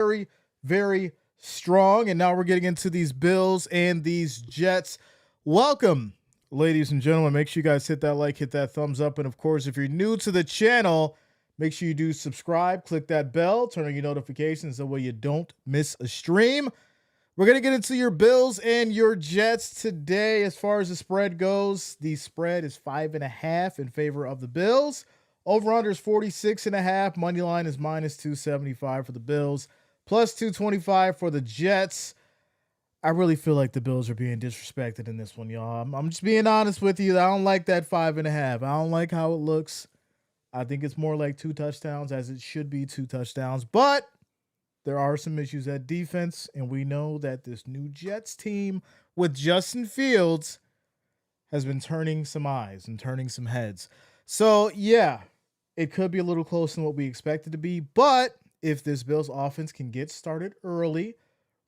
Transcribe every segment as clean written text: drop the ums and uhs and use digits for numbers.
very, very strong. And now we're getting into these Bills and these Jets. Welcome, ladies and gentlemen. Make sure you guys hit that like, hit that thumbs up. And of course, if you're new to the channel, make sure you do subscribe, click that bell, turn on your notifications so that way you don't miss a stream. We're going to get into your Bills and your Jets today. As far as the spread goes, the spread is 5.5 in favor of the Bills. Over-under is 46.5. Money line is minus 275 for the Bills, plus 225 for the Jets. I really feel like the Bills are being disrespected in this one, y'all. I'm just being honest with you. I don't like that 5.5. I don't like how it looks. I think it's more like 2 touchdowns, as it should be 2 touchdowns. But there are some issues at defense, and we know that this new Jets team with Justin Fields has been turning some eyes and turning some heads. So, yeah, it could be a little closer than what we expect it to be. But if this Bills offense can get started early,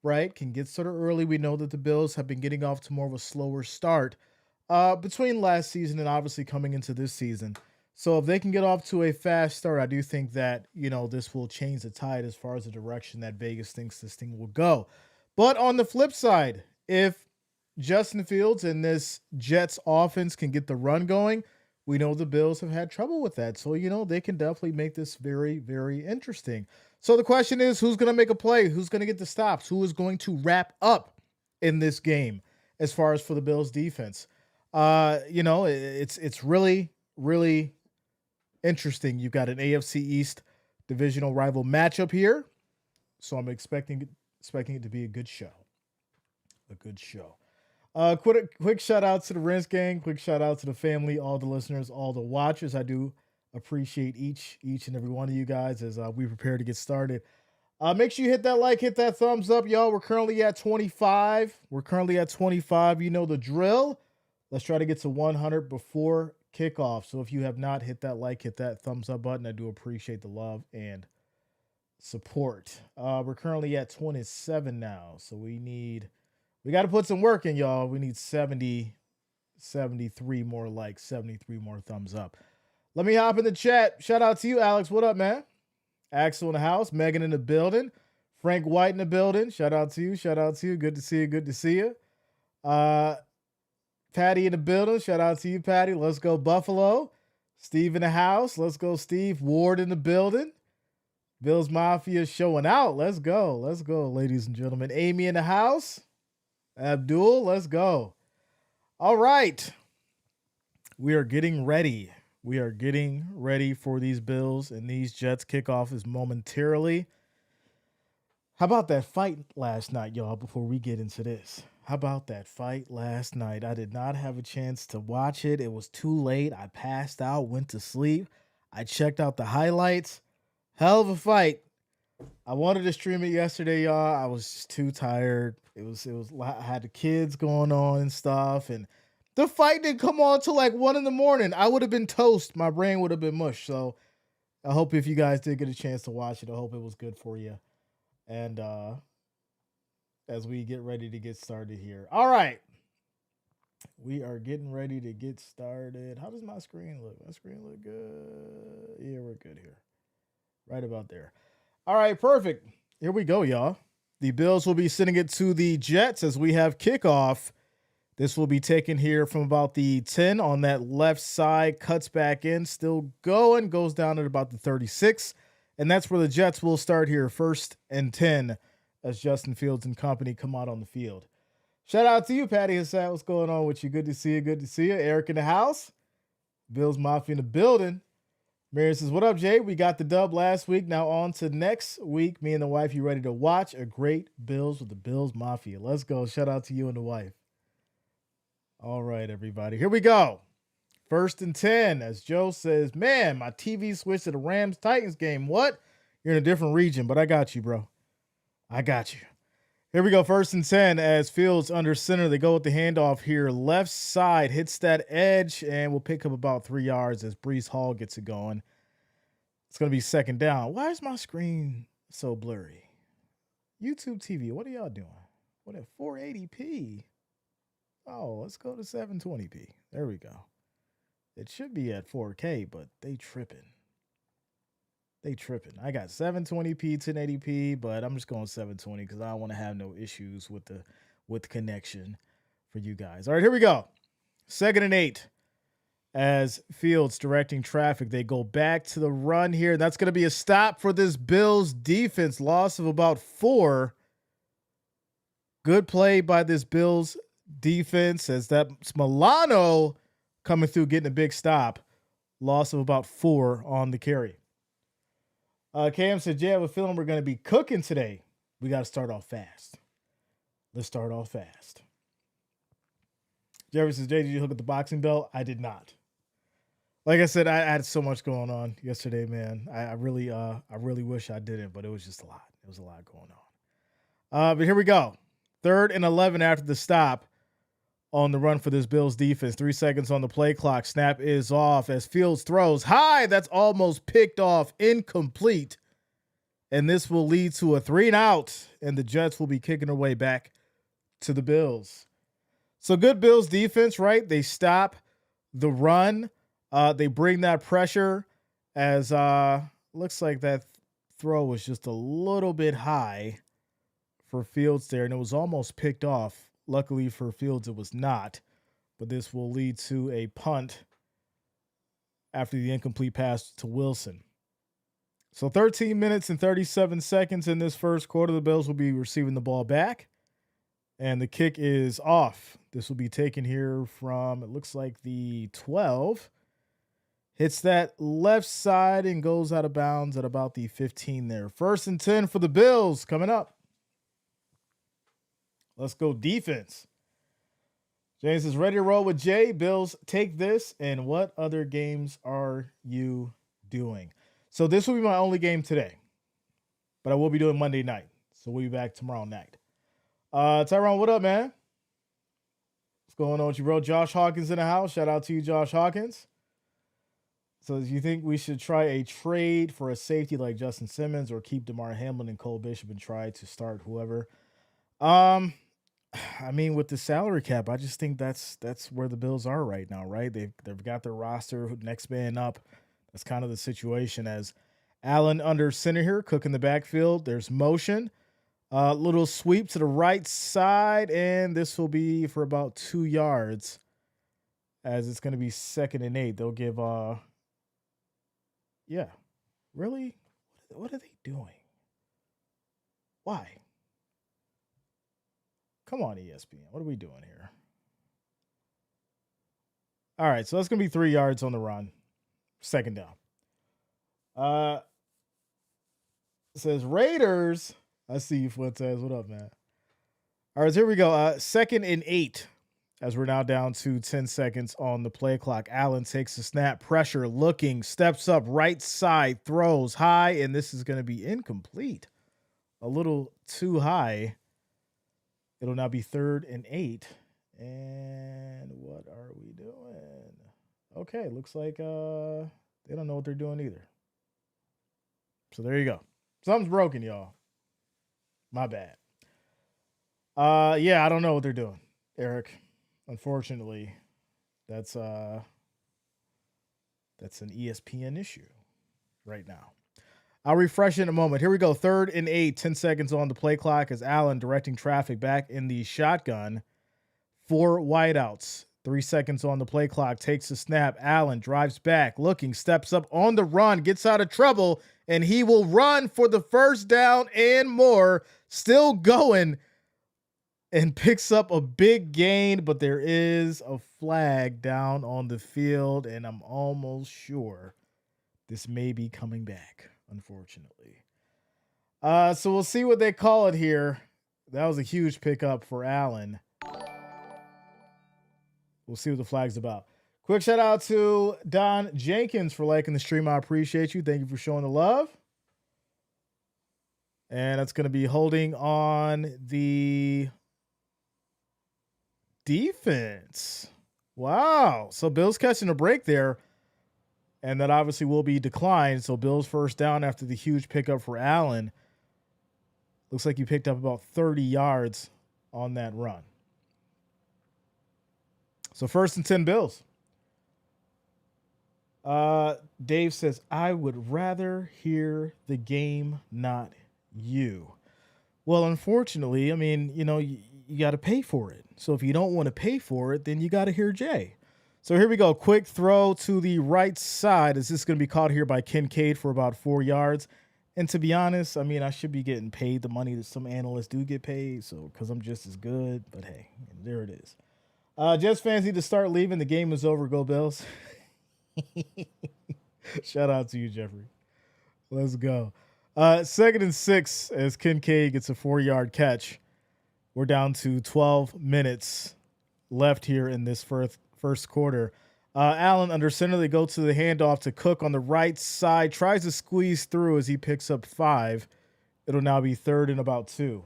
right, we know that the Bills have been getting off to more of a slower start between last season and obviously coming into this season. So if they can get off to a fast start, I do think that, this will change the tide as far as the direction that Vegas thinks this thing will go. But on the flip side, if Justin Fields and this Jets offense can get the run going, we know the Bills have had trouble with that. So, they can definitely make this very, very interesting. So the question is, who's going to make a play? Who's going to get the stops? Who is going to wrap up in this game as far as for the Bills defense? It's really, really interesting. You've got an AFC East divisional rival matchup here. So I'm expecting it to be a good show. Quick shout out to the Jreasn gang. Quick shout out to the family, all the listeners, all the watchers. I do appreciate each and every one of you guys as we prepare to get started. Make sure you hit that like, hit that thumbs up, y'all. We're currently at 25. You know the drill. Let's try to get to 100 before kickoff. So if you have not hit that like, hit that thumbs up button. I do appreciate the love and support. We're currently at 27 now. So we got to put some work in, y'all. We need 73 more likes, 73 more thumbs up. Let me hop in the chat. Shout out to you, Alex. What up, man? Axel in the house. Megan in the building. Frank White in the building. Shout out to you. Good to see you. Patty in the building. Shout out to you, Patty. Let's go, Buffalo. Steve in the house. Let's go, Steve. Ward in the building. Bills Mafia showing out. Let's go, ladies and gentlemen. Amy in the house. Abdul, let's go. All right. We are getting ready. For these Bills and these Jets. Kickoff is momentarily. How about that fight last night, y'all, before we get into this? How about that fight last night? I did not have a chance to watch it. It was too late. I passed out, went to sleep. I checked out the highlights. Hell of a fight. I wanted to stream it yesterday, y'all. I was just too tired. I had the kids going on and stuff, and the fight didn't come on till like 1 a.m. I would have been toast. My brain would have been mush. So I hope if you guys did get a chance to watch it, I hope it was good for you. And as we get ready to get started here. All right. We are getting ready to get started. How does my screen look? My screen look good. Yeah, we're good here. Right about there. All right, perfect. Here we go, y'all. The Bills will be sending it to the Jets as we have kickoff. This will be taken here from about the 10 on that left side, cuts back in, still going, goes down at about the 36. And that's where the Jets will start here, 1st and 10, as Justin Fields and company come out on the field. Shout out to you, Patty Hassad. What's going on with you? Good to see you. Eric in the house. Bills Mafia in the building. Mary says, what up, Jay? We got the dub last week. Now on to next week. Me and the wife, you ready to watch a great Bills with the Bills Mafia? Let's go. Shout out to you and the wife. All right, everybody. Here we go. 1st and 10, as Joe says, man, my TV switched to the Rams-Titans game. What? You're in a different region, but I got you, bro. I got you. Here we go, 1st and 10 as Fields under center. They go with the handoff here. Left side hits that edge, and we'll pick up about 3 yards as Brees Hall gets it going. It's going to be 2nd down. Why is my screen so blurry? YouTube TV, what are y'all doing? What at 480p? Oh, let's go to 720p. There we go. It should be at 4K, but they tripping. They tripping. I got 720p, 1080p, but I'm just going 720 because I don't want to have no issues with the connection for you guys. All right, here we go. 2nd and 8. As Fields directing traffic, they go back to the run here. That's going to be a stop for this Bills defense. Loss of about 4. Good play by this Bills defense as that's Milano coming through, getting a big stop. Loss of about 4 on the carry. Cam said, yeah, I have a feeling we're going to be cooking today. We got to start off fast. Let's start off fast. Jerry says, Jay, did you look at the boxing belt? I did not. Like I said, I had so much going on yesterday, man. I really wish I didn't, but it was just a lot. It was a lot going on. But here we go. 3rd and 11 after the stop on the run for this Bills defense. 3 seconds on the play clock. Snap is off as Fields throws high. That's almost picked off, incomplete. And this will lead to a 3-and-out, and the Jets will be kicking their way back to the Bills. So good Bills defense, right? They stop the run. They bring that pressure as looks like that throw was just a little bit high for Fields there, and it was almost picked off. Luckily for Fields, it was not, but this will lead to a punt after the incomplete pass to Wilson. So 13 minutes and 37 seconds in this first quarter. The Bills will be receiving the ball back, and the kick is off. This will be taken here from, it looks like the 12. Hits that left side and goes out of bounds at about the 15 there. 1st and 10 for the Bills coming up. Let's go defense. James is ready to roll with Jay. Bills take this. And what other games are you doing? So this will be my only game today, but I will be doing Monday night. So we'll be back tomorrow night. Tyrone, what up, man? What's going on with you, bro? Josh Hawkins in the house. Shout out to you, Josh Hawkins. So do you think we should try a trade for a safety like Justin Simmons or keep DeMar Hamlin and Cole Bishop and try to start whoever? I mean, with the salary cap, I just think that's where the Bills are right now, right? They've got their roster, next man up. That's kind of the situation as Allen under center here, cooking the backfield. There's motion. Little sweep to the right side, and this will be for about 2 yards as it's going to be 2nd and 8. They'll give yeah. Really? What are they doing? Why? Come on, ESPN. What are we doing here? All right, so that's going to be 3 yards on the run. 2nd down. It says Raiders. I see you, Fuentes. What up, man? All right, so here we go. 2nd and 8. As we're now down to 10 seconds on the play clock. Allen takes the snap, pressure, looking, steps up, right side, throws high, and this is going to be incomplete. A little too high. It'll now be 3rd and 8. And what are we doing? Okay, looks like they don't know what they're doing either. So there you go. Something's broken, y'all. My bad. Yeah, I don't know what they're doing, Eric. Unfortunately, that's an ESPN issue right now. I'll refresh in a moment. Here we go. 3rd and 8, 10 seconds on the play clock as Allen directing traffic back in the shotgun. 4 wideouts. 3 seconds on the play clock. Takes the snap. Allen drives back, looking, steps up on the run, gets out of trouble, and he will run for the 1st down and more. Still going. And picks up a big gain, but there is a flag down on the field, and I'm almost sure this may be coming back, unfortunately. So we'll see what they call it here. That was a huge pickup for Allen. We'll see what the flag's about. Quick shout out to Don Jenkins for liking the stream. I appreciate you. Thank you for showing the love. And that's going to be holding on the defense. Wow. So Bills catching a break there. And that obviously will be declined. So Bills 1st down after the huge pickup for Allen. Looks like he picked up about 30 yards on that run. So 1st and 10 Bills. Dave says, I would rather hear the game, not you. Well, unfortunately, I mean, you got to pay for it. So if you don't want to pay for it, then you got to hear Jay. So here we go. Quick throw to the right side. Is this going to be caught here by Kincaid for about 4 yards? And to be honest, I mean, I should be getting paid the money that some analysts do get paid. So because I'm just as good. But hey, there it is. Jets fans need to start leaving. The game is over. Go Bills. Shout out to you, Jeffrey. Let's go. 2nd and 6 as Kincaid gets a 4-yard catch. We're down to 12 minutes left here in this first quarter. Allen under center. They go to the handoff to Cook on the right side. Tries to squeeze through as he picks up 5. It'll now be 3rd and about 2.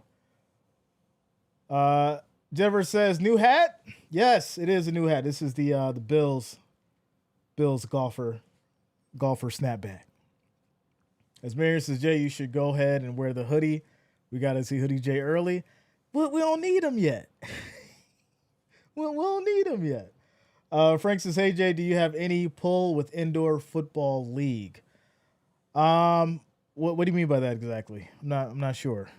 Denver says, new hat? Yes, it is a new hat. This is the Bills golfer snapback. As Marion says, Jay, you should go ahead and wear the hoodie. We got to see Hoodie Jay early. But we don't need him yet. we don't need him yet. Frank says, hey, Jay, do you have any pull with indoor football league? What do you mean by that exactly? I'm not sure.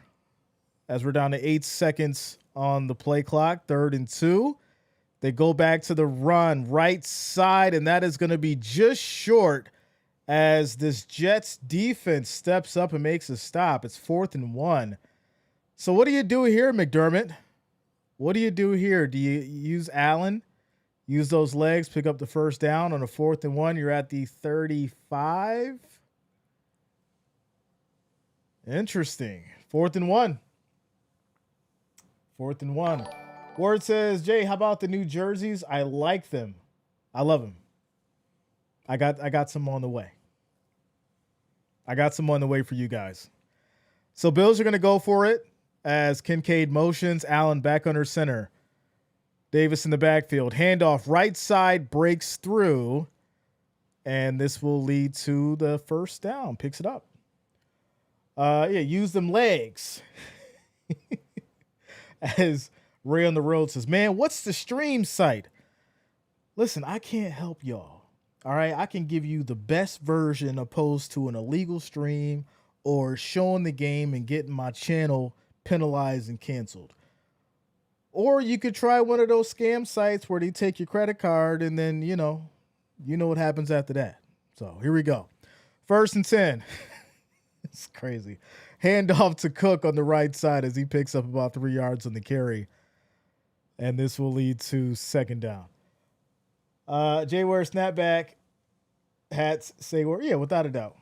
As we're down to 8 seconds on the play clock, 3rd and 2. They go back to the run, right side, and that is going to be just short as this Jets defense steps up and makes a stop. It's 4th and 1. So what do you do here, McDermott? What do you do here? Do you use Allen? Use those legs, pick up the first down on a 4th and 1. You're at the 35. Interesting. 4th and 1. 4th and 1. Ward says, Jay, how about the new jerseys? I like them. I love them. I got some on the way. I got some on the way for you guys. So Bills are going to go for it as Kincaid motions. Allen back under center. Davis in the backfield. Handoff right side, breaks through. And this will lead to the first down. Picks it up. Use them legs. As Ray on the road says, man, what's the stream site? Listen, I can't help y'all. All right, I can give you the best version opposed to an illegal stream or showing the game and getting my channel penalized and canceled. Or you could try one of those scam sites where they take your credit card and then, you know what happens after that. So here we go. 1st and 10. It's crazy. Handoff to Cook on the right side as he picks up about 3 yards on the carry. And this will lead to 2nd down. Jay wears snapback hats. Say, well, yeah, without a doubt.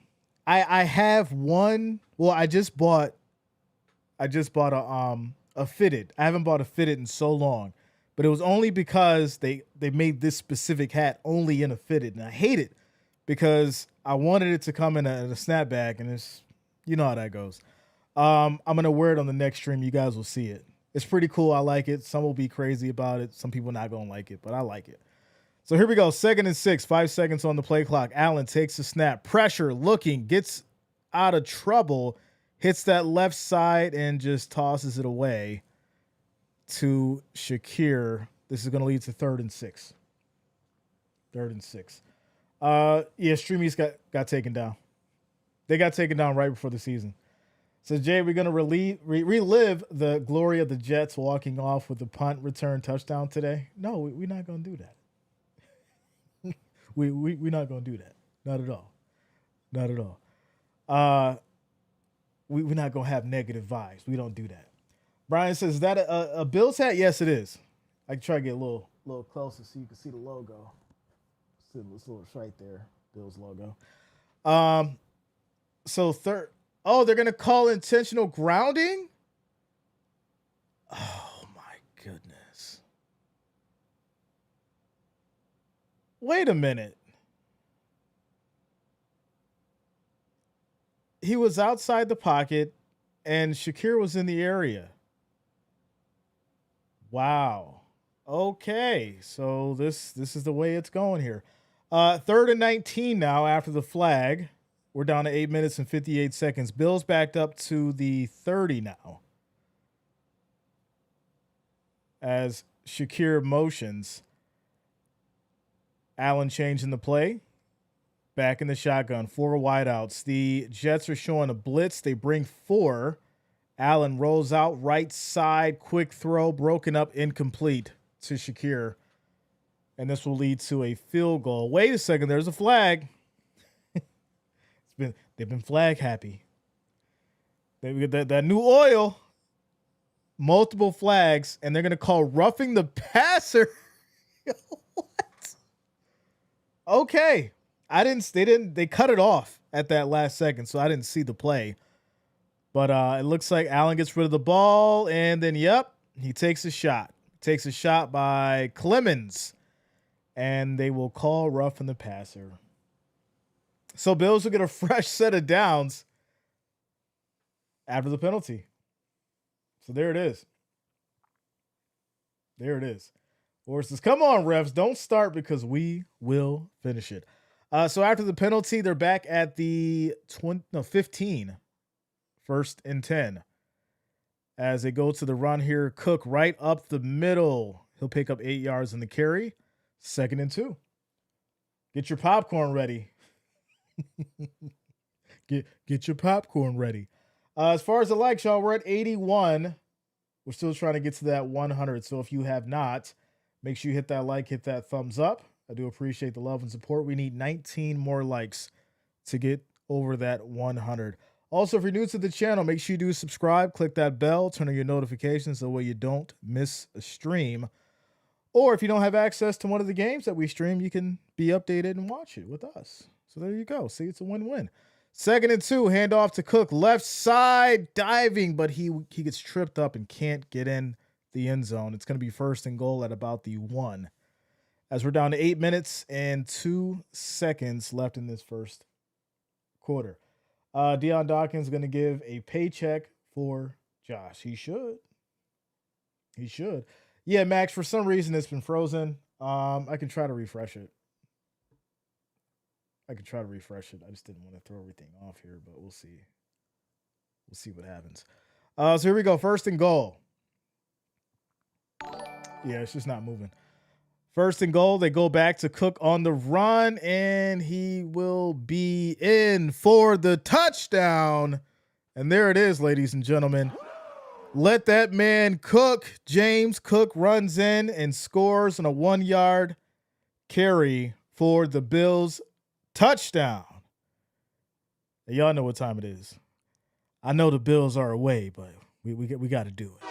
I have one. Well, I just bought a fitted. I haven't bought a fitted in so long, but it was only because they made this specific hat only in a fitted, and I hate it because I wanted it to come in a snapback, and it's, you know how that goes. I'm gonna wear it on the next stream. You guys will see it. It's pretty cool. I like it. Some will be crazy about it. Some people not gonna like it, but I like it. So here we go. 2nd and 6, 5 seconds on the play clock. Allen takes the snap, pressure, looking, gets out of trouble, hits that left side and just tosses it away to Shakir. This is going to lead to 3rd and 6. 3rd and 6. Streamies got taken down. They got taken down right before the season. So, Jay, we're going to relive the glory of the Jets walking off with the punt return touchdown today. No, we're not going to do that. We're not going to do that. Not at all. Not at all. We're not going to have negative vibes. We don't do that. Brian says, is that a Bills hat? Yes, it is. I can try to get a little closer so you can see the logo. It's right there, Bills logo. So they're going to call intentional grounding? Oh, my goodness. Wait a minute. He was outside the pocket, and Shakir was in the area. Wow. Okay, so this is the way it's going here. 3rd and 19 now after the flag. We're down to 8 minutes and 58 seconds. Bills backed up to the 30 now. As Shakir motions. Allen changing the play. Back in the shotgun, 4 wideouts. The Jets are showing a blitz. They bring 4. Allen rolls out right side, quick throw, broken up, incomplete to Shakir. And this will lead to a field goal. Wait a second, there's a flag. They've been flag happy. They got that new oil. Multiple flags, and they're gonna call roughing the passer. What? Okay. They cut it off at that last second, so I didn't see the play. But it looks like Allen gets rid of the ball, and then, yep, he takes a shot. Takes a shot by Clemens, and they will call roughing the passer. So Bills will get a fresh set of downs after the penalty. So there it is. There it is. Or says, come on, refs, don't start because we will finish it. So after the penalty, they're back at the 15. 1st and 10. As they go to the run here, Cook right up the middle. He'll pick up 8 yards in the carry. 2nd and 2. Get your popcorn ready. Get your popcorn ready. As far as the likes, y'all, we're at 81. We're still trying to get to that 100. So if you have not, make sure you hit that like, hit that thumbs up. I do appreciate the love and support. We need 19 more likes to get over that 100. Also, if you're new to the channel, make sure you do subscribe, click that bell, turn on your notifications so that way you don't miss a stream. Or if you don't have access to one of the games that we stream, you can be updated and watch it with us. So there you go. See, it's a win-win. 2nd and 2, handoff to Cook, left side, diving, but he gets tripped up and can't get in the end zone. It's going to be 1st and goal at about the 1. As we're down to 8 minutes and 2 seconds left in this first quarter. Deion Dawkins is going to give a paycheck for Josh. He should. He should. Yeah, Max, for some reason it's been frozen. I can try to refresh it. I just didn't want to throw everything off here, but we'll see. We'll see what happens. So here we go. 1st and goal. Yeah, it's just not moving. 1st and goal. They go back to Cook on the run, and he will be in for the touchdown. And there it is, ladies and gentlemen. Let that man cook. James Cook runs in and scores on a 1-yard carry for the Bills. Touchdown. Y'all know what time it is. I know the Bills are away, but we got to do it.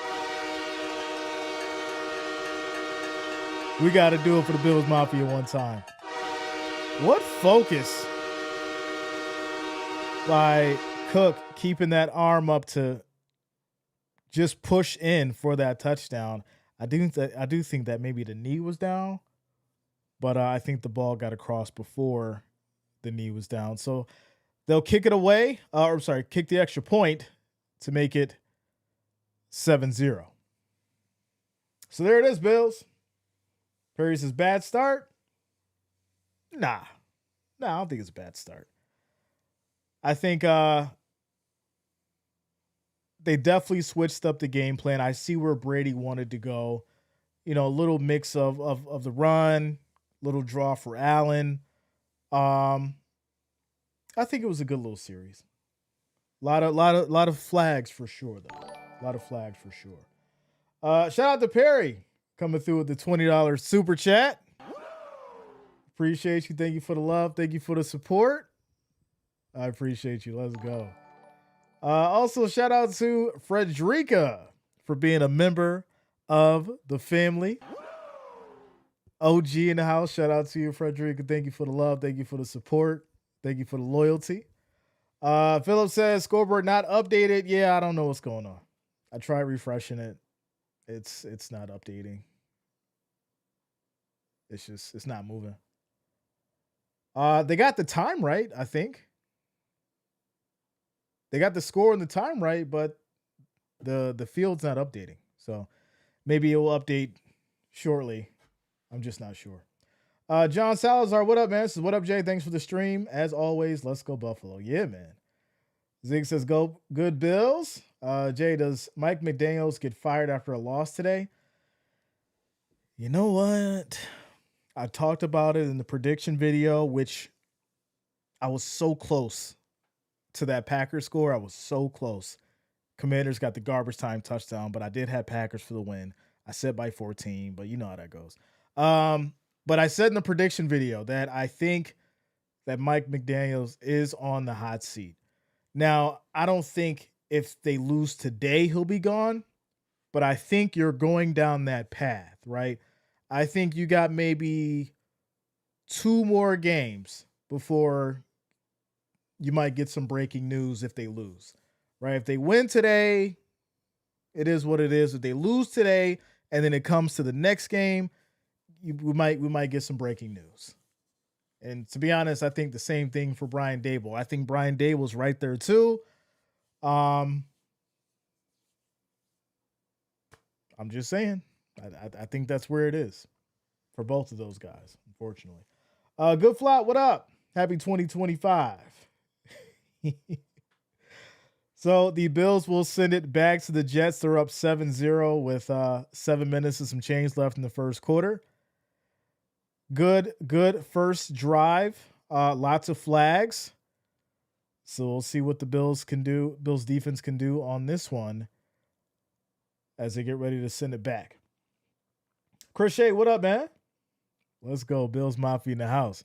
We got to do it for the Bills Mafia one time. What focus by Cook keeping that arm up to just push in for that touchdown. I do think that maybe the knee was down, but I think the ball got across before the knee was down. So they'll kick it away, kick the extra point to make it 7-0. So there it is, Bills. Perry says, bad start? Nah, I don't think it's a bad start. I think they definitely switched up the game plan. I see where Brady wanted to go. You know, a little mix of the run, little draw for Allen. I think it was a good little series. Lot of flags for sure, though. A lot of flags for sure. Shout out to Perry coming through with the $20 super chat. Appreciate you. Thank you for the love. Thank you for the support. I appreciate you. Let's go. Also, shout out to Frederica for being a member of the family. OG in the house. Shout out to you, Frederica. Thank you for the love. Thank you for the support. Thank you for the loyalty. Philip says, scoreboard not updated. Yeah, I don't know what's going on. I tried refreshing it. It's not updating. It's not moving. They got the time right, I think. They got the score and the time right, but the field's not updating. So maybe it will update shortly. I'm just not sure. John Salazar, what up, man? Says, what up, Jay? Thanks for the stream. As always, let's go Buffalo. Yeah, man. Zig says, go good Bills. Jay, does Mike McDaniels get fired after a loss today? You know what? I talked about it in the prediction video, which I was so close to that Packers score. I was so close. Commanders got the garbage time touchdown, but I did have Packers for the win. I said by 14, but you know how that goes. But I said in the prediction video that I think that Mike McDaniels is on the hot seat. Now, I don't think if they lose today, he'll be gone, but I think you're going down that path, right? I think you got maybe 2 more games before you might get some breaking news if they lose, right? If they win today, it is what it is. If they lose today and then it comes to the next game, we might get some breaking news. And to be honest, I think the same thing for Brian Dable. I think Brian Dable's right there too. I'm just saying. I think that's where it is for both of those guys, unfortunately. Good Flop, what up? Happy 2025. So the Bills will send it back to the Jets. They're up 7-0 with 7 minutes and some change left in the first quarter. Good first drive. Lots of flags. So we'll see what the Bills can do. Bills defense can do on this one as they get ready to send it back. Crochet, what up, man? Let's go. Bills Mafia in the house.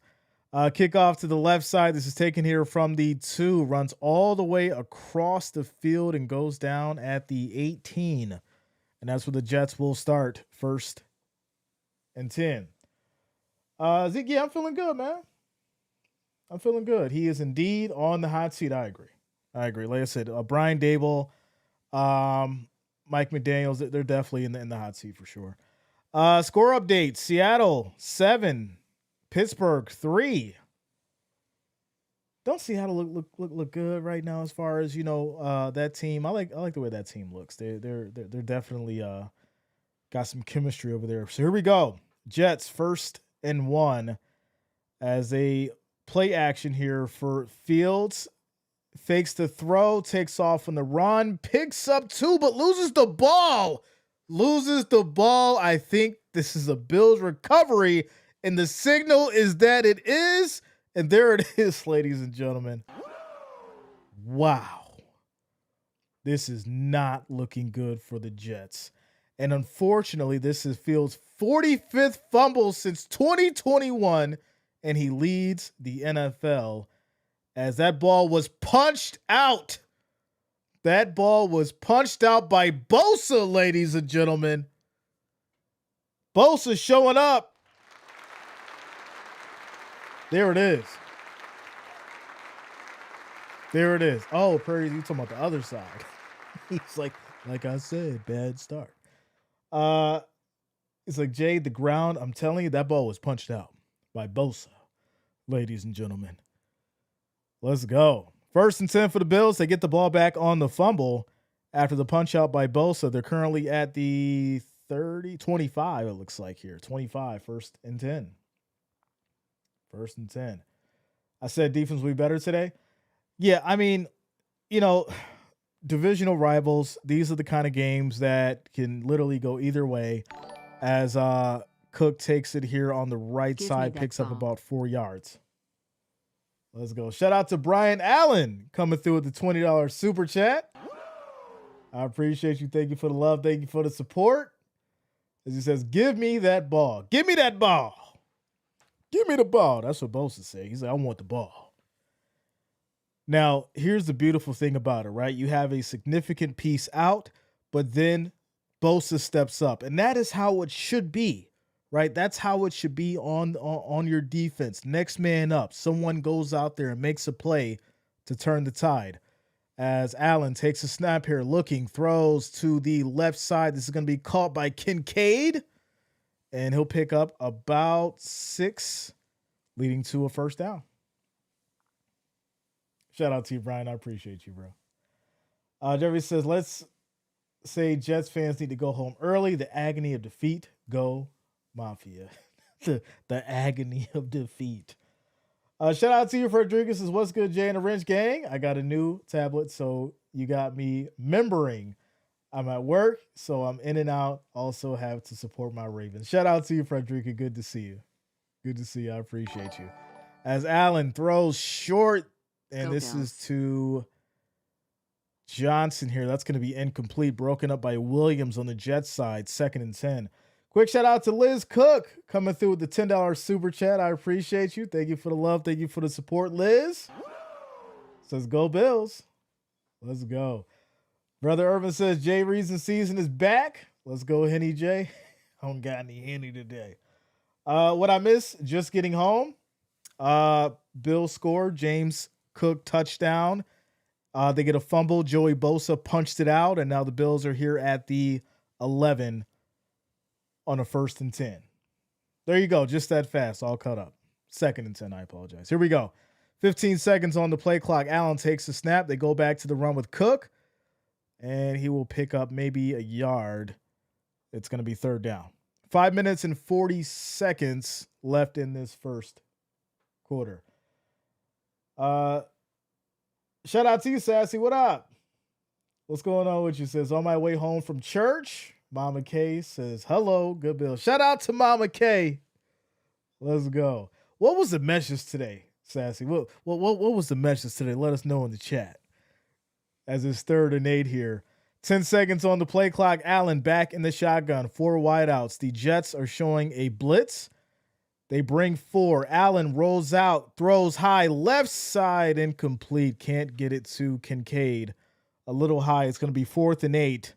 Kickoff to the left side. This is taken here from the 2. Runs all the way across the field and goes down at the 18. And that's where the Jets will start. 1st and 10. Zeke, yeah, I'm feeling good, man. I'm feeling good. He is indeed on the hot seat. I agree. Like I said, Brian Dable, Mike McDaniels, they're definitely in the hot seat for sure. Score update. Seattle 7, Pittsburgh 3. Don't Seattle look good right now as far as, that team. I like the way that team looks. They're definitely got some chemistry over there. So here we go. Jets 1st and 1 as they play action here for Fields. Fakes the throw, takes off on the run, picks up 2, but loses the ball. I think this is a Bills recovery, and the signal is that it is. And there it is, ladies and gentlemen. Wow. This is not looking good for the Jets. And unfortunately, this is Fields' 45th fumble since 2021, and he leads the NFL as that ball was punched out. That ball was punched out by Bosa, ladies and gentlemen. Bosa showing up. There it is. Oh, Prairie, you talking about the other side. He's like I said, bad start. It's like, Jay, the ground, I'm telling you, that ball was punched out by Bosa, ladies and gentlemen. Let's go. 1st and 10 for the Bills. They get the ball back on the fumble after the punch out by Bosa. They're currently at the 25, it looks like here. 25, 1st and 10. 1st and 10. I said defense will be better today. Yeah, I mean, divisional rivals, these are the kind of games that can literally go either way as Cook takes it here on the right side, picks up about 4 yards. Let's go. Shout out to Brian Allen coming through with the $20 super chat. I appreciate you. Thank you for the love. Thank you for the support. As he says, give me that ball. Give me that ball. Give me the ball. That's what Bosa said. He's like, I want the ball. Now, here's the beautiful thing about it, right? You have a significant piece out, but then Bosa steps up. And that is how it should be, right? That's how it should be on your defense. Next man up. Someone goes out there and makes a play to turn the tide. As Allen takes a snap here, looking, throws to the left side. This is going to be caught by Kincaid. And he'll pick up about 6, leading to a 1st down. Shout out to you, Brian. I appreciate you, bro. Jerry says, let's say Jets fans need to go home early. The agony of defeat. Go Mafia. the agony of defeat. Shout out to you, Frederica. Says, what's good, Jay and the Wrench Gang? I got a new tablet, so you got me membering. I'm at work, so I'm in and out. Also have to support my Ravens. Shout out to you, Frederica. Good to see you. I appreciate you. as Allen throws short, and Go this is Bills. to Johnson here. That's going to be incomplete, broken up by Williams on the Jets side, 2nd and 10. Quick shout out to Liz Cook coming through with the $10 super chat. I appreciate you. Thank you for the love. Thank you for the support, Liz. Says go Bills. Let's go. Brother Irvin says Jreasn season is back. Let's go, Henny J. I don't got any Henny today. What I missed, just getting home. Bill scored. James Cook touchdown. They get a fumble. Joey Bosa punched it out, and now the Bills are here at the 11 on a 1st and 10. There you go. Just that fast. All cut up. 2nd and 10. I apologize. Here we go. 15 seconds on the play clock. Allen takes the snap. They go back to the run with Cook, and he will pick up maybe a yard. It's going to be 3rd down. 5 minutes and 40 seconds left in this first quarter. Shout out to you, Sassy. What up? What's going on with you? Says, on my way home from church. Mama K says, hello, good Bill. Shout out to Mama K. Let's go. What was the message today, Sassy? What was the message today? Let us know in the chat. As it's 3rd and 8 here. 10 seconds on the play clock. Allen back in the shotgun. 4 wideouts. The Jets are showing a blitz. They bring 4. Allen rolls out, throws high, left side, incomplete. Can't get it to Kincaid. A little high. It's going to be 4th and 8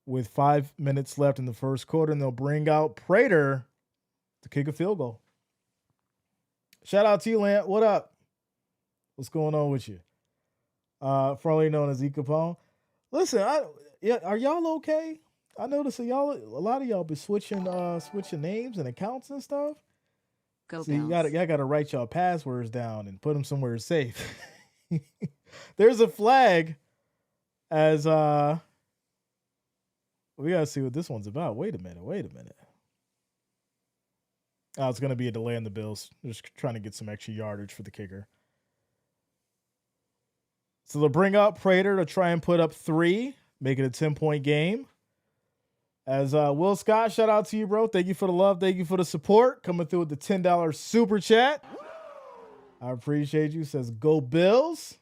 with 5 minutes left in the first quarter, and they'll bring out Prater to kick a field goal. Shout out to you, Lant. What up? What's going on with you? Formerly known as E. Capone. Listen, are y'all okay? I noticed a lot of y'all be switching names and accounts and stuff. Go So Bills. y'all gotta write y'all passwords down and put them somewhere safe. There's a flag as we gotta see what this one's about. Wait a minute. Oh, it's gonna be a delay in the Bills. Just trying to get some extra yardage for the kicker. So they'll bring out Prater to try and put up 3, make it a 10-point game. As Will Scott, shout out to you, bro. Thank you for the love. Thank you for the support. Coming through with the $10 super chat. I appreciate you. Says go Bills.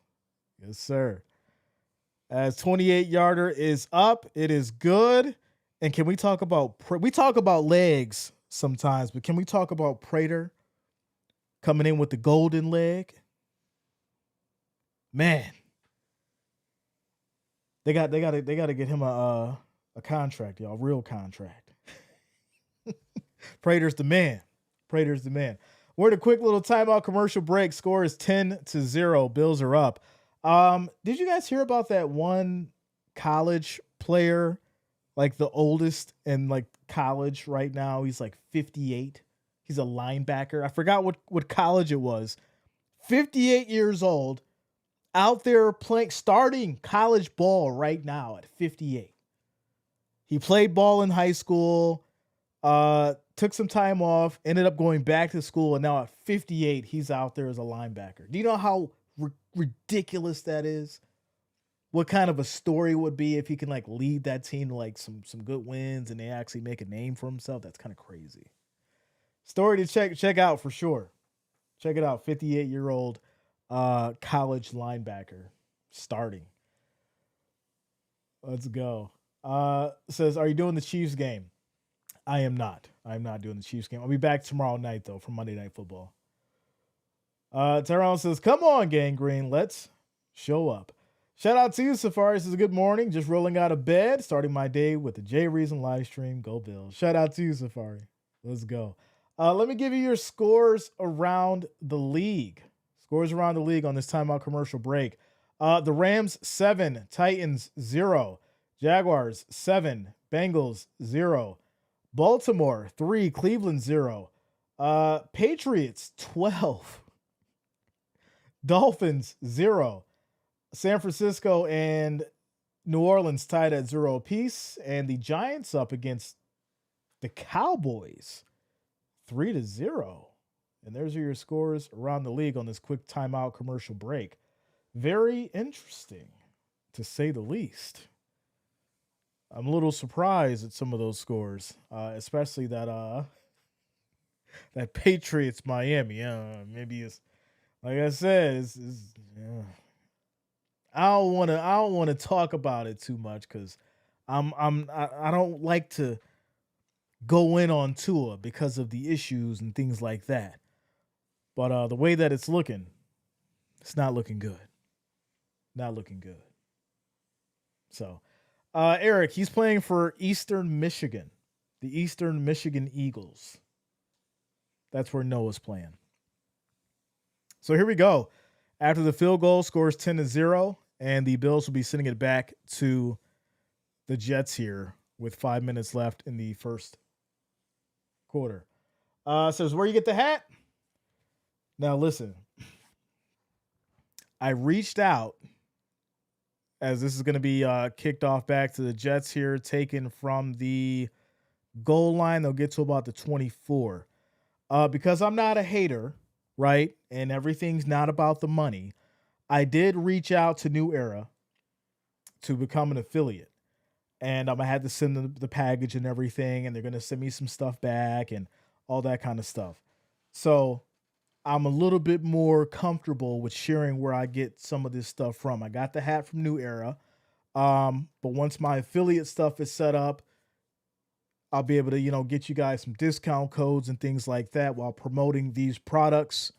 Yes, sir. As 28-yarder is up. It is good. And can we talk about we talk about legs sometimes, but can we talk about Prater coming in with the golden leg? Man. They got to get him a contract, y'all, real contract. Prater's the man. We're at a quick little timeout commercial break. Score is 10-0. Bills are up. Did you guys hear about that one college player, like the oldest in like college right now? He's like 58. He's a linebacker. I forgot what college it was. 58 years old, out there playing, starting college ball right now at 58. He played ball in high school, took some time off, ended up going back to school, and now at 58, he's out there as a linebacker. Do you know how ridiculous that is? What kind of a story would be if he can like lead that team to like some good wins and they actually make a name for himself? That's kind of crazy. Story to check out for sure. Check it out. 58-year-old college linebacker starting. Let's go. Says, are you doing the Chiefs game? I am not. I'm not doing the Chiefs game. I'll be back tomorrow night, though, for Monday Night Football. Tyrone says, come on, Gangrene. Let's show up. Shout out to you, Safari. Says, good morning. Just rolling out of bed, starting my day with the Jreasn live stream. Go Bills. Shout out to you, Safari. Let's go. Let me give you your scores around the league. Scores around the league on this timeout commercial break. The Rams, 7. Titans, 0. Jaguars, 7. Bengals, 0. Baltimore, 3. Cleveland, 0. Patriots, 12. Dolphins, 0. San Francisco and New Orleans tied at 0 apiece. And the Giants up against the Cowboys, 3-0. And there's your scores around the league on this quick timeout commercial break. Very interesting, to say the least. I'm a little surprised at some of those scores, especially that that Patriots Miami. Maybe it's like I said. Yeah. I don't want to talk about it too much because I don't like to go in on Tua because of the issues and things like that. But the way that it's looking, it's not looking good. Not looking good. So, Eric, he's playing for Eastern Michigan, the Eastern Michigan Eagles. That's where Noah's playing. So here we go. After the field goal, scores 10-0, and the Bills will be sending it back to the Jets here with 5 minutes left in the first quarter. Says, where you get the hat? Now, listen. I reached out as this is going to be kicked off back to the Jets here, taken from the goal line. They'll get to about the 24. Because I'm not a hater, right? And everything's not about the money. I did reach out to New Era to become an affiliate. And I had to send the package and everything. And they're going to send me some stuff back and all that kind of stuff. So I'm a little bit more comfortable with sharing where I get some of this stuff from. I got the hat from New Era. But once my affiliate stuff is set up, I'll be able to, get you guys some discount codes and things like that while promoting these products.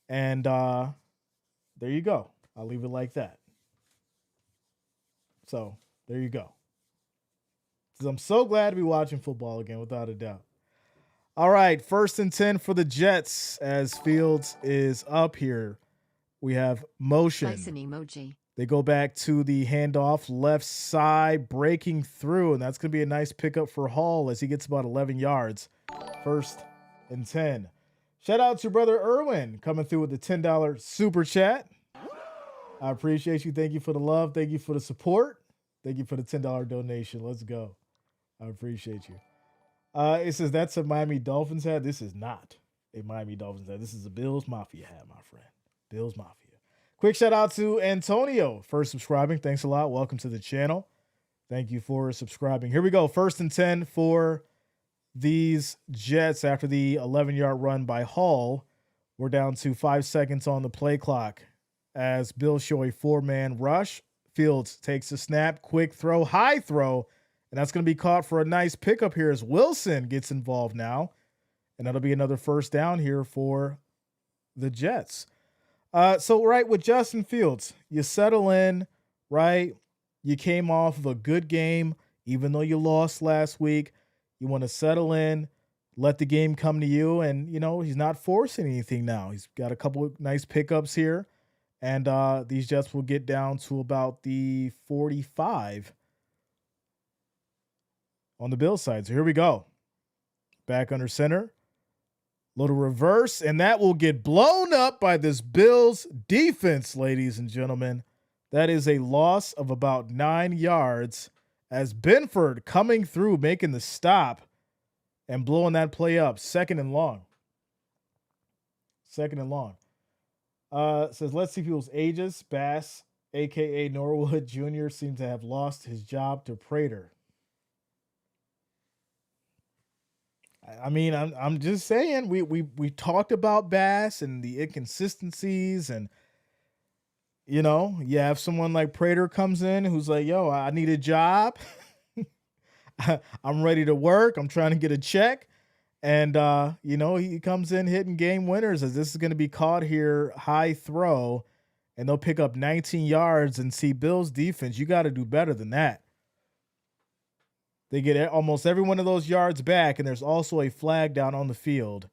And there you go. I'll leave it like that. So there you go. I'm so glad to be watching football again, without a doubt. All right, 1st and 10 for the Jets as Fields is up here. We have motion. Nice an emoji. They go back to the handoff, left side, breaking through, and that's going to be a nice pickup for Hall as he gets about 11 yards. 1st and 10. Shout out to brother Irwin coming through with the $10 super chat. I appreciate you. Thank you for the love. Thank you for the support. Thank you for the $10 donation. Let's go. I appreciate you. It says that's a Miami Dolphins hat. This is not a Miami Dolphins hat. This is a Bills Mafia hat, my friend. Bills Mafia. Quick shout out to Antonio for subscribing. Thanks a lot. Welcome to the channel. Thank you for subscribing. Here we go. 1st and 10 for these Jets after the 11-yard run by Hall. We're down to 5 seconds on the play clock as Bills show a 4-man rush. Fields takes a snap, quick throw, high throw, and that's going to be caught for a nice pickup here as Wilson gets involved now. And that'll be another 1st down here for the Jets. So right with Justin Fields, you settle in, right? You came off of a good game, even though you lost last week. You want to settle in, let the game come to you. And, he's not forcing anything now. He's got a couple of nice pickups here. And these Jets will get down to about the 45 on the Bills side. So here we go. Back under center. Little reverse, and that will get blown up by this Bills defense, ladies and gentlemen. That is a loss of about 9 yards as Benford coming through, making the stop and blowing that play up. 2nd and long. 2nd and long. Says, let's see people's ages. Bass, a.k.a. Norwood Jr., seems to have lost his job to Prater. I mean, I'm just saying we talked about Bass and the inconsistencies, and you have someone like Prater comes in who's like, yo, I need a job. I'm ready to work. I'm trying to get a check. And he comes in hitting game winners as this is going to be caught here, high throw, and they'll pick up 19 yards and see Bills defense. You got to do better than that. They get almost every one of those yards back, and there's also a flag down on the field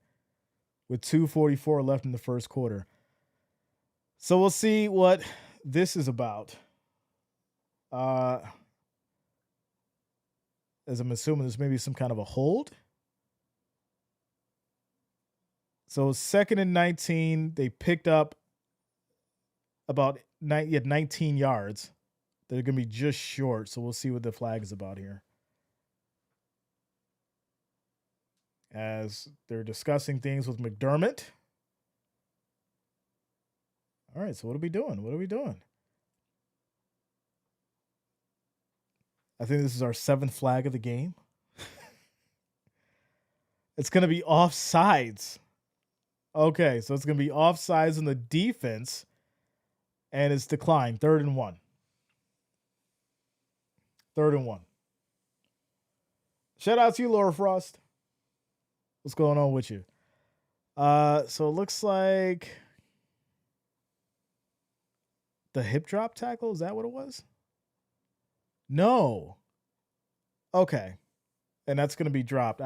with 2:44 left in the first quarter. So we'll see what this is about. As I'm assuming there's maybe some kind of a hold. So 2nd and 19, they picked up about 19 yards. They're going to be just short, so we'll see what the flag is about here. As they're discussing things with McDermott. All right, so what are we doing? What are we doing? I think this is our 7th flag of the game. It's going to be offsides. Okay, so it's going to be offsides on the defense, and it's declined. 3rd and 1. 3rd and 1. Shout out to you, Laura Frost. What's going on with you? So it looks like the hip drop tackle. Is that what it was? No. Okay. And that's going to be dropped.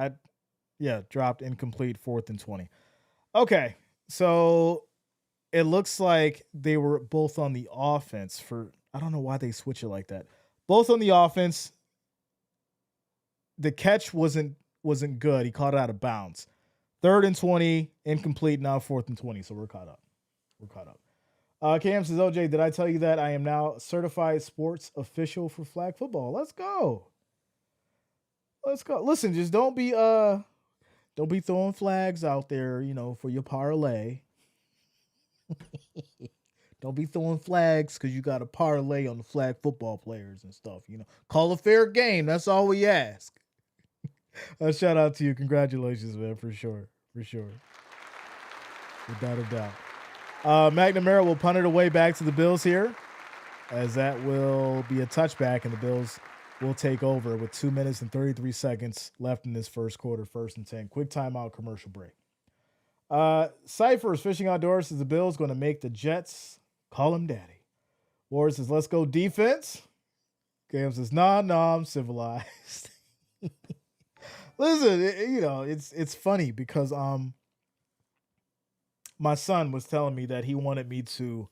Dropped incomplete, 4th and 20. Okay. So it looks like they were both on the offense I don't know why they switch it like that. Both on the offense. The catch wasn't good. He caught it out of bounds. 3rd and 20, incomplete, now 4th and 20. So we're caught up. Cam says, OJ, did I tell you that I am now certified sports official for flag football? Let's go. Listen, just don't be throwing flags out there, for your parlay. Don't be throwing flags because you got a parlay on the flag football players and stuff. Call a fair game. That's all we ask. Shout out to you. Congratulations, man, for sure. Without a doubt. McNamara will punt it away back to the Bills here, as that will be a touchback, and the Bills will take over with 2 minutes and 33 seconds left in this first quarter, 1st and 10. Quick timeout, commercial break. Cyphers Fishing Outdoors says the Bills going to make the Jets call him daddy. Ward says, let's go defense. Cam says, nah, I'm civilized. Listen, it's funny because my son was telling me that he wanted me to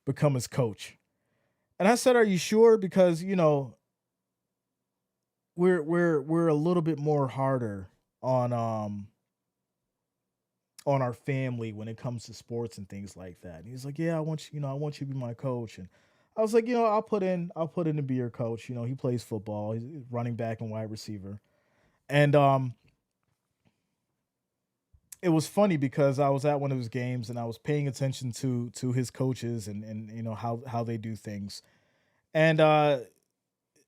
become his coach. And I said, are you sure? Because, we're a little bit more harder on our family when it comes to sports and things like that. And he's like, yeah, I want you to be my coach. And I was like, I'll put in to be your coach. He plays football. He's running back and wide receiver. And it was funny because I was at one of his games and I was paying attention to his coaches and how they do things. And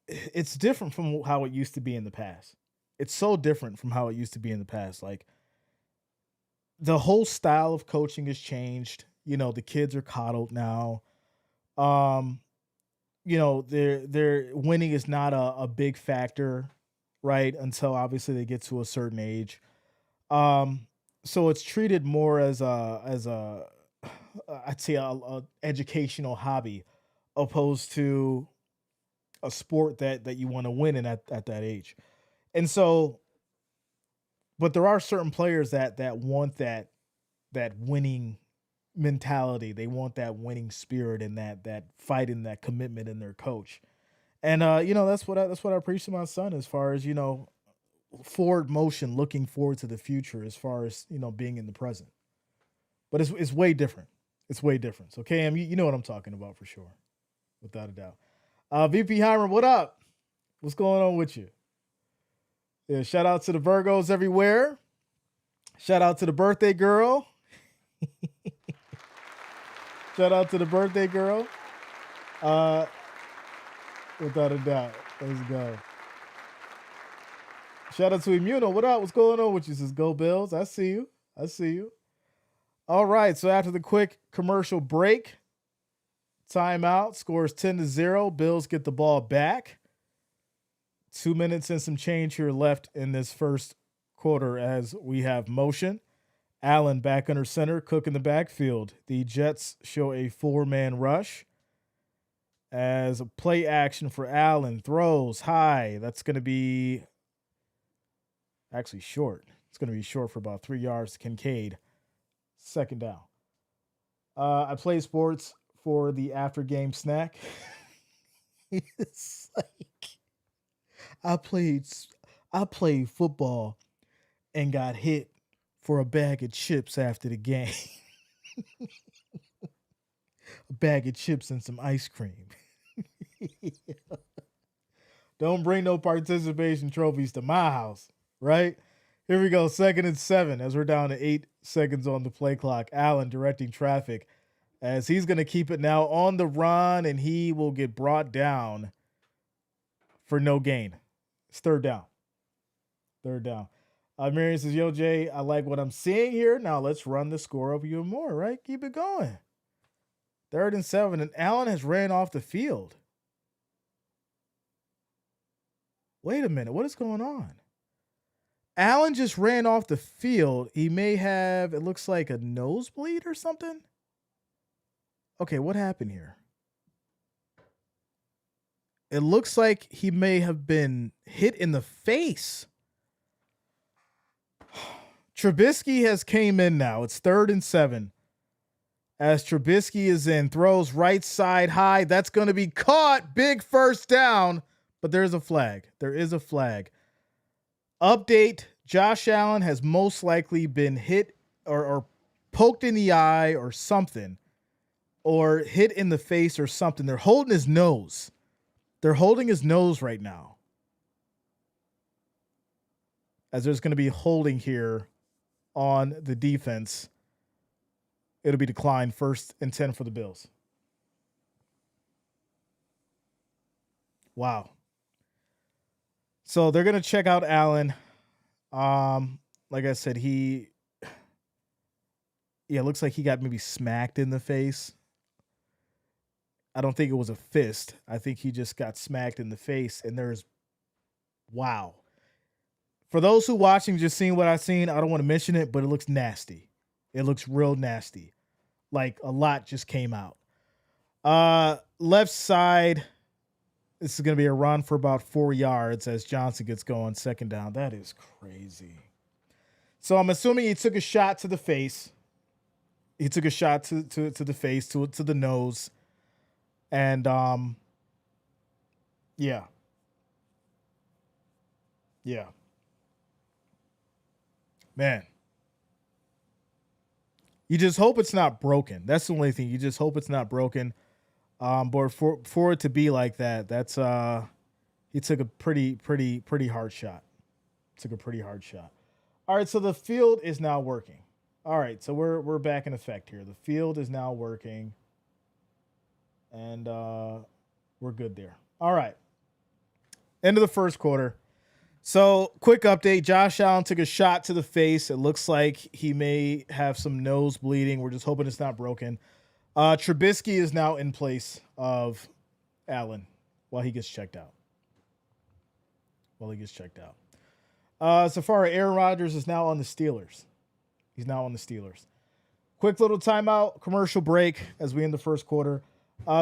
it's different from how it used to be in the past. It's so different from how it used to be in the past. Like, the whole style of coaching has changed. The kids are coddled now. Their winning is not a big factor, right? Until obviously they get to a certain age. So it's treated more as a I'd say a educational hobby, opposed to a sport that you want to win in at that age. And so, but there are certain players that want that winning mentality. They want that winning spirit and that fight and that commitment in their coach. And that's what I preach to my son, as far as forward motion, looking forward to the future, as far as being in the present. But it's way different. It's way different. So Cam, you know what I'm talking about for sure, without a doubt. VP Heimer, what up? What's going on with you? Yeah, shout out to the Virgos everywhere. Shout out to the birthday girl. Shout out to the birthday girl. Without a doubt. Let's go. Shout out to Immuno. What up? What's going on with you? Says go Bills. I see you. All right. So after the quick commercial break, timeout, scores 10-0. Bills get the ball back. 2 minutes and some change here left in this first quarter as we have motion. Allen back under center, Cook in the backfield. The Jets show a 4-man rush as a play action for Allen. Throws high. That's going to be actually short. It's going to be short for about 3 yards to Kincaid. 2nd down. I play sports for the after game snack. It's like, I played football and got hit for a bag of chips after the game. A bag of chips and some ice cream. Don't bring no participation trophies to my house, right? Here we go, 2nd and 7 as we're down to 8 seconds on the play clock. Allen directing traffic as he's going to keep it now on the run, and he will get brought down for no gain. It's 3rd down. Marion says, yo, Jay, I like what I'm seeing here. Now let's run the score up even more, right? Keep it going. 3rd and 7, and Allen has ran off the field. Wait a minute. What is going on? Allen just ran off the field. He may have, it looks like a nosebleed or something. Okay, what happened here? It looks like he may have been hit in the face. Trubisky has came in now. It's 3rd and 7. As Trubisky is in, throws right side high. That's going to be caught. Big first down. But there's a flag. There is a flag. Update. Josh Allen has most likely been hit or poked in the eye or something. Or hit in the face or something. They're holding his nose. They're holding his nose right now. As there's going to be holding here on the defense. It'll be declined. 1st and 10 for the Bills. Wow. So they're going to check out Allen. Like I said, it looks like he got maybe smacked in the face. I don't think it was a fist. I think he just got smacked in the face. And wow. For those who watching, just seeing what I've seen, I don't want to mention it, but it looks nasty. It looks real nasty. Like a lot just came out. Left side. This is going to be a run for about 4 yards as Johnson gets going. 2nd down. That is crazy. So I'm assuming he took a shot to the face. He took a shot to the face, to the nose. And, yeah. Yeah. Man. You just hope it's not broken. That's the only thing. You just hope it's not broken. But for it to be like that, that's he took a pretty hard shot. Took a pretty hard shot. All right, so the field is now working. All right, so we're back in effect here. The field is now working, and we're good there. All right. End of the 1st quarter. So, quick update. Josh Allen took a shot to the face. It looks like he may have some nose bleeding. We're just hoping it's not broken. Trubisky is now in place of Allen while he gets checked out. So far, Aaron Rodgers is now on the Steelers. He's now on the Steelers. Quick little timeout, commercial break as we end the 1st quarter.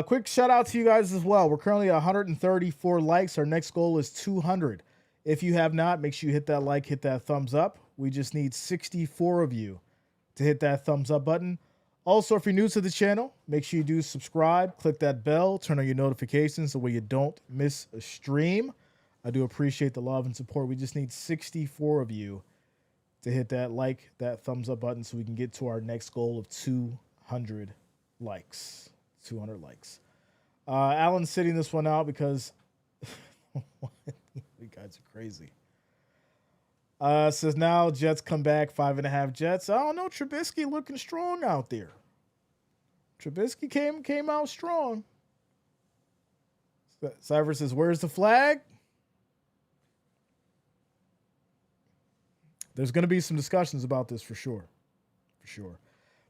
Quick shout out to you guys as well. We're currently at 134 likes. Our next goal is 200. If you have not, make sure you hit that like, hit that thumbs up. We just need 64 of you to hit that thumbs up button. Also, if you're new to the channel, make sure you do subscribe, click that bell, turn on your notifications so you don't miss a stream. I do appreciate the love and support. We just need 64 of you to hit that like, that thumbs up button so we can get to our next goal of 200 likes. 200 likes. Allen's sitting this one out because you guys are crazy. Says now Jets come back 5.5 Jets. I don't know. Trubisky looking strong out there. Trubisky came out strong. Cypher says, where's the flag? There's going to be some discussions about this for sure. For sure.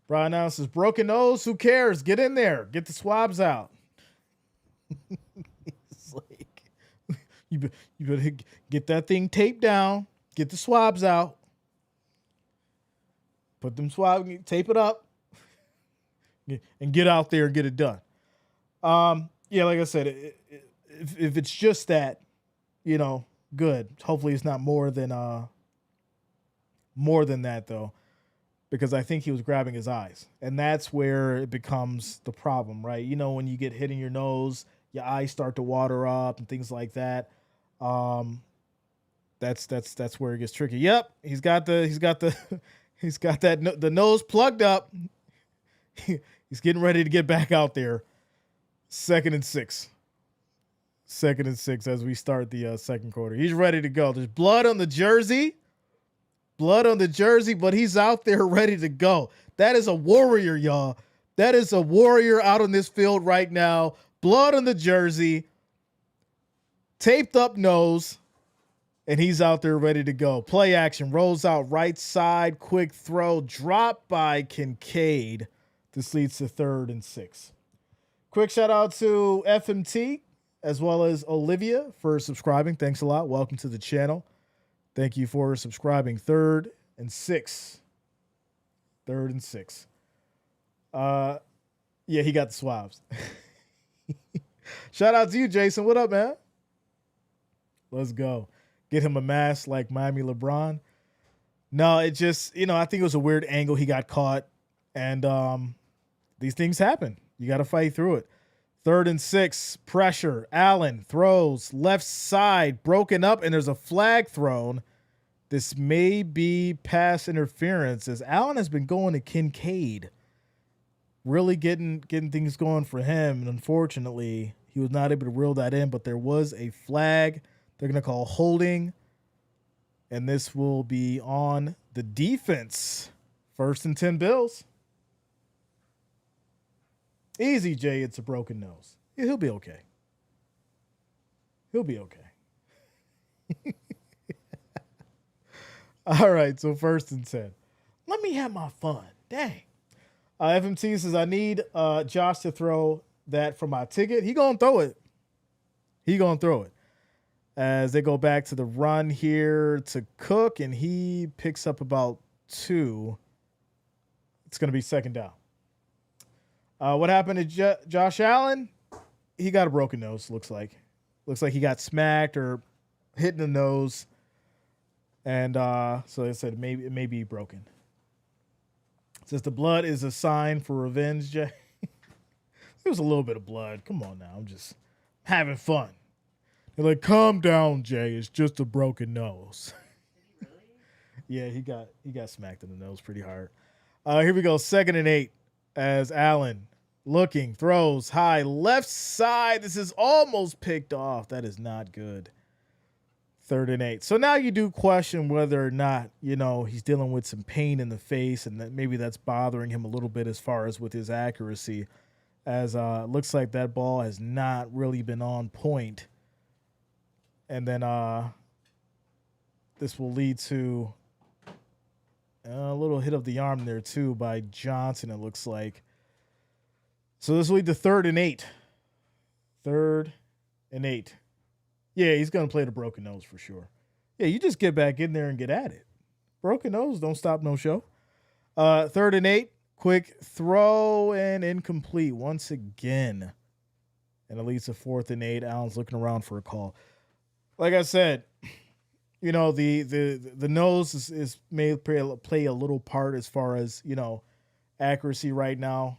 Brian now says, broken nose, who cares? Get in there. Get the swabs out. It's like, you better get that thing taped down. Get the swabs out. Put them swabs, tape it up. And get out there and get it done. Yeah, like I said, if it's just that, good. Hopefully it's not more than that, though, because I think he was grabbing his eyes. And that's where it becomes the problem, right? When you get hit in your nose, your eyes start to water up and things like that. That's where it gets tricky. Yep, he's got the nose plugged up. He's getting ready to get back out there. 2nd and 6. 2nd and 6 as we start the 2nd quarter. He's ready to go. There's blood on the jersey. But he's out there ready to go. That is a warrior, y'all. That is a warrior out on this field right now. Blood on the jersey. Taped up nose. And he's out there ready to go. Play action, rolls out right side, quick throw, drop by Kincaid. This leads to 3rd and 6. Quick shout out to FMT as well as Olivia for subscribing. Thanks a lot. Welcome to the channel. Thank you for subscribing. 3rd and 6. 3rd and 6. Yeah, he got the swabs. Shout out to you, Jason. What up, man? Let's go. Get him a mask like Miami LeBron. No, it just, I think it was a weird angle. He got caught. And these things happen. You got to fight through it. 3rd and 6, pressure. Allen throws left side, broken up, and there's a flag thrown. This may be pass interference as Allen has been going to Kincaid. Really getting things going for him. And unfortunately, he was not able to reel that in, but there was a flag. They're going to call holding. And this will be on the defense. 1st and 10 Bills. Easy, Jay. It's a broken nose. Yeah, he'll be okay. He'll be okay. All right, so 1st and 10. Let me have my fun. Dang. FMT says, I need Josh to throw that for my ticket. He going to throw it. He going to throw it. As they go back to the run here to Cook, and he picks up about 2. It's going to be 2nd down. What happened to Josh Allen? He got a broken nose, looks like. Looks like he got smacked or hit in the nose. And so they said it may be broken. It says the blood is a sign for revenge, Jay. There was a little bit of blood. Come on now. I'm just having fun. They're like, calm down, Jay. It's just a broken nose. Did he really? Yeah, he got smacked in the nose pretty hard. Here we go. 2nd and 8 as Allen looking, throws high left side. This is almost picked off. That is not good. 3rd and 8. So now you do question whether or not, he's dealing with some pain in the face and that maybe that's bothering him a little bit as far as with his accuracy, as it looks like that ball has not really been on point. And then this will lead to a little hit of the arm there too by Johnson, it looks like. So this will lead to 3rd and 8. 3rd and 8. Yeah, he's going to play the broken nose for sure. Yeah, you just get back in there and get at it. Broken nose, don't stop no show. 3rd and 8, quick throw and incomplete once again. And it leads to 4th and 8. Allen's looking around for a call. Like I said, the nose may play a little part as far as, accuracy right now,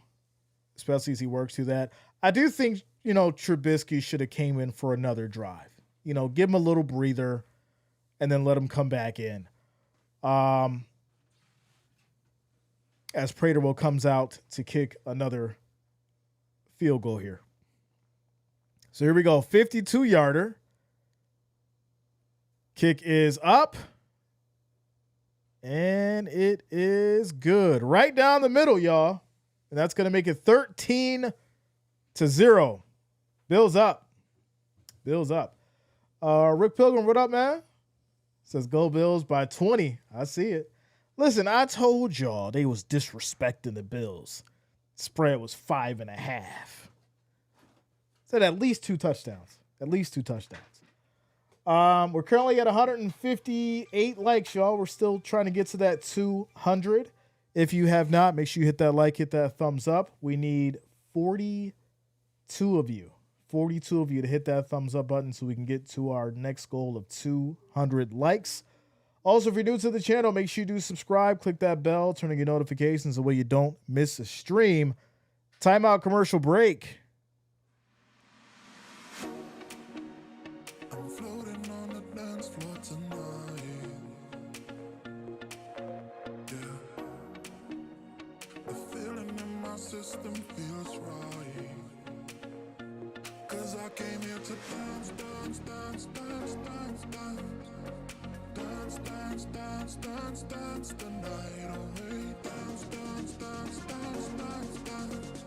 especially as he works through that. I do think, Trubisky should have came in for another drive. Give him a little breather and then let him come back in. As Prater will comes out to kick another field goal here. So here we go. 52-yarder. Kick is up. And it is good. Right down the middle, y'all. And that's going to make it 13-0. Bills up. Bills up. Rick Pilgrim, what up, man? Says go Bills by 20. I see it. Listen, I told y'all they was disrespecting the Bills. Spread was 5.5. Said at least 2 touchdowns. At least 2 touchdowns. We're currently at 158 likes, y'all. We're still trying to get to that 200. If you have not, make sure you hit that like, hit that thumbs up. We need 42 of you. 42 of you to hit that thumbs up button so we can get to our next goal of 200 likes. Also, if you're new to the channel, make sure you do subscribe, click that bell, turn on your notifications so way you don't miss a stream. Timeout commercial break. I'm floating on the dance floor tonight. Yeah. The feeling in my system feels right. 'Cause I came here to dance, dance, dance, dance, dance, dance. Dance, dance, dance, dance, dance the night away. Dance, dance, dance, dance, dance, dance.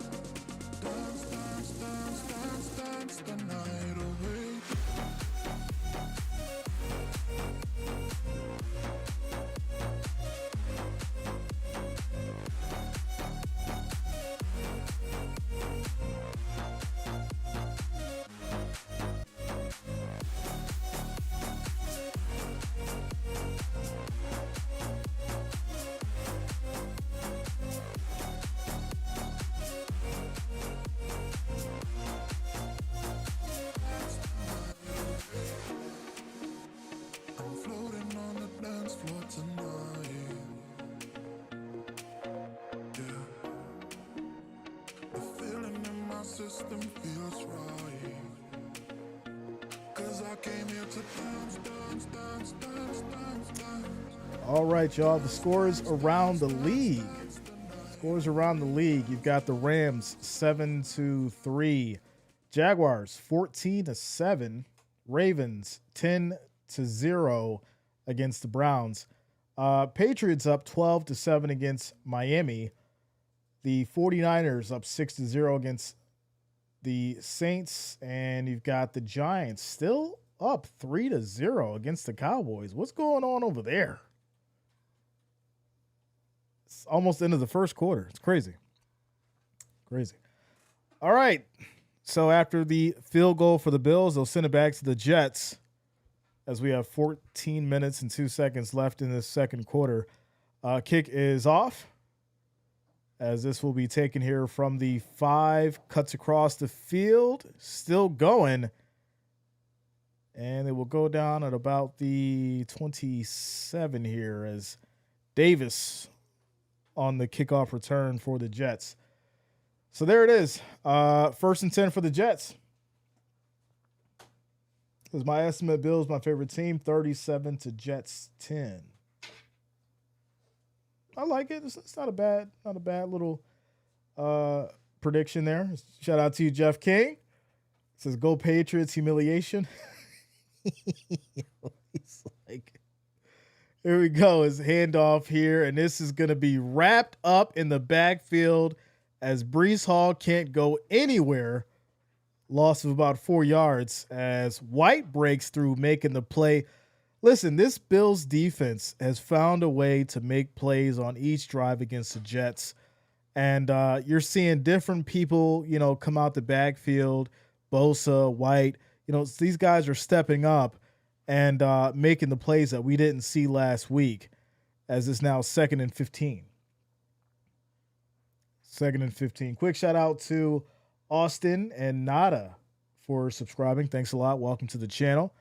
Dance, dance, dance, dance, dance the night away. system feels right. Cause I came here to dance. All right, y'all. The scores around the league. Scores around the league. You've got the Rams 7-3, Jaguars 14-7, Ravens 10-0 against the Browns. Patriots up 12-7 against Miami. The 49ers up 6-0 against the Saints, and you've got the Giants still up 3-0 against the Cowboys. What's going on over there? It's almost the end of the first quarter. It's crazy. Crazy. All right. So after the field goal for the Bills, they'll send it back to the Jets as we have 14 minutes and 2 seconds left in this second quarter. Kick is off, as this will be taken here from the 5, cuts across the field, still going, and it will go down at about the 27 here as Davis on the kickoff return for the Jets. So there it is. 1st and 10 for the Jets. Is my estimate, Bills my favorite team, 37 to Jets 10. I like it. It's not a bad little prediction there. Shout out to you, Jeff King. It says go Patriots, humiliation. He's like, here we go. His handoff here, and this is going to be wrapped up in the backfield as Brees Hall can't go anywhere. Loss of about 4 yards as White breaks through, making the play. Listen, this Bills defense has found a way to make plays on each drive against the Jets. And you're seeing different people, come out the backfield, Bosa, White. These guys are stepping up and making the plays that we didn't see last week, as it's now 2nd and 15. 2nd and 15. Quick shout out to Austin and Nada for subscribing. Thanks a lot. Welcome to the channel.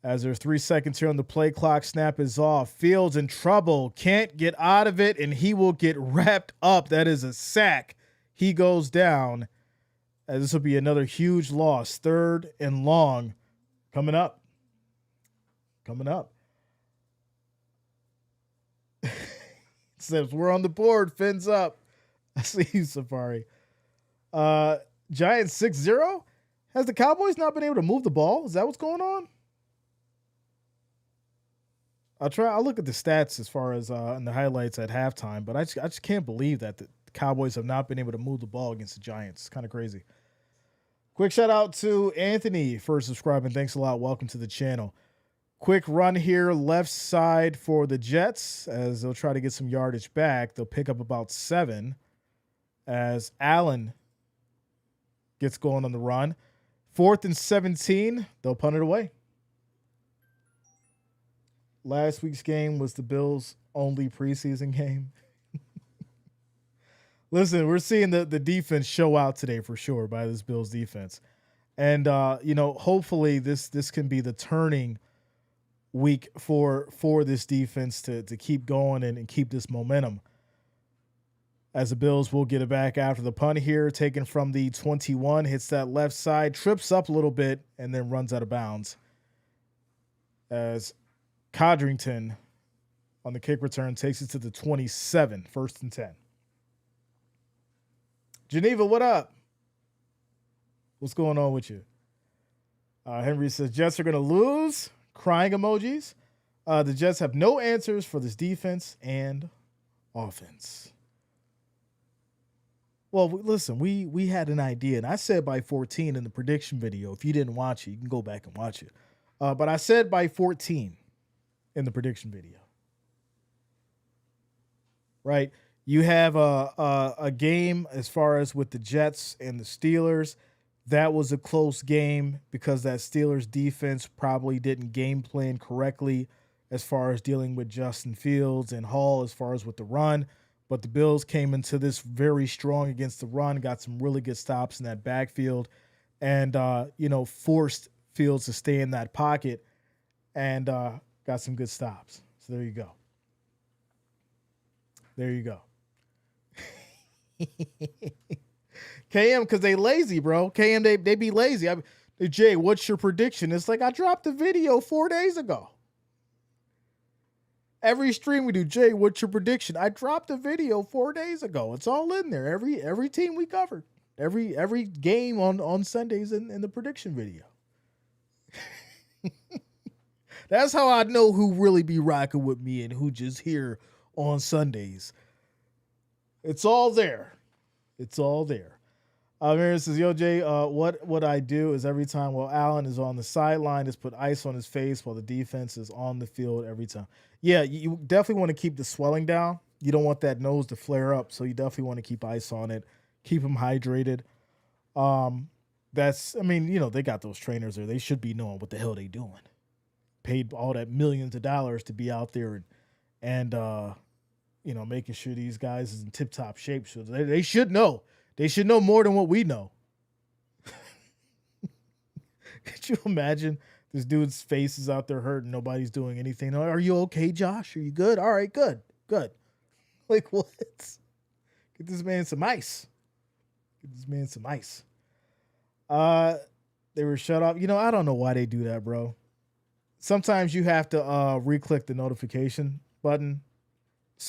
As there's 3 seconds here on the play clock, snap is off. Fields in trouble, can't get out of it, and he will get wrapped up. That is a sack. He goes down, as this will be another huge loss. 3rd and long coming up. It says we're on the board. Fins up. I see you, Safari. Giants 6-0. Has the Cowboys not been able to move the ball? Is that what's going on? I'll look at the stats as far as in the highlights at halftime, but I just can't believe that the Cowboys have not been able to move the ball against the Giants. It's kind of crazy. Quick shout out to Anthony for subscribing. Thanks a lot. Welcome to the channel. Quick run here, left side for the Jets as they'll try to get some yardage back. They'll pick up about 7 as Allen gets going on the run. 4th and 17. They'll punt it away. Last week's game was the Bills' only preseason game. Listen, we're seeing the defense show out today for sure by this Bills defense. And, hopefully this can be the turning week for this defense to keep going and keep this momentum. As the Bills will get it back after the punt here, taken from the 21, hits that left side, trips up a little bit, and then runs out of bounds. As Codrington on the kick return takes it to the 27, 1st and 10. Geneva, what up? What's going on with you? Henry says, Jets are going to lose. Crying emojis. The Jets have no answers for this defense and offense. Well, listen, we had an idea, and I said by 14 in the prediction video. If you didn't watch it, you can go back and watch it. But I said by 14 in the prediction video. Right? You have a game as far as with the Jets and the Steelers. That was a close game because that Steelers defense probably didn't game plan correctly as far as dealing with Justin Fields and Hall as far as with the run. But the Bills came into this very strong against the run, got some really good stops in that backfield, and, forced Fields to stay in that pocket and got some good stops. So there you go. There you go. KM, because they lazy, bro. KM, they be lazy. Jay, what's your prediction? It's like I dropped a video 4 days ago. Every stream we do, Jay, what's your prediction? I dropped a video 4 days ago. It's all in there. Every team we covered. Every game on Sundays in the prediction video. That's how I know who really be rocking with me and who just here on Sundays. It's all there. It's all there. Miriam says, yo, Jay, what I do is every time while Allen is on the sideline, is put ice on his face while the defense is on the field every time. Yeah, you definitely want to keep the swelling down. You don't want that nose to flare up, so you definitely want to keep ice on it, keep him hydrated. They got those trainers there. They should be knowing what the hell they doing. Paid all that millions of dollars to be out there and making sure these guys is in tip-top shape. So they should know. They should know more than what we know. Could you imagine this dude's face is out there hurting, nobody's doing anything? Are you okay, Josh? Are you good? All right, good. Like, what? Get this man some ice. They were shut off. I don't know why they do that, bro. Sometimes you have to re-click the notification button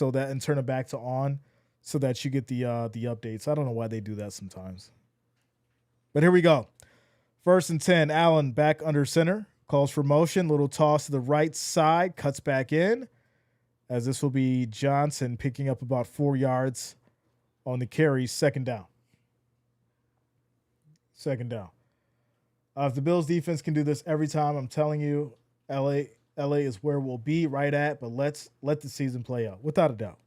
and turn it back to on so that you get the updates. I don't know why they do that sometimes. But here we go. 1st and 10, Allen back under center. Calls for motion. Little toss to the right side. Cuts back in. As this will be Johnson picking up about 4 yards on the carry. Second down. If the Bills defense can do this every time, I'm telling you, LA is where we'll be right at, but let the season play out, without a doubt.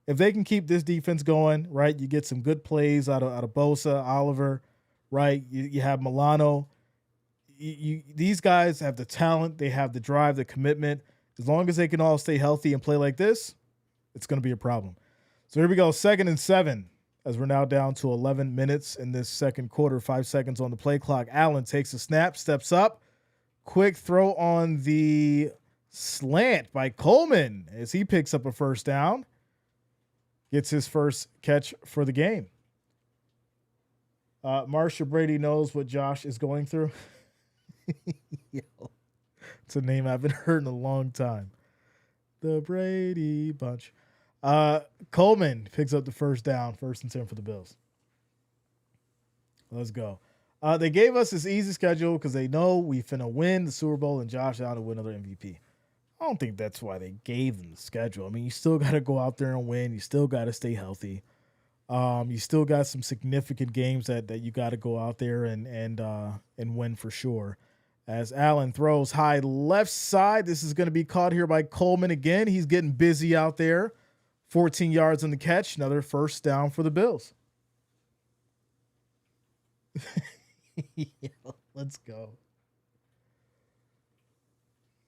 If they can keep this defense going, right, you get some good plays out of Bosa, Oliver, right? You have Milano. These guys have the talent. They have the drive, the commitment. As long as they can all stay healthy and play like this, it's going to be a problem. So here we go, 2nd and 7, as we're now down to 11 minutes in this second quarter, 5 seconds on the play clock. Allen takes a snap, steps up. Quick throw on the slant by Coleman as he picks up a first down. Gets his first catch for the game. Marsha Brady knows what Josh is going through. It's a name I haven't heard in a long time. The Brady Bunch. Coleman picks up the first down, 1st and 10 for the Bills. Let's go. They gave us this easy schedule because they know we finna win the Super Bowl and Josh Allen will win another MVP. I don't think that's why they gave them the schedule. I mean, you still got to go out there and win. You still got to stay healthy. You still got some significant games that you got to go out there and win for sure. As Allen throws high left side, this is going to be caught here by Coleman again. He's getting busy out there. 14 yards on the catch. Another first down for the Bills. Let's go.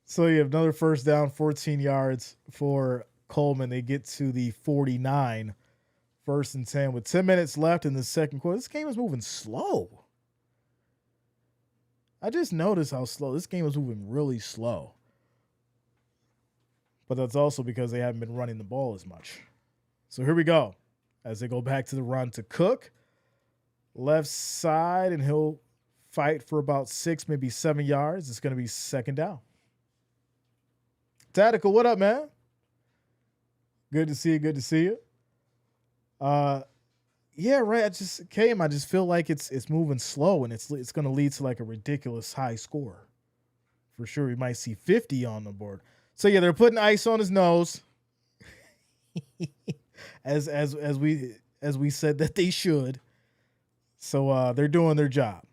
So you have another first down, 14 yards for Coleman. They get to the 49, 1st and 10 with 10 minutes left in the second quarter. This game is moving slow. I just noticed how slow. This game is moving really slow. But that's also because they haven't been running the ball as much. So here we go. As they go back to the run to Cook. Left side, and he'll fight for about 6, maybe 7 yards. It's going to be second down. Tactical, what up, man? Good to see you. Yeah, right. I just feel like it's moving slow, and it's going to lead to like a ridiculous high score. For sure, we might see 50 on the board. So yeah, they're putting ice on his nose. as we said that they should. So they're doing their job.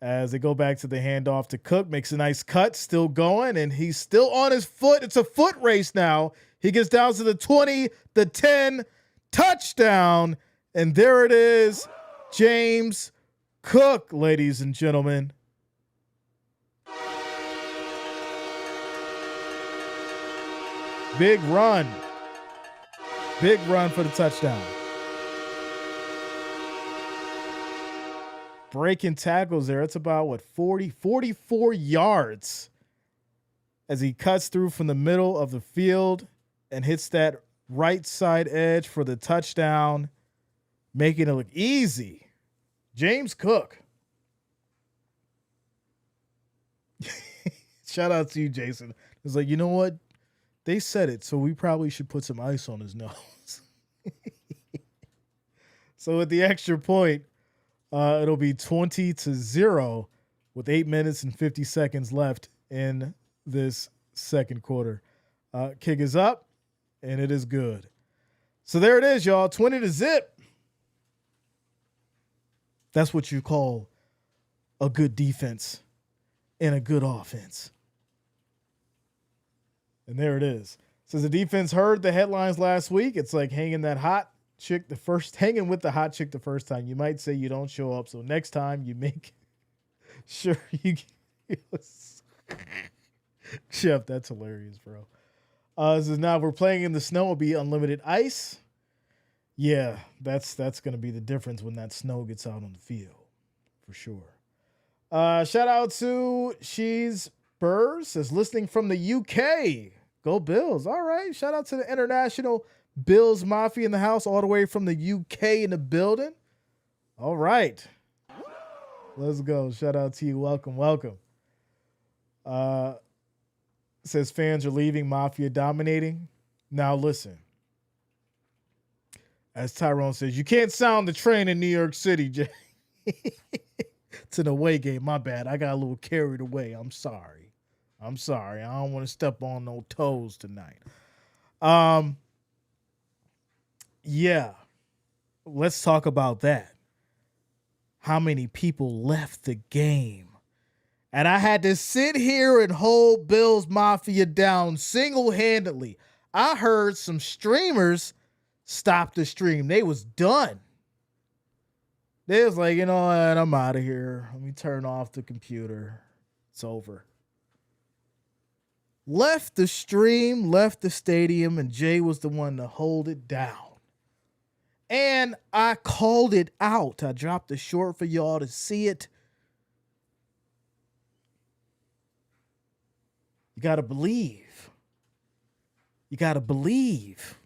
As they go back to the handoff to Cook, makes a nice cut, still going, and he's still on his foot. It's a foot race now. He gets down to the 20, the 10, touchdown, and there it is, James Cook, ladies and gentlemen. Big run for the touchdown. Breaking tackles there. It's about 44 yards as he cuts through from the middle of the field and hits that right side edge for the touchdown. making it look easy. James Cook. Shout out to you, Jason. It's like, you know what? They said it, so we probably should put some ice on his nose. So with the extra point, it'll be 20-0 with 8 minutes and 50 seconds left in this second quarter. Kick is up, and it is good. So there it is, y'all. 20-0. That's what you call a good defense and a good offense. And there it is. Since the defense heard the headlines last week, it's like hanging with the hot chick the first time. You might say you don't show up, so next time you make sure you. Jeff, that's hilarious, bro. So now we're playing in the snow. It'll be unlimited ice. Yeah, that's gonna be the difference when that snow gets out on the field, for sure. Shout out to She's Burrs, says listening from the UK. Go Bills. All right. Shout out to the international Bills Mafia in the house, all the way from the UK in the building. All right. Let's go. Shout out to you. Welcome. Says fans are leaving, Mafia dominating. Now listen. As Tyrone says, you can't sound the train in New York City, Jay. It's an away game. My bad. I got a little carried away. I'm sorry. I don't want to step on no toes tonight. Yeah. Let's talk about that. How many people left the game? And I had to sit here and hold Bills Mafia down single-handedly. I heard some streamers stop the stream. They was done. They was like, you know what? I'm out of here. Let me turn off the computer. It's over. Left the stream, left the stadium, and Jay was the one to hold it down. And I called it out. I dropped the short for y'all to see it. You got to believe. You got to believe.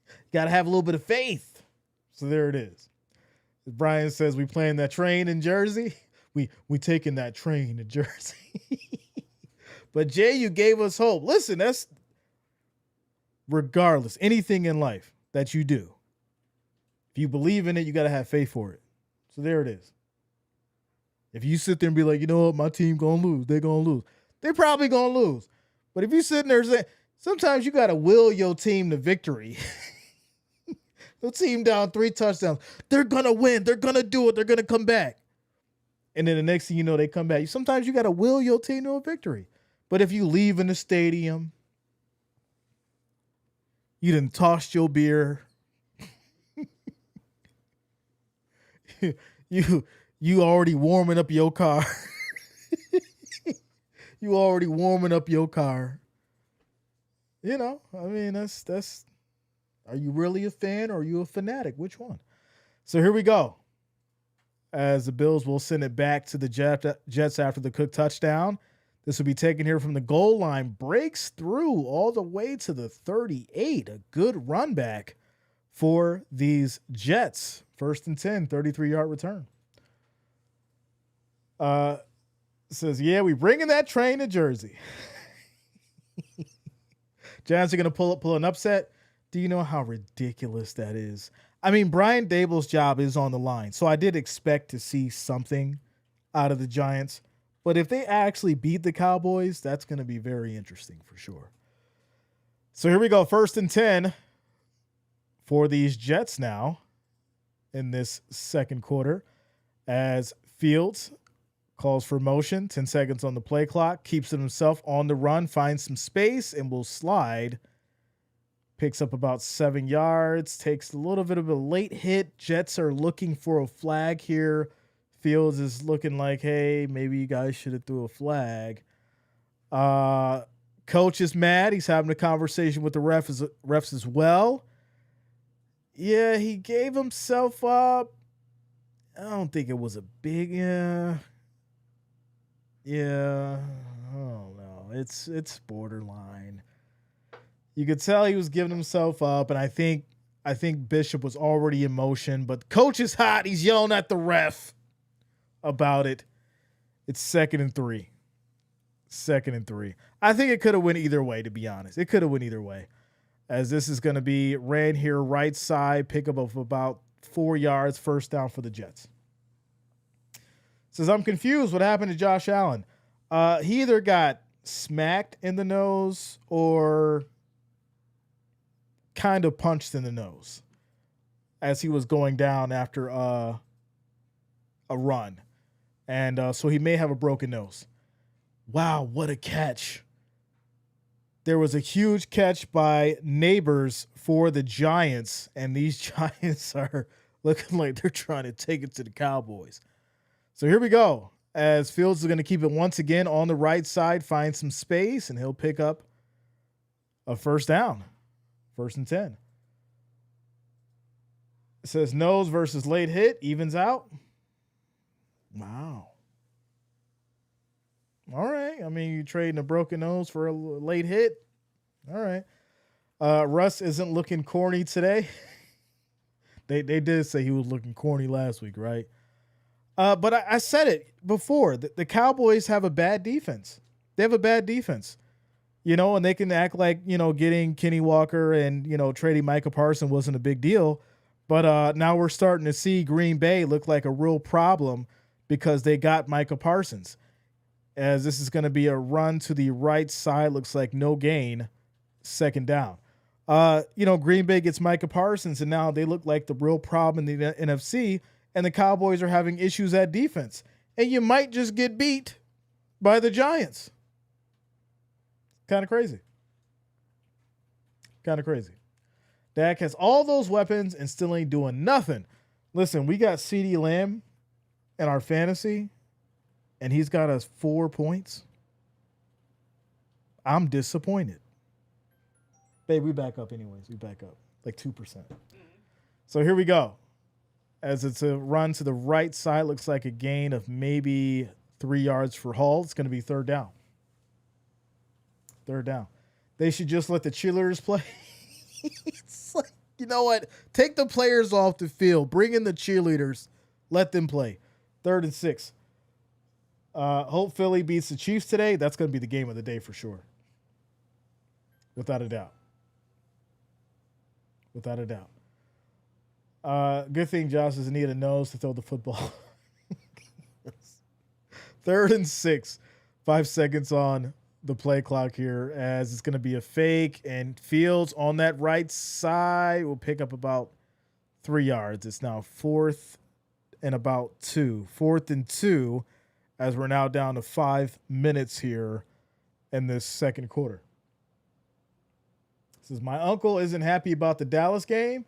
You got to have a little bit of faith. So there it is. As Brian says, we playing that train in Jersey. We taking that train to Jersey. But Jay, you gave us hope. Listen, that's regardless, anything in life that you do, if you believe in it, you got to have faith for it. So there it is. If you sit there and be like, you know what, my team going to lose. They're going to lose. They're probably going to lose. But if you sitting there saying, sometimes you got to will your team to victory. The team down 3 touchdowns. They're going to win. They're going to do it. They're going to come back. And then the next thing you know, they come back. Sometimes you got to will your team to a victory. But if you leave in the stadium, you done tossed your beer. You already warming up your car. You already warming up your car. You know, I mean, that's. Are you really a fan or are you a fanatic? Which one? So here we go. As the Bills will send it back to the Jets after the Cook touchdown. This will be taken here from the goal line. Breaks through all the way to the 38. A good run back for these Jets. 1st and 10, 33-yard return. Says, yeah, we bringing that train to Jersey. Giants are going to pull an upset. Do you know how ridiculous that is? I mean, Brian Dable's job is on the line, so I did expect to see something out of the Giants. But if they actually beat the Cowboys, that's going to be very interesting for sure. So here we go. 1st and 10 for these Jets now in this second quarter as Fields calls for motion. 10 seconds on the play clock. Keeps it himself on the run. Finds some space and will slide. Picks up about 7 yards. Takes a little bit of a late hit. Jets are looking for a flag here. Fields is looking like, hey, maybe you guys should have threw a flag. Coach is mad. He's having a conversation with the refs as well. Yeah, he gave himself up. I don't think it was a big, yeah. I don't know. It's borderline. You could tell he was giving himself up, and I think I think Bishop was already in motion, but coach is hot. He's yelling at the ref about it. It's 2nd and 3. 2nd and 3. I think it could have went either way, to be honest. It could have went either way. As this is going to be ran here right side, pickup of about 4 yards, first down for the Jets. Says, I'm confused. What happened to Josh Allen? He either got smacked in the nose or kind of punched in the nose as he was going down after a run. And so he may have a broken nose. Wow, what a catch. There was a huge catch by Neighbors for the Giants, and these Giants are looking like they're trying to take it to the Cowboys. So here we go. As Fields is going to keep it once again on the right side, find some space, and he'll pick up a first down. 1st and 10. It says nose versus late hit, evens out. Wow. All right. I mean, you trading a broken nose for a late hit. All right. Russ isn't looking corny today. They did say he was looking corny last week, right? But I said it before. The Cowboys have a bad defense. They have a bad defense. And they can act like, getting Kenny Walker and, trading Micah Parsons wasn't a big deal. But now we're starting to see Green Bay look like a real problem because they got Micah Parsons. As this is going to be a run to the right side, looks like no gain, 2nd down. Green Bay gets Micah Parsons, and now they look like the real problem in the NFC, and the Cowboys are having issues at defense. And you might just get beat by the Giants. Kind of crazy. Kind of crazy. Dak has all those weapons and still ain't doing nothing. Listen, we got CeeDee Lamb in our fantasy, and he's got us 4 points. I'm disappointed. Babe, we back up anyways. We back up like 2%. So here we go. As it's a run to the right side, looks like a gain of maybe 3 yards for Hall. It's going to be 3rd down. 3rd down. They should just let the cheerleaders play. It's like, you know what? Take the players off the field. Bring in the cheerleaders. Let them play. 3rd and 6. Hope Philly beats the Chiefs today. That's going to be the game of the day for sure. Without a doubt. Without a doubt. Good thing Josh doesn't need a nose to throw the football. 3rd and 6. 5 seconds on the play clock here, as it's going to be a fake, and Fields on that right side will pick up about 3 yards. It's now 4th and about 2. 4th and 2, as we're now down to 5 minutes here in this 2nd quarter. Says, my uncle isn't happy about the Dallas game.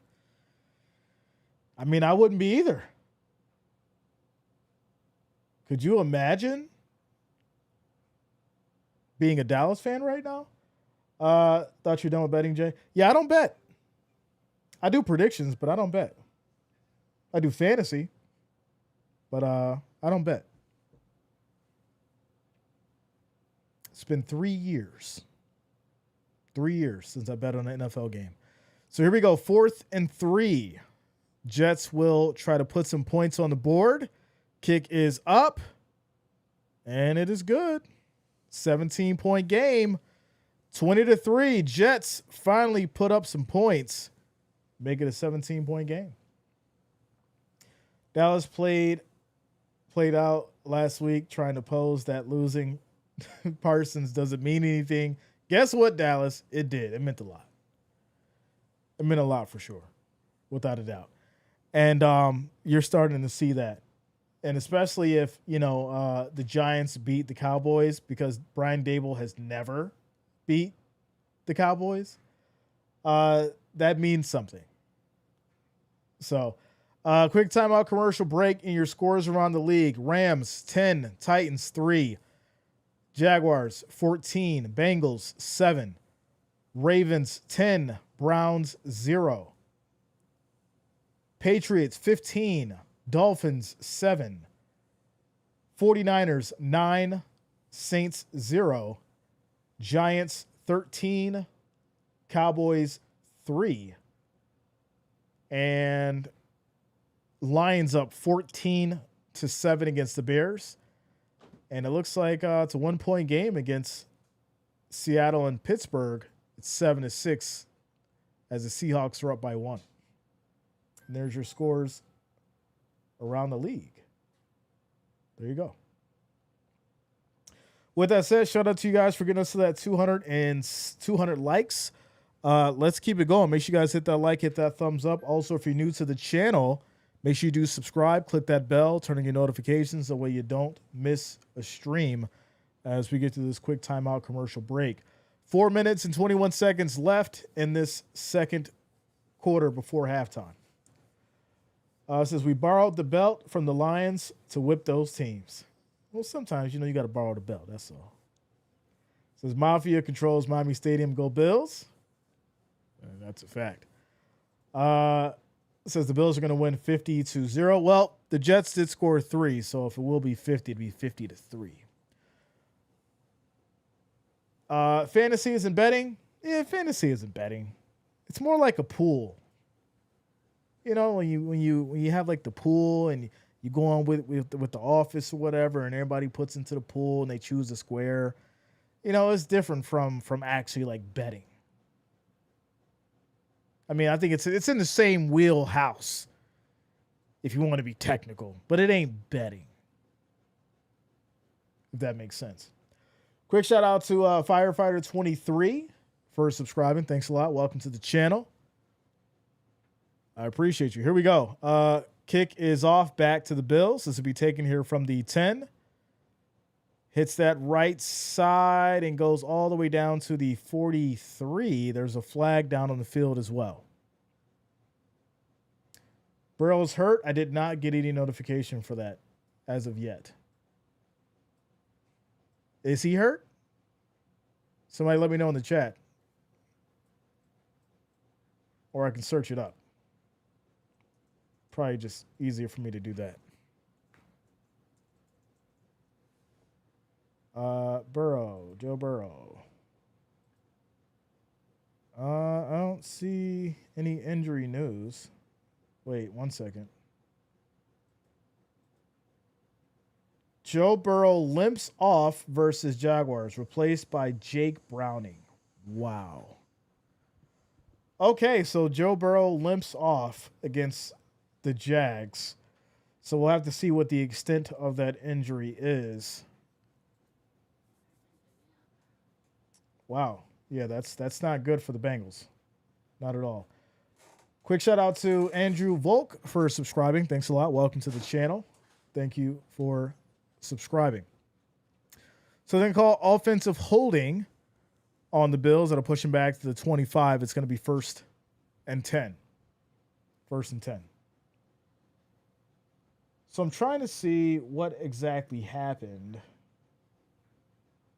I mean, I wouldn't be either. Could you imagine being a Dallas fan right now? Thought you're done with betting, Jay? Yeah, I don't bet. I do predictions, but I don't bet. I do fantasy, but I don't bet. It's been 3 years. 3 years since I bet on an NFL game. So here we go. 4th and 3. Jets will try to put some points on the board. Kick is up, and it is good. 17-point game. 20-3. Jets finally put up some points. Make it a 17-point game. Dallas played out last week trying to pose that losing Parsons doesn't mean anything. Guess what, Dallas? It did. It meant a lot. It meant a lot for sure, without a doubt. And you're starting to see that. And especially if, the Giants beat the Cowboys, because Brian Dable has never beat the Cowboys, that means something. So, quick timeout commercial break, and your scores around the league. Rams, 10. Titans, 3. Jaguars, 14. Bengals, 7. Ravens, 10. Browns, 0. Patriots, 15. Dolphins, 7. 49ers, 9. Saints, 0. Giants, 13. Cowboys, 3. And Lions up 14-7 against the Bears. And it looks like it's a 1-point game against Seattle and Pittsburgh. It's 7-6 as the Seahawks are up by 1. And there's your scores around the league. There you go. With that said, shout out to you guys for getting us to that 200 likes. Let's keep it going. Make sure you guys hit that like, hit that thumbs up. Also, if you're new to the channel, make sure you do subscribe, click that bell, turn on your notifications so that way you don't miss a stream as we get to this quick timeout commercial break. 4 minutes and 21 seconds left in this second quarter before halftime. It says we borrowed the belt from the Lions to whip those teams. Well, sometimes, you got to borrow the belt. That's all. It says Mafia controls Miami Stadium. Go Bills. And that's a fact. It says the Bills are going to win 50-0. Well, the Jets did score 3, so if it will be 50, it'd be 50-3. Fantasy isn't betting. Yeah, fantasy isn't betting. It's more like a pool. When you have like the pool and you go on with the office or whatever, and everybody puts into the pool and they choose a square. It's different from actually like betting. I mean, I think it's in the same wheelhouse, if you want to be technical, but it ain't betting. If that makes sense. Quick shout out to Firefighter23 for subscribing. Thanks a lot. Welcome to the channel. I appreciate you. Here we go. Kick is off back to the Bills. This will be taken here from the 10. Hits that right side and goes all the way down to the 43. There's a flag down on the field as well. Burrow's hurt. I did not get any notification for that as of yet. Is he hurt? Somebody let me know in the chat. Or I can search it up. Probably just easier for me to do that. Joe Burrow. I don't see any injury news. Wait, 1 second. Joe Burrow limps off versus Jaguars, replaced by Jake Browning. Wow. Okay, so Joe Burrow limps off against the Jags. So we'll have to see what the extent of that injury is. Wow. Yeah, that's not good for the Bengals. Not at all. Quick shout out to Andrew Volk for subscribing. Thanks a lot. Welcome to the channel. Thank you for subscribing. So then call offensive holding on the Bills that'll push him back to the 25. It's going to be 1st and 10. 1st and 10. So I'm trying to see what exactly happened.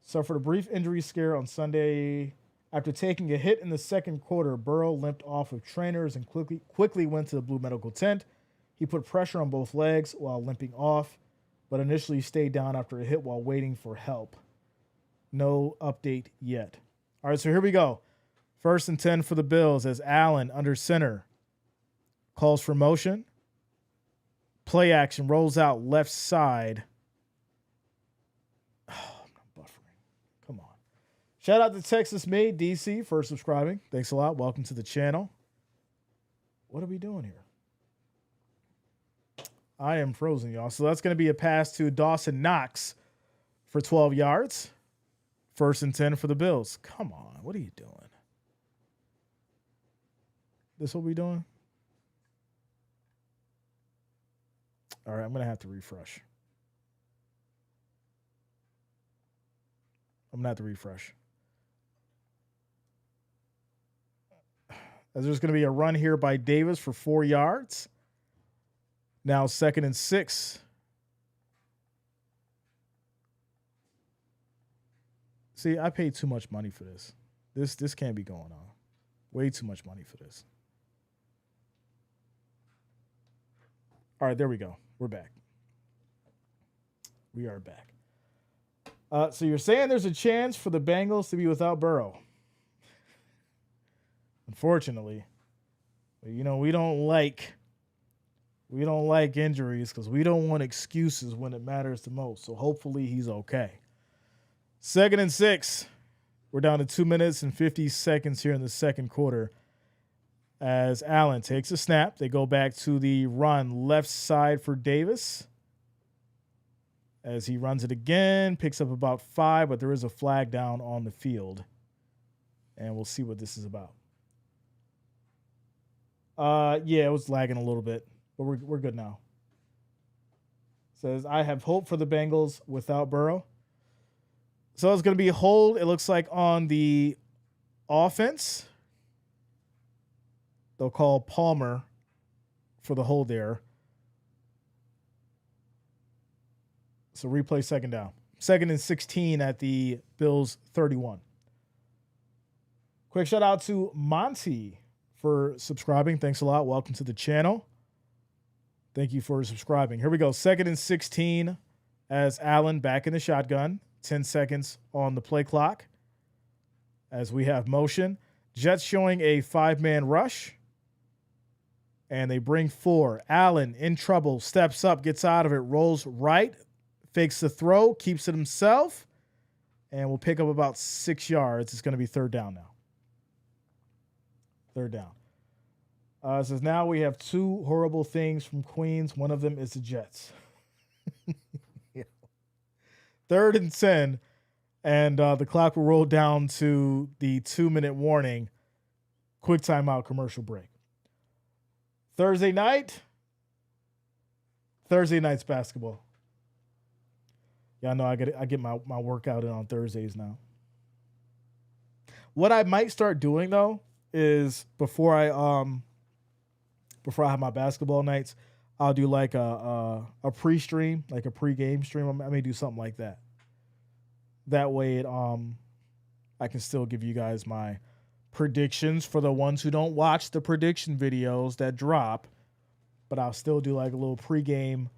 Suffered a brief injury scare on Sunday. After taking a hit in the second quarter, Burrow limped off of trainers and quickly went to the blue medical tent. He put pressure on both legs while limping off, but initially stayed down after a hit while waiting for help. No update yet. All right, so here we go. 1st and 10 for the Bills as Allen under center. Calls for motion. Play action, rolls out left side. Oh, I'm not buffering. Come on. Shout out to Texas Made DC for subscribing. Thanks a lot. Welcome to the channel. What are we doing here? I am frozen, y'all. So that's going to be a pass to Dawson Knox for 12 yards. 1st and 10 for the Bills. Come on. What are you doing? This what we doing? All right, I'm going to have to refresh. As there's going to be a run here by Davis for 4 yards. Now 2nd and 6. See, I paid too much money for this. This can't be going on. Way too much money for this. All right, there we go. We're back. We are back. So you're saying there's a chance for the Bengals to be without Burrow. Unfortunately, We don't like injuries because we don't want excuses when it matters the most. So hopefully he's okay. 2nd and 6. We're down to 2 minutes and 50 seconds here in the second quarter. As Allen takes a snap, they go back to the run left side for Davis. As he runs it again, picks up about 5, but there is a flag down on the field. And we'll see what this is about. Yeah, it was lagging a little bit, but we're good now. Says, I have hope for the Bengals without Burrow. So it's going to be a hold, it looks like, on the offense. They'll call Palmer for the hold there. So replay 2nd down. 2nd and 16 at the Bills 31. Quick shout out to Monty for subscribing. Thanks a lot. Welcome to the channel. Thank you for subscribing. Here we go. 2nd and 16 as Allen back in the shotgun. 10 seconds on the play clock as we have motion. Jets showing a 5-man rush. And they bring 4. Allen in trouble. Steps up. Gets out of it. Rolls right. Fakes the throw. Keeps it himself. And we'll pick up about 6 yards. It's going to be 3rd down now. 3rd down. Says now we have 2 horrible things from Queens. One of them is the Jets. Yeah. 3rd and 10. And the clock will roll down to the 2-minute warning. Quick timeout commercial break. Thursday night's basketball. Yeah, I know I get my workout in on Thursdays now. What I might start doing though is before I have my basketball nights, I'll do like a pre-stream, like a pre-game stream. I may do something like that. That way I can still give you guys my predictions for the ones who don't watch the prediction videos that drop, but I'll still do like a little pregame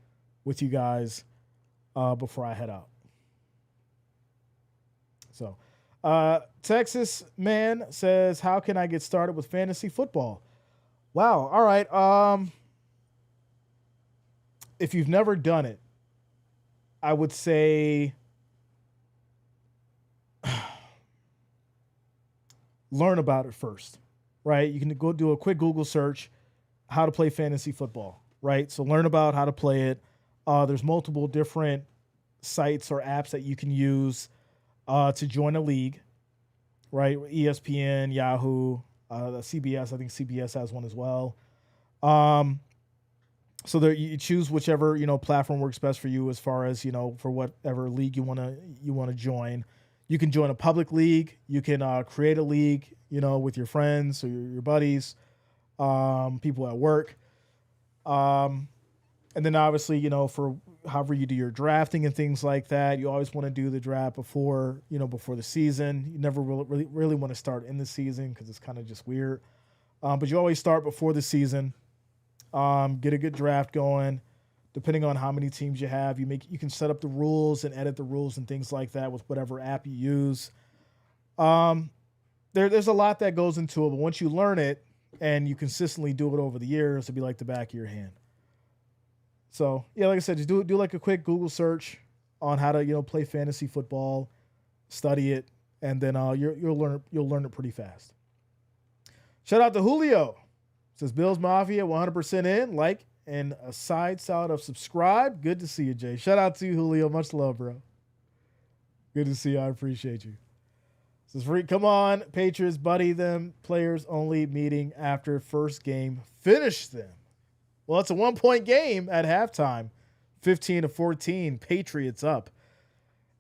with you guys before I head out. So Texas man says, how can I get started with fantasy football? Wow. All right. If you've never done it, I would say learn about it first, right? You can go do a quick Google search, how to play fantasy football, right? So learn about how to play it. There's multiple different sites or apps that you can use to join a league, right? ESPN, Yahoo, CBS. I think CBS has one as well. So there, you choose whichever platform works best for you as far as for whatever league you want to join. You can join a public league. You can create a league, with your friends or your buddies, people at work. And then obviously, for however you do your drafting and things like that, you always want to do the draft before the season. You never really want to start in the season because it's kind of just weird. But you always start before the season. Get a good draft going. Depending on how many teams you have, you can set up the rules and edit the rules and things like that with whatever app you use. There's a lot that goes into it, but once you learn it and you consistently do it over the years, it'll be like the back of your hand. So yeah, like I said, just do like a quick Google search on how to play fantasy football, study it, and then you'll learn it pretty fast. Shout out to Julio. Says Bills Mafia 100% in, like, and a side shout of subscribe. Good to see you, Jay. Shout out to you, Julio. Much love, bro. Good to see you. I appreciate you. Says, come on, Patriots, buddy them. Players only meeting after first game. Finish them. Well, it's a 1-point game at halftime. 15-14. Patriots up.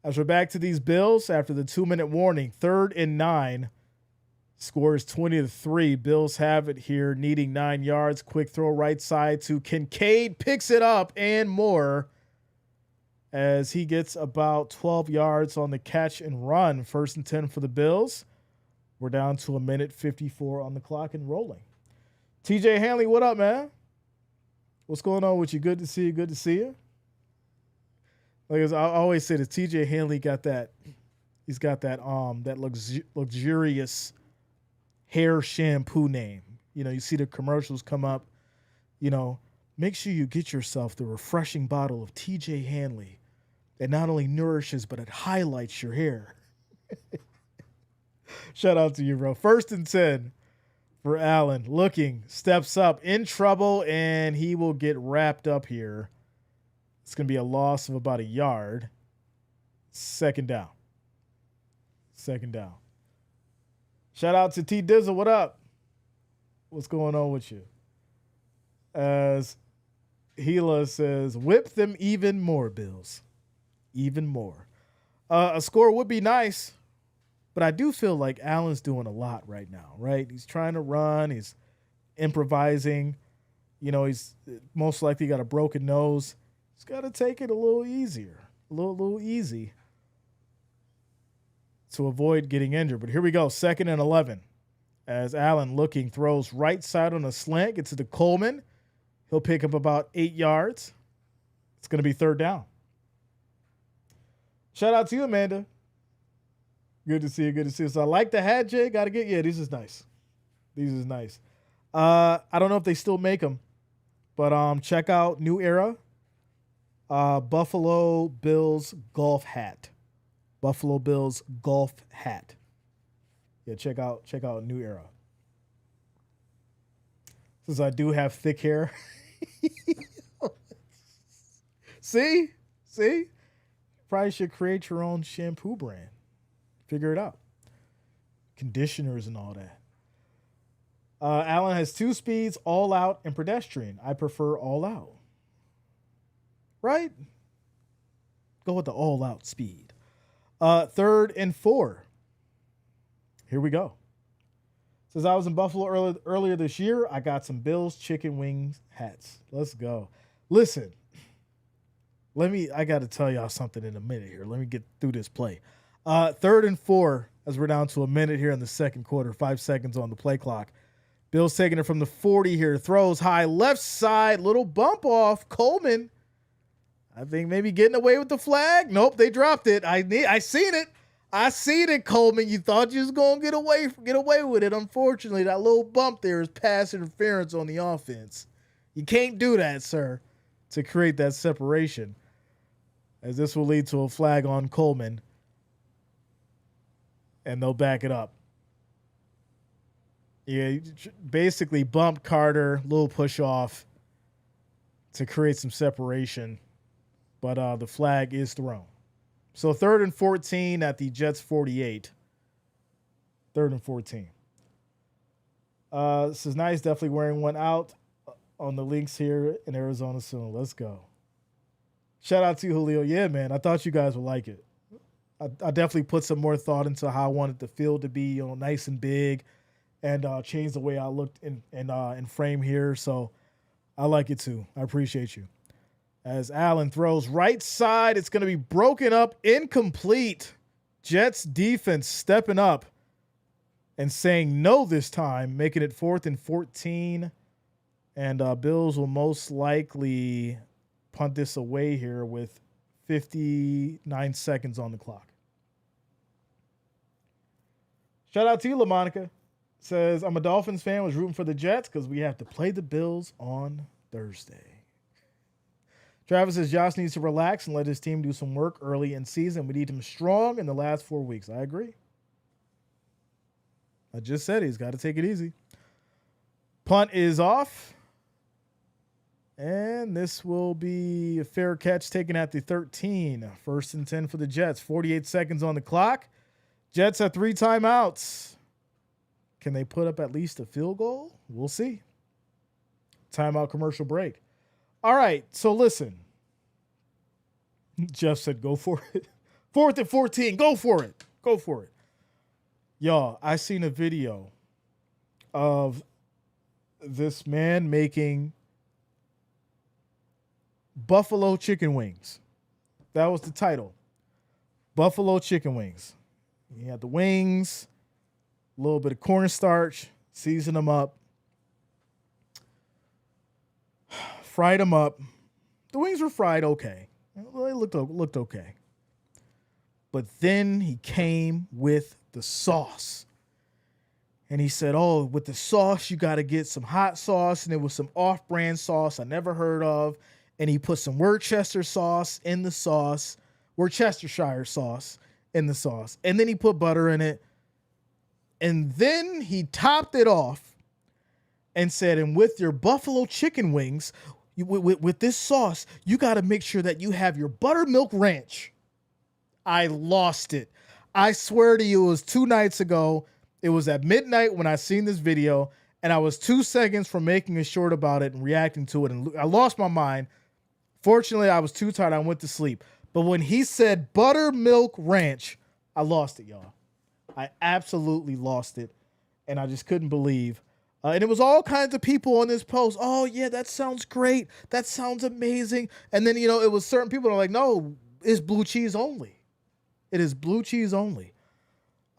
As we're back to these Bills after the 2-minute warning. 3rd and 9. Scores 20-3. Bills have it here, needing 9 yards. Quick throw right side to Kincaid. Picks it up and more as he gets about 12 yards on the catch and run. 1st and 10 for the Bills. We're down to 1:54 on the clock and rolling. TJ Hanley, what up, man? What's going on with you? Good to see you. Good to see you. Like I always say, this TJ Hanley got that. He's got that luxurious hair shampoo name. you see the commercials come up, make sure you get yourself the refreshing bottle of TJ Hanley that not only nourishes, but it highlights your hair. Shout out to you, bro. 1st and 10 for Allen. Looking, steps up, in trouble, and he will get wrapped up here. It's going to be a loss of about a yard. 2nd down. 2nd down. Shout out to T Dizzle. What up? What's going on with you? As Gila says, whip them even more, Bills. Even more. A score would be nice, but I do feel like Allen's doing a lot right now, right? He's trying to run. He's improvising. He's most likely got a broken nose. He's got to take it a little easier, a little easy to avoid getting injured. But here we go, 2nd and 11. As Allen looking, throws right side on a slant, gets to Coleman. He'll pick up about 8 yards. It's going to be 3rd down. Shout out to you, Amanda. Good to see you. Good to see you. So I like the hat, Jay. Got to get, these is nice. These is nice. I don't know if they still make them, but check out New Era. Buffalo Bills golf hat. Buffalo Bills golf hat. Yeah, check out New Era. Since I do have thick hair. See? Probably should create your own shampoo brand. Figure it out. Conditioners and all that. Allen has 2 speeds, all out and pedestrian. I prefer all out. Right? Go with the all out speed. 3rd and 4. Here we go. Says I was in Buffalo earlier this year. I got some Bills chicken wings hats. Let's go. Listen, I got to tell y'all something in a minute here. Let me get through this play. 3rd and 4, as we're down to a minute here in the 2nd quarter, 5 seconds on the play clock. Bills taking it from the 40 here. Throws high left side, little bump off. Coleman, I think maybe getting away with the flag. Nope, they dropped it. I seen it. I seen it, Coleman. You thought you was going to get away with it. Unfortunately, that little bump there is pass interference on the offense. You can't do that, sir, to create that separation, as this will lead to a flag on Coleman, and they'll back it up. Yeah, you basically bumped Carter, little push off to create some separation, but the flag is thrown. So 3rd and 14 at the Jets 48. 3rd and 14. This is nice. Definitely wearing one out on the links here in Arizona soon. Let's go. Shout out to you, Julio. Yeah, man. I thought you guys would like it. I definitely put some more thought into how I wanted the field to be, nice and big, and change the way I looked in frame here. So I like it too. I appreciate you. As Allen throws right side, it's going to be broken up, incomplete. Jets defense stepping up and saying no this time, making it 4th and 14. And Bills will most likely punt this away here with 59 seconds on the clock. Shout out to you, LaMonica. Says, I'm a Dolphins fan, was rooting for the Jets because we have to play the Bills on Thursday. Travis says Josh needs to relax and let his team do some work early in season. We need him strong in the last 4 weeks. I agree. I just said he's got to take it easy. Punt is off. And this will be a fair catch taken at the 13. 1st and 10 for the Jets. 48 seconds on the clock. Jets have 3 timeouts. Can they put up at least a field goal? We'll see. Timeout commercial break. All right, so listen. Jeff said go for it. 4th and 14, go for it. Go for it. Y'all, I seen a video of this man making buffalo chicken wings. That was the title. Buffalo chicken wings. He had the wings, a little bit of cornstarch, season them up, fried them up. The wings were fried okay. Well, they looked okay. But then he came with the sauce. And he said, oh, with the sauce, you got to get some hot sauce. And it was some off-brand sauce I never heard of. And he put some Worcestershire sauce in the sauce. Worcestershire sauce in the sauce. And then he put butter in it. And then he topped it off and said, and with your buffalo chicken wings, with this sauce, you got to make sure that you have your buttermilk ranch. I lost it. I swear to you, it was 2 nights ago. It was at midnight when I seen this video, and I was 2 seconds from making a short about it and reacting to it, and I lost my mind. Fortunately, I was too tired. I went to sleep. But when he said buttermilk ranch, I lost it, y'all. I absolutely lost it, and I just couldn't believe. And it was all kinds of people on this post. Oh, yeah, that sounds great. That sounds amazing. And then, it was certain people that are like, no, it's blue cheese only. It is blue cheese only.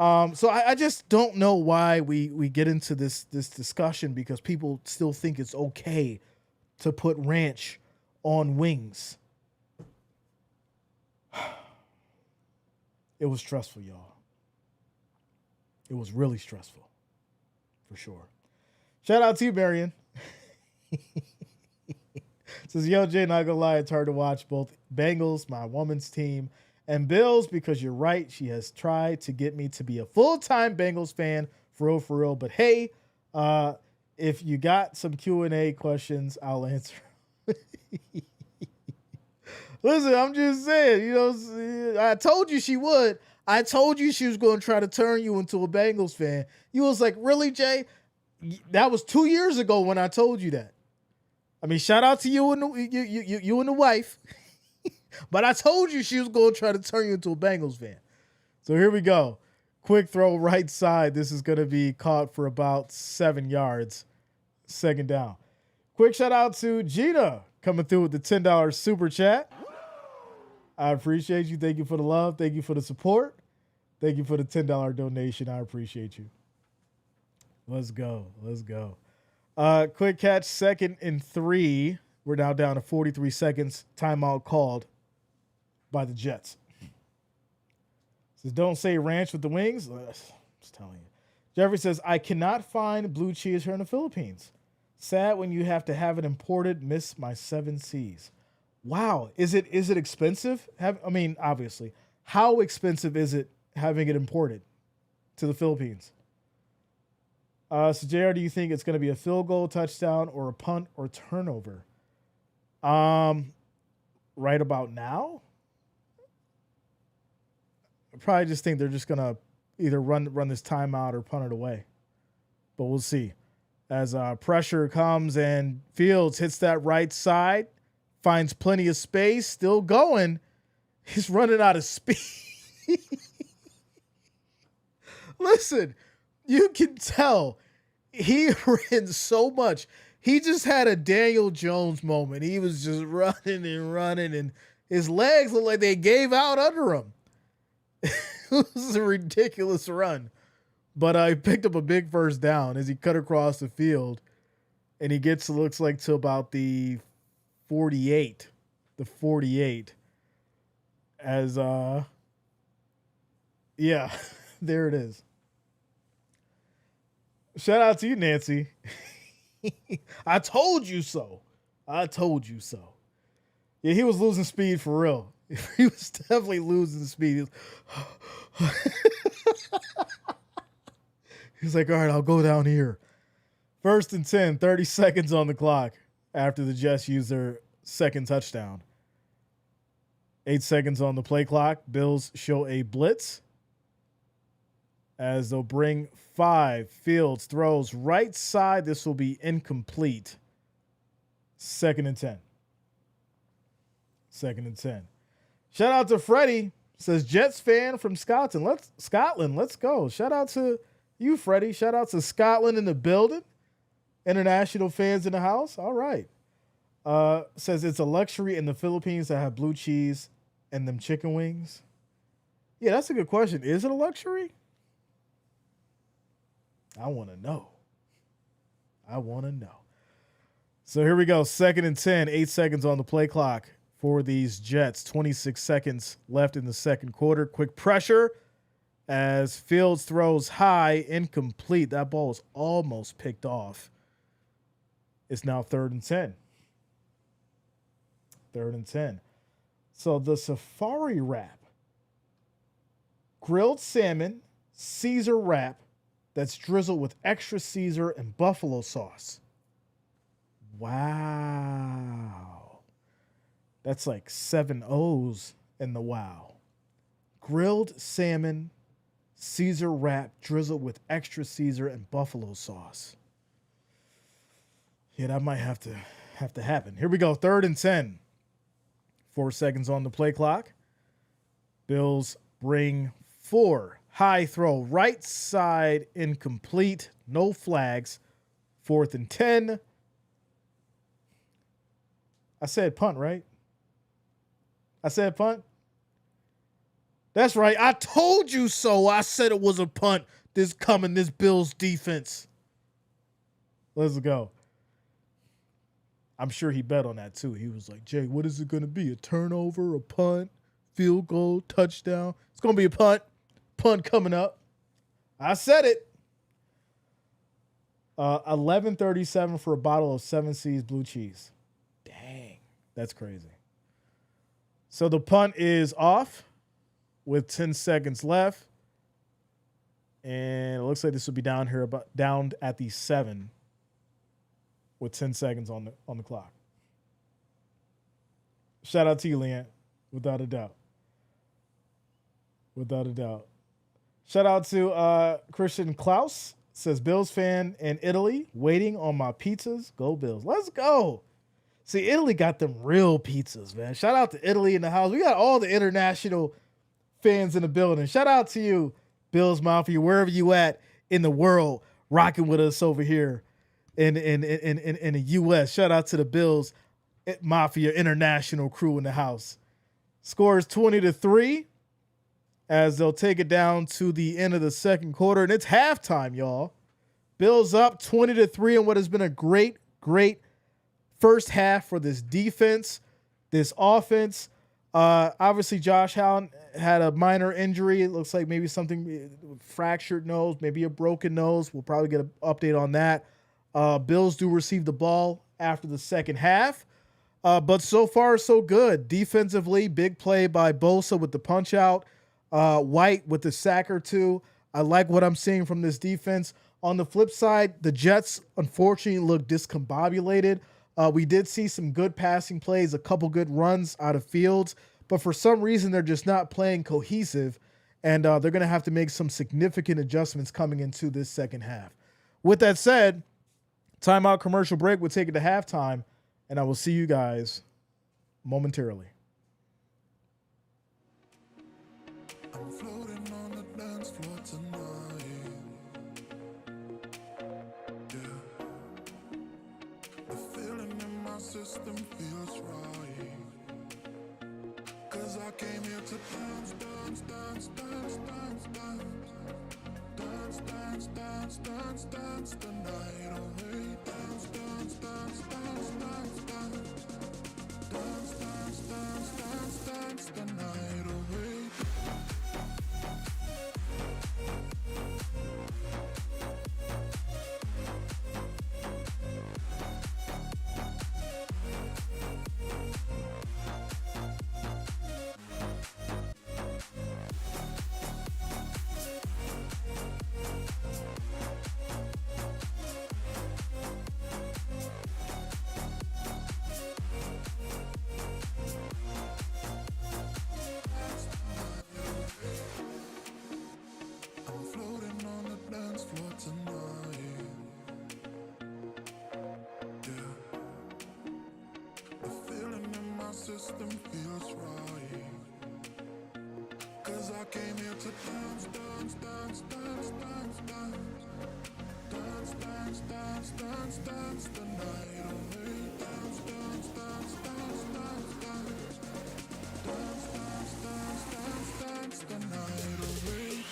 So I just don't know why we get into this discussion, because people still think it's okay to put ranch on wings. It was stressful, y'all. It was really stressful, for sure. Shout out to you, Marion. Says, yo, Jay, not gonna lie, it's hard to watch both Bengals, my woman's team, and Bills, because you're right. She has tried to get me to be a full-time Bengals fan, for real. But hey, if you got some Q&A questions, I'll answer. Listen, I'm just saying, I told you she would. I told you she was going to try to turn you into a Bengals fan. You was like, really, Jay? That was 2 years ago when I told you that. I mean, shout out to you and the wife. But I told you she was going to try to turn you into a Bengals fan. So here we go. Quick throw right side. This is going to be caught for about 7 yards. Second down. Quick shout out to Gina coming through with the $10 super chat. I appreciate you. Thank you for the love. Thank you for the support. Thank you for the $10 donation. I appreciate you. Let's go. Quick catch, 2nd and 3. We're now down to 43 seconds. Timeout called by the Jets. Says, don't say ranch with the wings. I'm just telling you. Jeffrey says, I cannot find blue cheese here in the Philippines. Sad when you have to have it imported. Miss my 7 C's. Wow. Is it expensive? Obviously. How expensive is it having it imported to the Philippines? So, JR, do you think it's going to be a field goal, touchdown, or a punt or turnover? Right about now? I probably just think they're just going to either run this timeout or punt it away. But we'll see. As pressure comes and Fields hits that right side, finds plenty of space, still going. He's running out of speed. Listen, you can tell he ran so much. He just had a Daniel Jones moment. He was just running, and his legs looked like they gave out under him. It was a ridiculous run. But he picked up a big first down as he cut across the field, and he gets, looks like, to about the 48. The 48. As, yeah, there it is. Shout out to you, Nancy. I told you so. Yeah, he was losing speed for real. He was definitely losing speed. He's like, all right, I'll go down here. 1st and 10, 30 seconds on the clock after the Jets use their second touchdown. 8 seconds on the play clock. Bills show a blitz as they'll bring 5. Fields throws right side. This will be incomplete. 2nd and 10. 2nd and 10. Shout out to Freddie. Says Jets fan from Scotland. Let's go. Shout out to you, Freddie. Shout out to Scotland in the building. International fans in the house. All right. Says it's a luxury in the Philippines to have blue cheese and them chicken wings. Yeah, that's a good question. Is it a luxury? I want to know. So here we go. 2nd and 10. 8 seconds on the play clock for these Jets. 26 seconds left in the second quarter. Quick pressure. as Fields throws high, incomplete. That ball was almost picked off. It's now 3rd and 10. 3rd and 10. So the safari wrap, grilled salmon, Caesar wrap that's drizzled with extra Caesar and buffalo sauce. Wow. That's like 7 O's in the wow. Grilled salmon, Caesar wrap drizzled with extra Caesar and buffalo sauce. Yeah, that might have to happen. Here we go. 3rd and 10. 4 seconds on the play clock. Bills bring 4. High throw, right side, incomplete. No flags. 4th and 10. I said punt, right? I said punt. That's right. I told you so. I said it was a punt. This Bills defense. Let's go. I'm sure he bet on that too. He was like, Jay, what is it going to be? A turnover, a punt, field goal, touchdown? It's going to be a punt. Punt coming up. I said it. 11.37 for a bottle of 7C's blue cheese. Dang, that's crazy. So the punt is off with 10 seconds left. And it looks like this will be down at the 7 with 10 seconds on the clock. Shout out to you, Leanne, without a doubt. Without a doubt. Shout out to Christian Klaus. Says Bills fan in Italy, waiting on my pizzas. Go Bills. Let's go. See, Italy got them real pizzas, man. Shout out to Italy in the house. We got all the international fans in the building. Shout out to you, Bills Mafia, wherever you at in the world, rocking with us over here in the U.S. Shout out to the Bills Mafia international crew in the house. Score is 20-3 as they'll take it down to the end of the second quarter, and it's halftime, y'all. Bills up 20-3 in what has been a great first half for this defense, this offense. Obviously, Josh Allen had a minor injury. It looks like maybe something fractured nose, maybe a broken nose. We'll probably get an update on that. Bills do receive the ball after the second half. But so far, so good. Defensively, big play by Bosa with the punch out. White with the sack or two. I like what I'm seeing from this defense. On the flip side, the Jets, unfortunately, look discombobulated. We did see some good passing plays, a couple good runs out of Fields, but for some reason, they're just not playing cohesive, and they're going to have to make some significant adjustments coming into this second half. With that said, timeout, commercial break. We'll take it to halftime, and I will see you guys momentarily. I'm floating on the dance floor tonight. Yeah. The feeling in my system feels right. 'Cause I came here to dance, dance, dance, dance, dance, dance. Dance, dance, dance, dance, dance the night away. Dance, dance, dance, dance, dance, dance. Dance, dance, dance, dance, dance the night away. I'm floating on the dance floor tonight. Yeah. The feeling in my system feels right. 'Cause I came here to dance, dance, dance, dance, dance, dance. Dance, dance, dance, dance, dance the night away. Dance, dance, dance, dance, dance, dance. Dance, dance, dance, dance, dance the night away.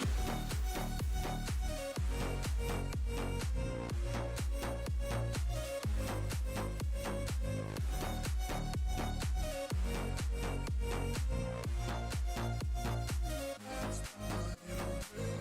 Dance the night away.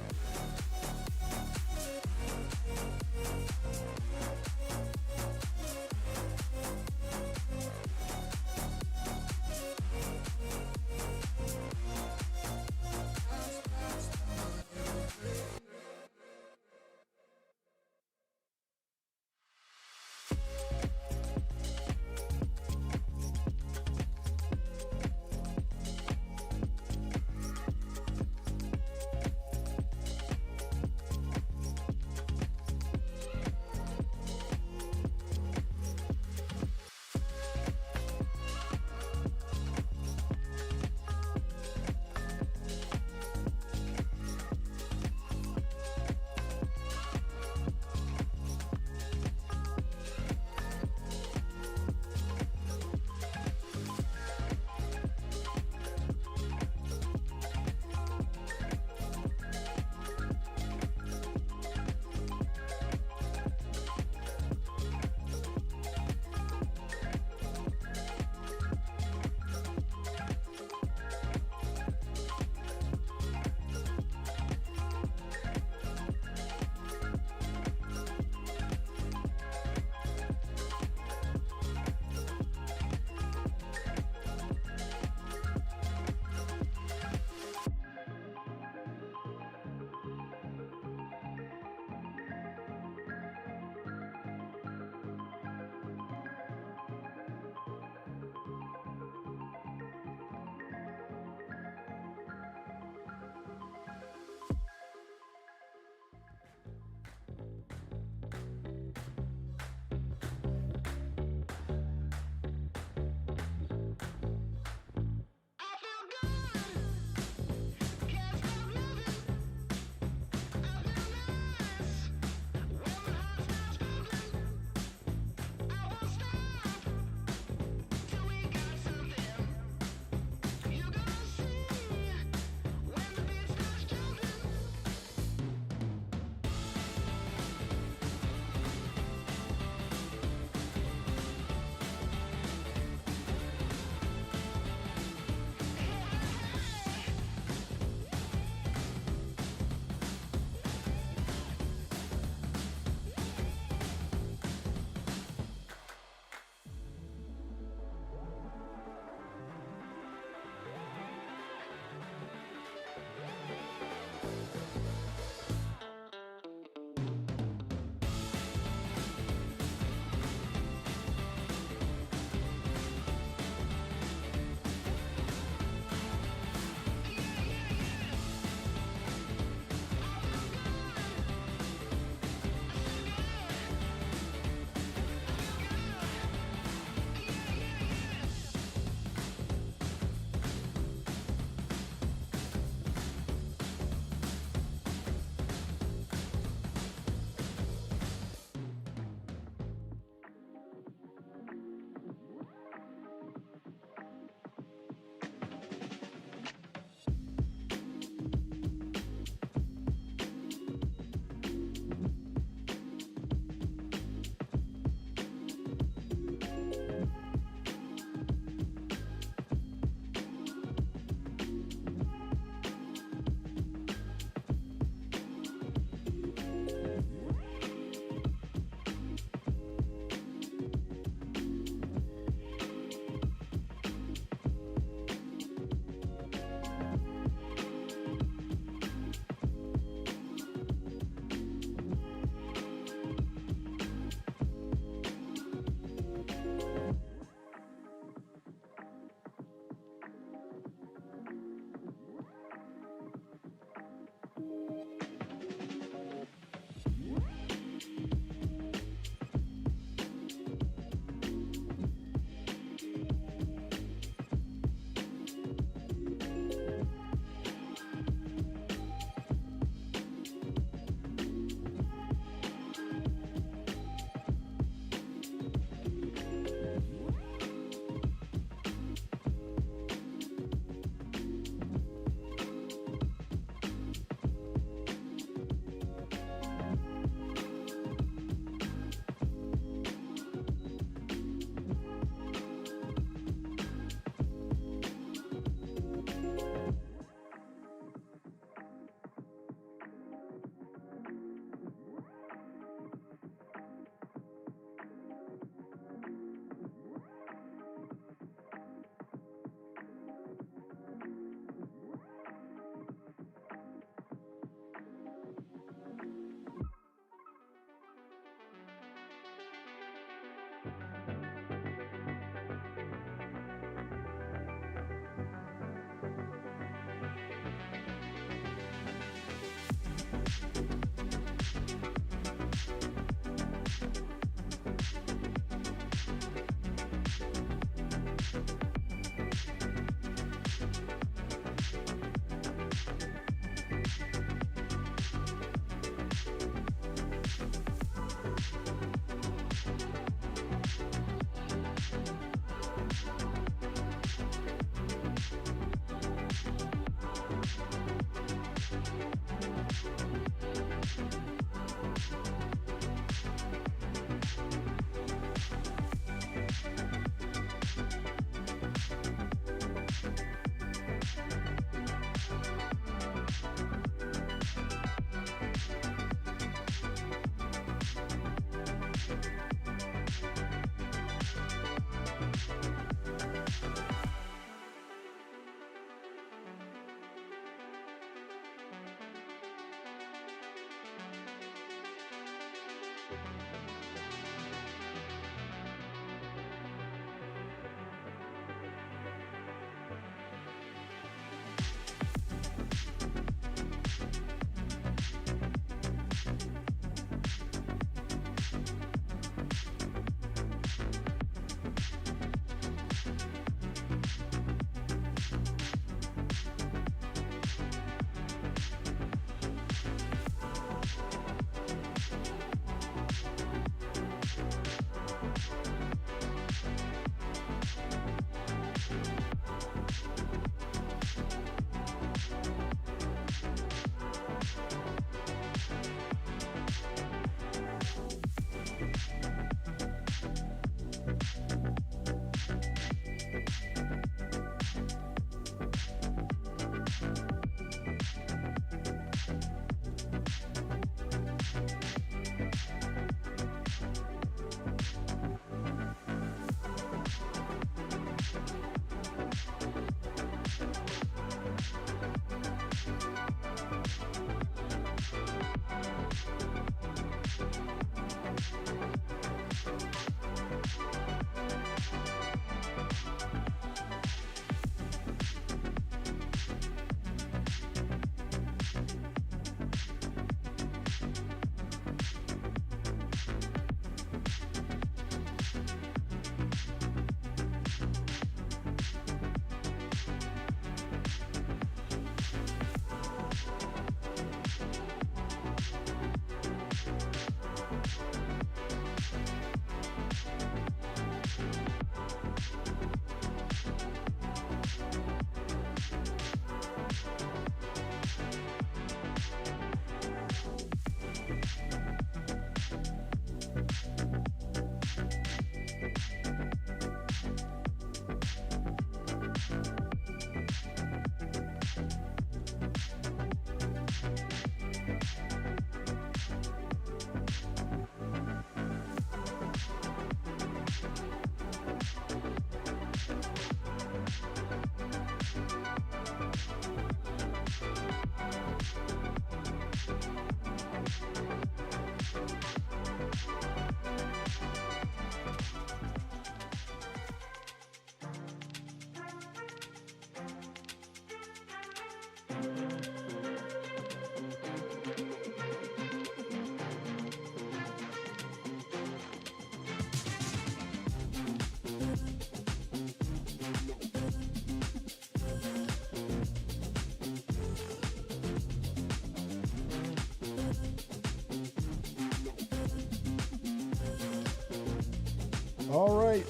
All right,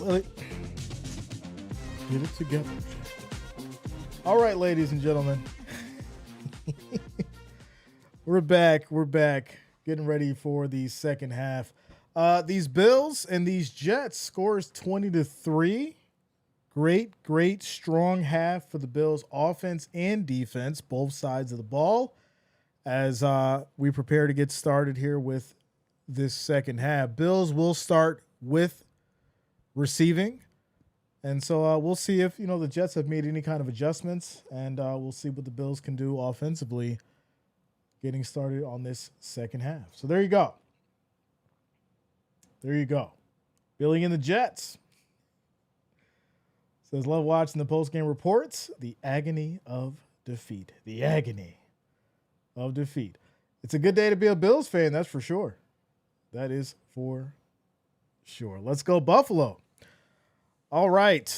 get it together. All right, ladies and gentlemen, we're back. We're back, getting ready for the second half. These Bills and these Jets scores 20-3. Great, strong half for the Bills offense and defense, both sides of the ball, as we prepare to get started here with this second half. Bills will start with receiving. And so we'll see if, the Jets have made any kind of adjustments, and we'll see what the Bills can do offensively getting started on this second half. So there you go. Billy and the Jets. Says, love watching the post-game reports. The agony of defeat. It's a good day to be a Bills fan, that's for sure. That is for sure. Let's go Buffalo. All right.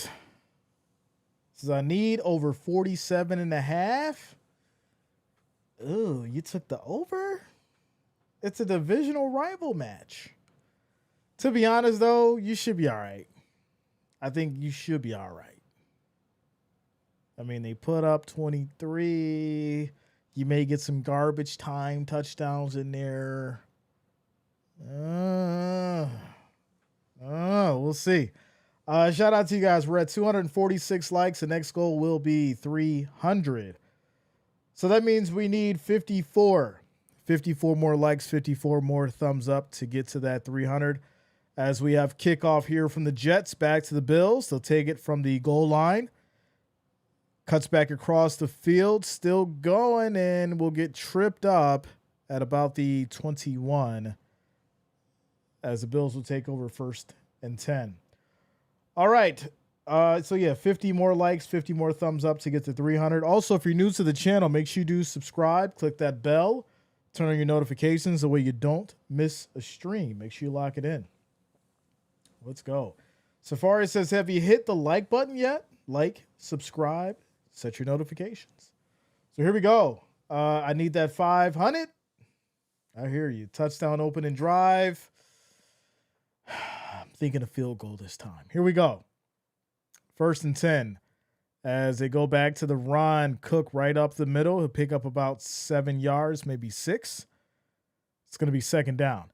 Says, I need over 47.5. Ooh, you took the over? It's a divisional rival match. To be honest, though, you should be all right. I think you should be all right. I mean, they put up 23. You may get some garbage time touchdowns in there. We'll see. Shout out to you guys. We're at 246 likes. The next goal will be 300. So that means we need 54. 54 more likes, 54 more thumbs up to get to that 300. As we have kickoff here from the Jets back to the Bills. They'll take it from the goal line. Cuts back across the field. Still going, and will get tripped up at about the 21 as the Bills will take over 1st and 10. All right. So yeah, 50 more likes, 50 more thumbs up to get to 300. Also, if you're new to the channel, make sure you do subscribe, click that bell, turn on your notifications the way you don't miss a stream. Make sure you lock it in. Let's go. Safari says, have you hit the like button yet? Like, subscribe, set your notifications. So here we go. I need that 500. I hear you. Touchdown, open and drive. I'm thinking a field goal this time. Here we go. 1st and 10. As they go back to the run, Cook right up the middle. He'll pick up about 7 yards, maybe 6. It's going to be 2nd down.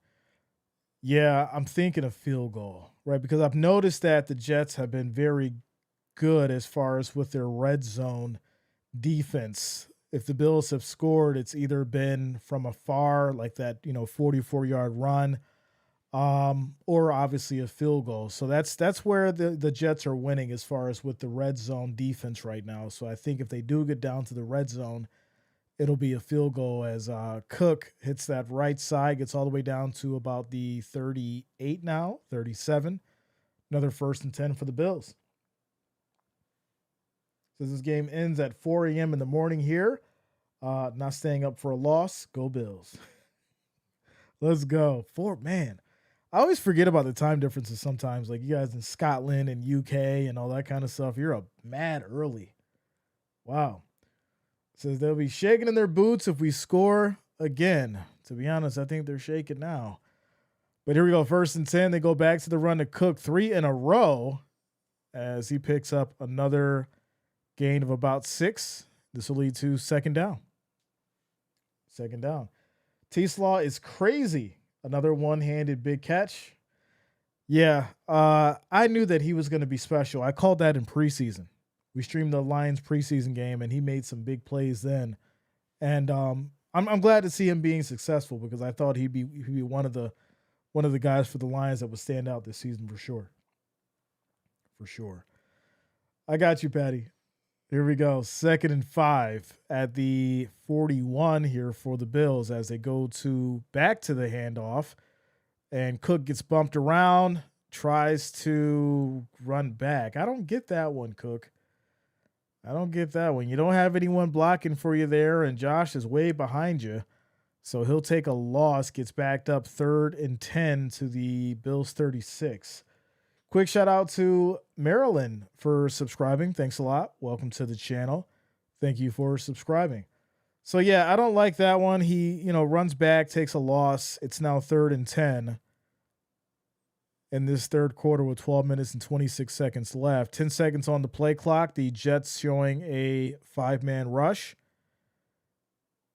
Yeah, I'm thinking a field goal, right? Because I've noticed that the Jets have been very good as far as with their red zone defense. If the Bills have scored, it's either been from afar, like that, 44-yard run, or obviously a field goal. So that's where the Jets are winning as far as with the red zone defense right now. So I think if they do get down to the red zone, it'll be a field goal as Cook hits that right side, gets all the way down to about the 38 now, 37. Another 1st and 10 for the Bills. So this game ends at 4 a.m. in the morning here. Not staying up for a loss. Go Bills. Let's go. Man. I always forget about the time differences sometimes. Like you guys in Scotland and UK and all that kind of stuff. You're up mad early. Wow. Says they'll be shaking in their boots if we score again. To be honest, I think they're shaking now. But here we go. 1st and 10. They go back to the run to Cook 3 in a row as he picks up another gain of about 6. This will lead to 2nd down. 2nd down. T-Slaw is crazy. Another one-handed big catch. Yeah, I knew that he was going to be special. I called that in preseason. We streamed the Lions preseason game, and he made some big plays then. And I'm glad to see him being successful because I thought he'd be one of the guys for the Lions that would stand out this season for sure. For sure. I got you, Patty. Here we go. 2nd and 5 at the 41 here for the Bills as they go back to the handoff. And Cook gets bumped around, tries to run back. I don't get that one, Cook. I don't get that one. You don't have anyone blocking for you there, and Josh is way behind you. So he'll take a loss, gets backed up 3rd and 10 to the Bills 36. Quick shout out to Marilyn for subscribing. Thanks a lot. Welcome to the channel. Thank you for subscribing. So yeah, I don't like that one. He, runs back, takes a loss. It's now 3rd and 10 in this 3rd quarter with 12 minutes and 26 seconds left. 10 seconds on the play clock. The Jets showing a 5-man rush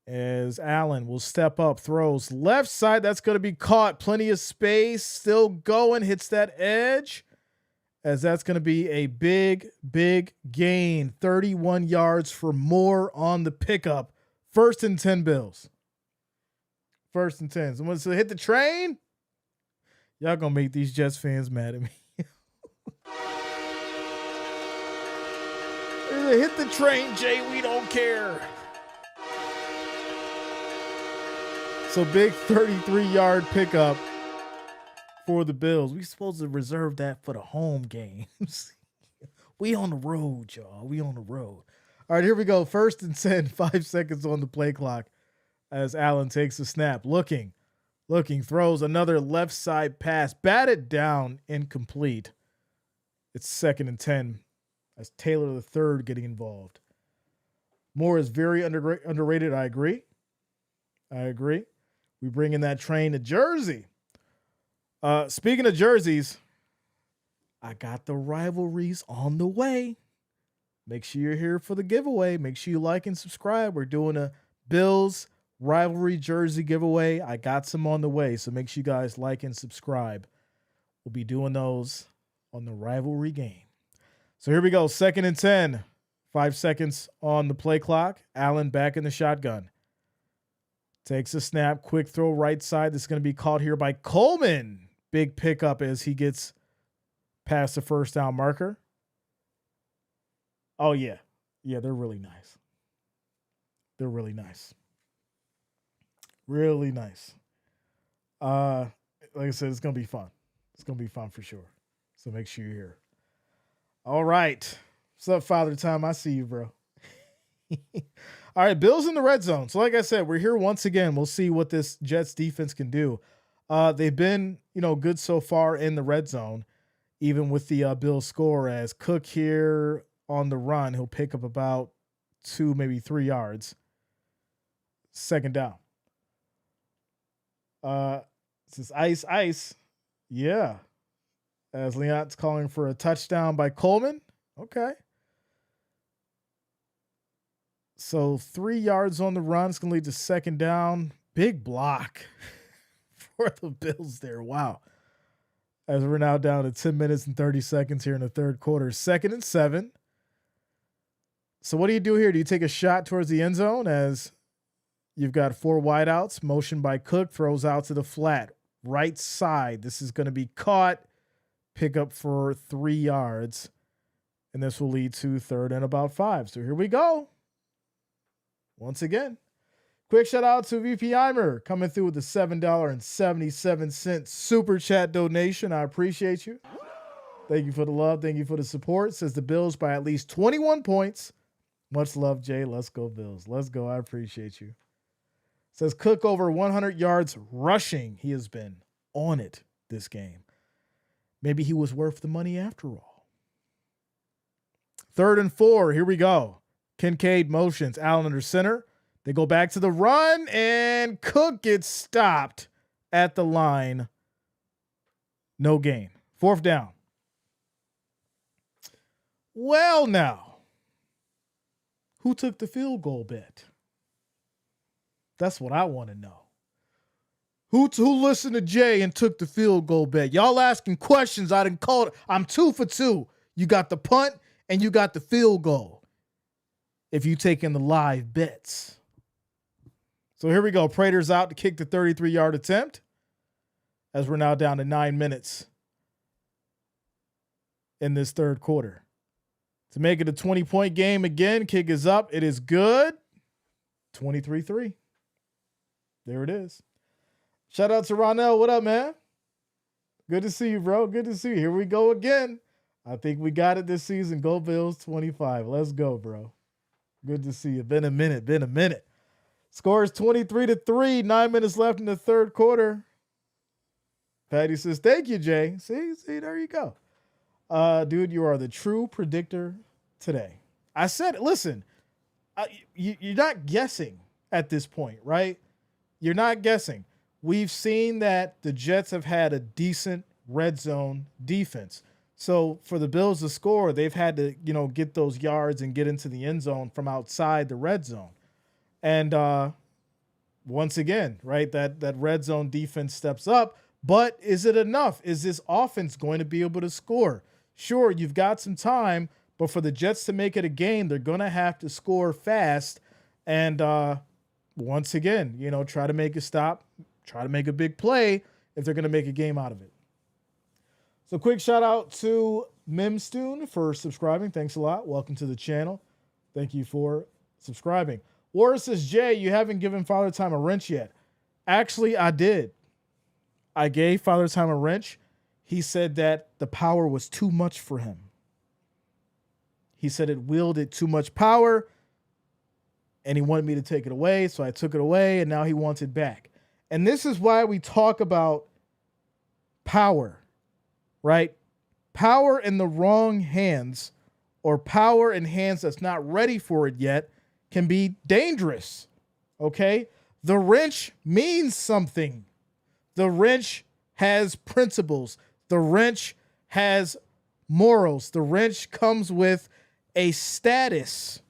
as Allen will step up, throws left side. That's going to be caught. Plenty of space. Still going. Hits that edge. As that's going to be a big, big gain. 31 yards for more on the pickup. 1st and 10 Bills. 1st and 10. Someone said hit the train. Y'all going to make these Jets fans mad at me. Hit the train, Jay. We don't care. So big 33-yard pickup for the Bills. We supposed to reserve that for the home games. We on the road, y'all. We on the road. All right, here we go. 1st and 10, 5 seconds on the play clock as Allen takes the snap. Looking, throws another left side pass. Batted down, incomplete. It's 2nd and 10 as Taylor III getting involved. Moore is very underrated. I agree. We bring in that train to Jersey. Speaking of jerseys, I got the rivalries on the way. Make sure you're here for the giveaway. Make sure you like and subscribe. We're doing a Bills rivalry jersey giveaway. I got some on the way, so make sure you guys like and subscribe. We'll be doing those on the rivalry game. So here we go. 2nd and 10. 5 seconds on the play clock. Allen back in the shotgun. Takes a snap. Quick throw right side. This is going to be caught here by Coleman. Big pickup as he gets past the first down marker. Oh, yeah. Yeah, they're really nice. They're really nice. Really nice. Like I said, it's going to be fun. It's going to be fun for sure. So make sure you're here. All right. What's up, Father Time? I see you, bro. All right, Bills in the red zone. So like I said, we're here once again. We'll see what this Jets defense can do. They've been, good so far in the red zone, even with the Bills score, as Cook here on the run. He'll pick up about 2, maybe 3 yards. 2nd down. This is ice. Yeah. As Leon's calling for a touchdown by Coleman. Okay. So 3 yards on the run. It's going to lead to 2nd down. Big block for the Bills there. Wow. As we're now down to 10 minutes and 30 seconds here in the third quarter. 2nd and 7. So what do you do here? Do you take a shot towards the end zone as you've got 4 wideouts? Motion by Cook. Throws out to the flat. Right side. This is going to be caught. Pick up for 3 yards. And this will lead to 3rd and about 5. So here we go. Once again, quick shout out to VP Eimer coming through with the $7.77 super chat donation. I appreciate you. Thank you for the love. Thank you for the support. Says the Bills by at least 21 points. Much love, Jay. Let's go, Bills. Let's go. I appreciate you. Says Cook over 100 yards rushing. He has been on it this game. Maybe he was worth the money after all. 3rd and 4. Here we go. Kincaid motions. Allen under center. They go back to the run, and Cook gets stopped at the line. No gain. 4th down. Well, now, who took the field goal bet? That's what I want to know. Who listened to Jay and took the field goal bet? Y'all asking questions. I didn't call it. I'm 2 for 2. You got the punt and you got the field goal. If you taking the live bets. So here we go. Prater's out to kick the 33-yard attempt as we're now down to 9 minutes in this third quarter. To make it a 20-point game again, kick is up. It is good. 23-3. There it is. Shout out to Ronell. What up, man? Good to see you, bro. Good to see you. Here we go again. I think we got it this season. Go Bills 25. Let's go, bro. Good to see you. Been a minute. Score is 23-3. 9 minutes left in the third quarter. Patty says, thank you, Jay. See, there you go. Dude, you are the true predictor today. I said, listen, you're not guessing at this point, right? You're not guessing. We've seen that the Jets have had a decent red zone defense. So for the Bills to score, they've had to, get those yards and get into the end zone from outside the red zone. And once again, right, that red zone defense steps up. But is it enough? Is this offense going to be able to score? Sure, you've got some time, but for the Jets to make it a game, they're going to have to score fast. And once again, try to make a stop, try to make a big play if they're going to make a game out of it. So quick shout out to Mimstoon for subscribing. Thanks a lot. Welcome to the channel. Thank you for subscribing. Warren says, Jay, you haven't given Father Time a wrench yet. Actually, I did. I gave Father Time a wrench. He said that the power was too much for him. He said it wielded too much power, and he wanted me to take it away, so I took it away, and now he wants it back. And this is why we talk about power, right? Power in the wrong hands, or power in hands that's not ready for it yet, can be dangerous, okay? The wrench means something. The wrench has principles. The wrench has morals. The wrench comes with a status.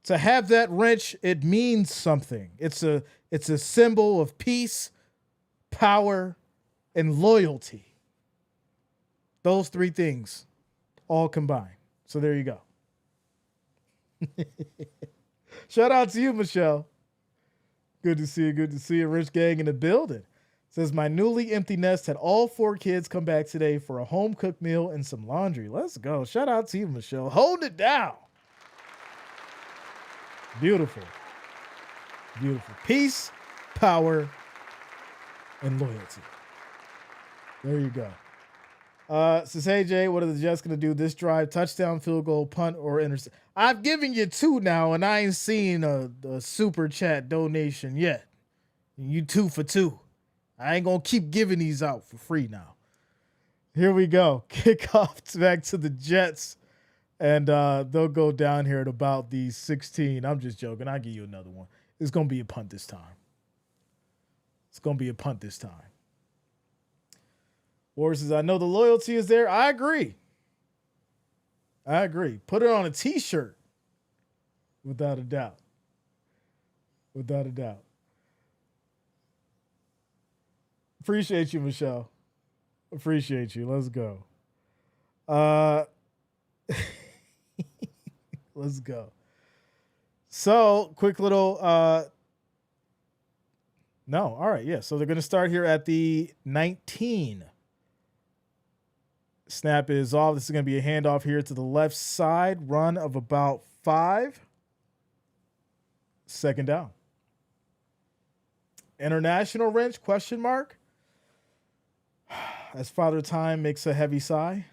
To have that wrench, it means something. It's a symbol of peace, power, and loyalty. Those three things all combined. So there you go. Shout out to you, Michelle. Good to see you. Good to see you. Rich Gang in the building. Says, my newly empty nest had all 4 kids come back today for a home cooked meal and some laundry. Let's go. Shout out to you, Michelle. Hold it down. Beautiful. Beautiful. Peace, power, and loyalty. There you go. Says, hey, Jay, what are the Jets going to do this drive? Touchdown, field goal, punt, or interception? I've given you 2 now, and I ain't seen a super chat donation yet. You 2 for 2. I ain't going to keep giving these out for free now. Here we go. Kickoff back to the Jets. And they'll go down here at about the 16. I'm just joking. I'll give you another one. It's going to be a punt this time. It's going to be a punt this time. Warrior says, I know the loyalty is there. I agree. I agree. Put it on a T-shirt. Without a doubt. Without a doubt. Appreciate you, Michelle. Appreciate you. Let's go. Let's go. So, quick little no, all right, yeah. So they're going to start here at the 19. Snap is off. This is going to be a handoff here to the left side. Run of about 5. Second down. International wrench, question mark. As Father Time makes a heavy sigh.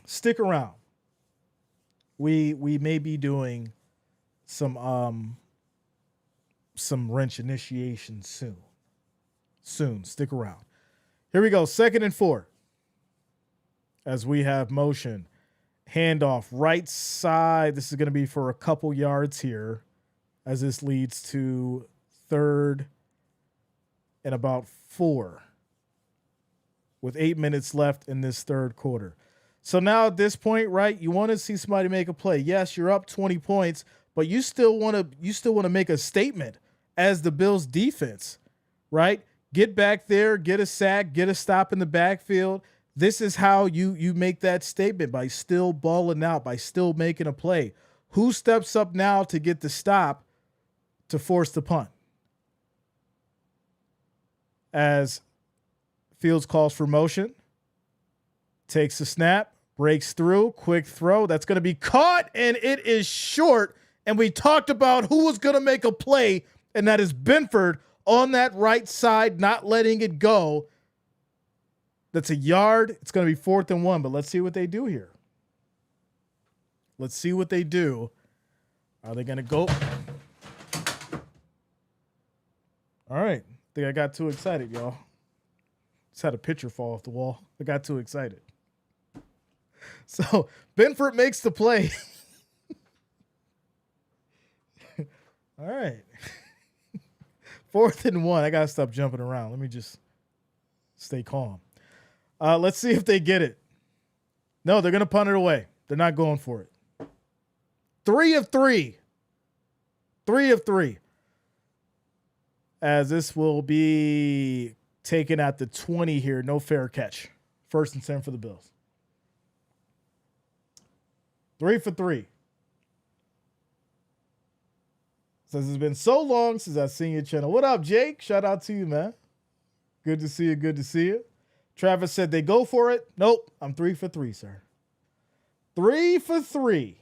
Stick around. We may be doing some wrench initiation soon. Stick around. Here we go. 2nd and 4. As we have motion. Handoff right side. This is going to be for a couple yards here, as this leads to 3rd and about 4. With 8 minutes left in this 3rd quarter. So now at this point, right, you want to see somebody make a play. Yes, you're up 20 points, but you still want to make a statement as the Bills defense, right? Get back there, get a sack, get a stop in the backfield. This is how you make that statement, by still balling out, by still making a play. Who steps up now to get the stop to force the punt? As Fields calls for motion, takes the snap, breaks through, quick throw. That's going to be caught, and it is short. And we talked about who was going to make a play, and that is Benford on that right side, not letting it go. That's a yard. It's going to be 4th and 1, but let's see what they do here. Let's see what they do. Are they going to go? All right. I think I got too excited, y'all. Just had a picture fall off the wall. I got too excited. So Benford makes the play. All right. 4th and 1. I got to stop jumping around. Let me just stay calm. Let's see if they get it. No, they're going to punt it away. They're not going for it. 3 of 3. 3 of 3. As this will be taken at the 20 here. No fair catch. 1st and 10 for the Bills. 3 for 3. Says it's been so long since I've seen your channel. What up, Jake? Shout out to you, man. Good to see you. Good to see you. Travis said they go for it. Nope. I'm 3 for 3, sir. 3 for 3.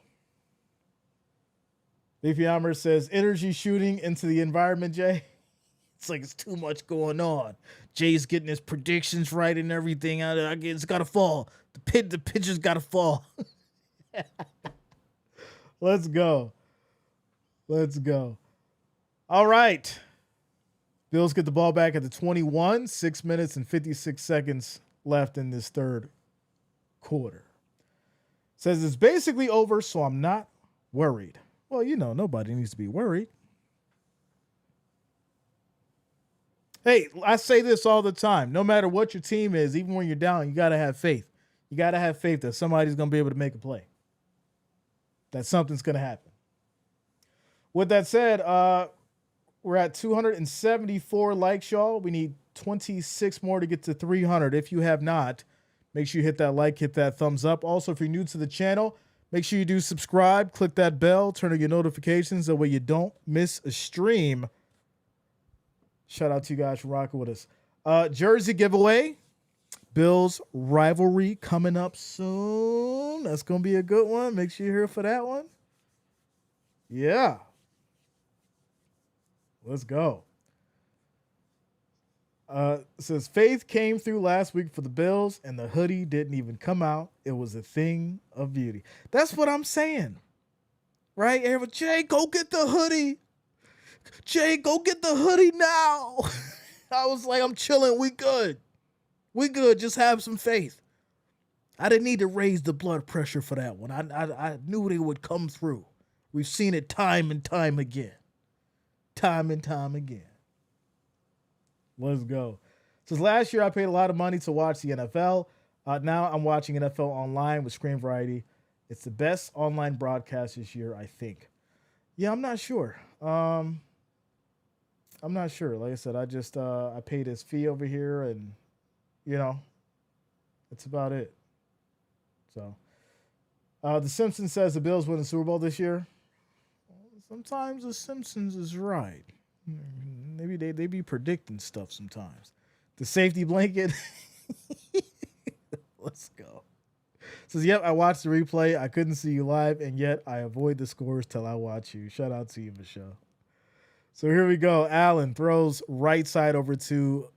Leafy Hammer says energy shooting into the environment, Jay. It's like it's too much going on. Jay's getting his predictions right and everything. It's got to fall. The pitcher's got to fall. Let's go. Let's go. All right. Bills get the ball back at the 21. 6 minutes and 56 seconds left in this 3rd quarter. Says it's basically over, so I'm not worried. Well, you know, nobody needs to be worried. Hey, I say this all the time. No matter what your team is, even when you're down, you got to have faith. You got to have faith that somebody's going to be able to make a play, that something's going to happen. With that said, we're at 274 likes, y'all. We need 26 more to get to 300. If you have not, make sure you hit that like, hit that thumbs up. Also, if you're new to the channel, make sure you do subscribe, click that bell, turn on your notifications. That way you don't miss a stream. Shout out to you guys for rocking with us. Jersey giveaway. Bills rivalry coming up soon. That's going to be a good one. Make sure you're here for that one. Yeah. Let's go. Says Faith came through last week for the Bills and the hoodie didn't even come out. It was a thing of beauty. That's what I'm saying. Right? Everyone, Jay, go get the hoodie. Jay, go get the hoodie now. I was like, I'm chilling. We good. We good. Just have some faith. I didn't need to raise the blood pressure for that one. I knew they would come through. We've seen it time and time again. Time and time again. Let's go. Since last year, I paid a lot of money to watch the NFL. Now I'm watching NFL online with Screen Variety. It's the best online broadcast this year, I think. Yeah, I'm not sure. I'm not sure. Like I said, I paid his fee over here, and that's about it. So, The Simpsons says the Bills win the Super Bowl this year. Sometimes The Simpsons is right. Maybe they be predicting stuff sometimes. The safety blanket. Let's go. Says, yep, I watched the replay. I couldn't see you live, and yet I avoid the scores till I watch you. Shout out to you, Michelle. So here we go. Allen throws right side over to,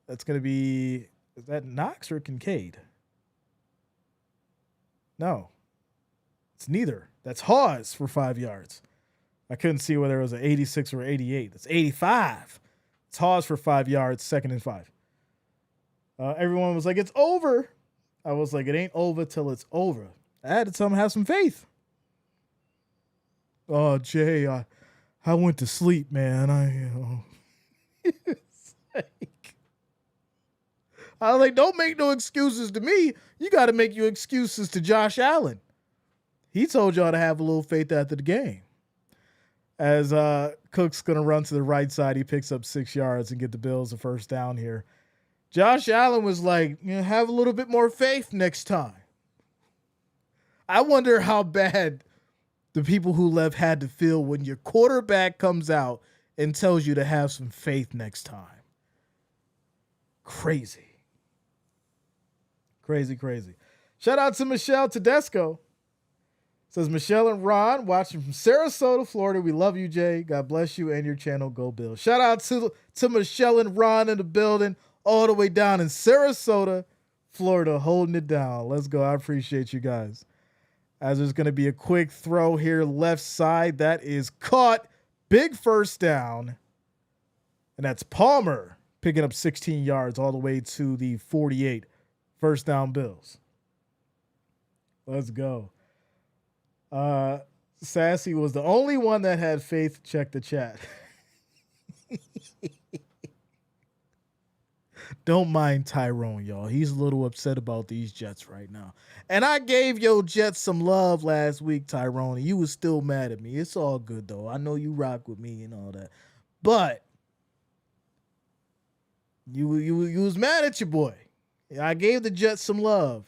that's going to be, is that Knox or Kincaid? No. It's neither. That's Hawes for 5 yards. I couldn't see whether it was an 86 or 88. It's 85. It's Hawes for 5 yards, 2nd and 5. Everyone was like, it's over. I was like, it ain't over till it's over. I had to tell them have some faith. Oh, Jay, I went to sleep, man. It's like, I was like, don't make no excuses to me. You got to make your excuses to Josh Allen. He told y'all to have a little faith after the game. As Cook's going to run to the right side, he picks up 6 yards and get the Bills a first down here. Josh Allen was like, have a little bit more faith next time. I wonder how bad the people who left had to feel when your quarterback comes out and tells you to have some faith next time. Crazy. Crazy, crazy. Shout out to Michelle Tedesco. Says Michelle and Ron watching from Sarasota, Florida. We love you, Jay. God bless you and your channel. Go Bills. Shout out to Michelle and Ron in the building, all the way down in Sarasota, Florida, holding it down. Let's go. I appreciate you guys. As there's going to be a quick throw here, left side. That is caught. Big first down. And that's Palmer picking up 16 yards all the way to the 48. First down Bills. Let's go. Sassy was the only one that had faith. Check the chat. Don't mind Tyrone, y'all. He's a little upset about these Jets right now. And I gave your Jets some love last week, Tyrone, and you was still mad at me. It's all good, though. I know you rock with me and all that. But you was mad at your boy. I gave the Jets some love.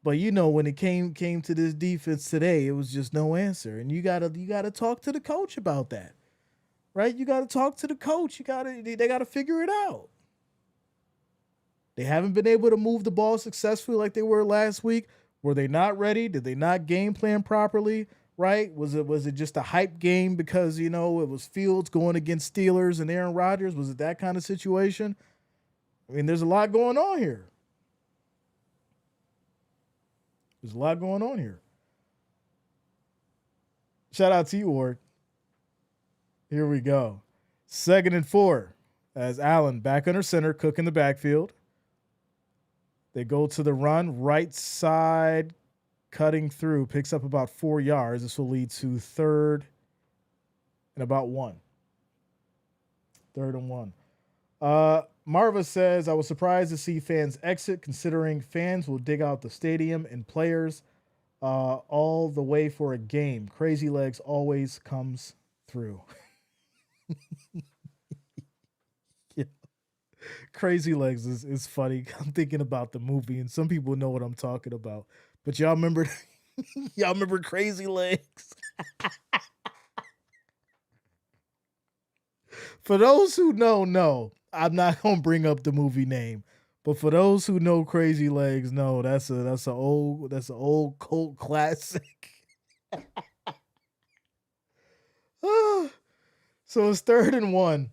But when it came to this defense today, it was just no answer. And you gotta talk to the coach about that. Right? You gotta talk to the coach. They gotta figure it out. They haven't been able to move the ball successfully like they were last week. Were they not ready? Did they not game plan properly? Right? Was it just a hype game because it was Fields going against Steelers and Aaron Rodgers? Was it that kind of situation? I mean, there's a lot going on here. There's a lot going on here. Shout out to you, Ward. Here we go. 2nd and 4 as Allen back under center, Cook in the backfield. They go to the run, right side, cutting through, picks up about 4 yards. This will lead to 3rd and about 1. 3rd and 1. Marva says, I was surprised to see fans exit, considering fans will dig out the stadium and players all the way for a game. Crazy Legs always comes through. Yeah. Crazy Legs is funny. I'm thinking about the movie, and some people know what I'm talking about. But y'all remember, y'all remember Crazy Legs? For those who know, I'm not gonna bring up the movie name. But for those who know Crazy Legs, no, that's an old cult classic. So it's 3rd and 1.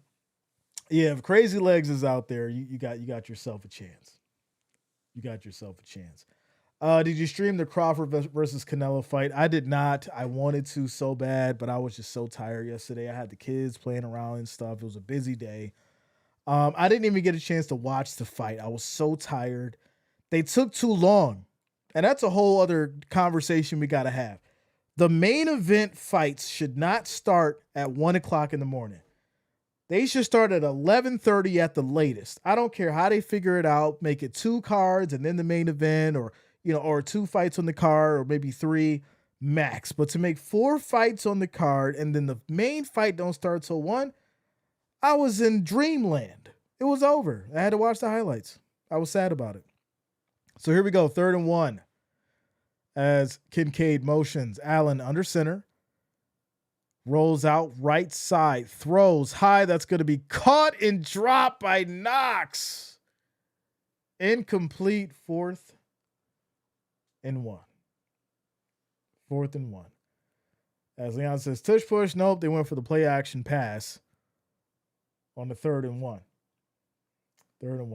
Yeah, if Crazy Legs is out there, you got yourself a chance. You got yourself a chance. Did you stream the Crawford versus Canelo fight? I did not. I wanted to so bad, but I was just so tired yesterday. I had the kids playing around and stuff. It was a busy day. I didn't even get a chance to watch the fight. I was so tired. They took too long. And that's a whole other conversation we got to have. The main event fights should not start at 1 o'clock in the morning. They should start at 11:30 at the latest. I don't care how they figure it out. Make it 2 cards and then the main event, or 2 fights on the card, or maybe 3 max. But to make 4 fights on the card and then the main fight don't start till 1, I was in dreamland. It was over. I had to watch the highlights. I was sad about it. So here we go, 3rd and 1. As Kincaid motions Allen under center. Rolls out right side. Throws high. That's going to be caught and dropped by Knox. Incomplete. 4th and 1. 4th and 1. As Leon says, tush push. Nope, they went for the play action pass on the 3rd and 1. 3rd and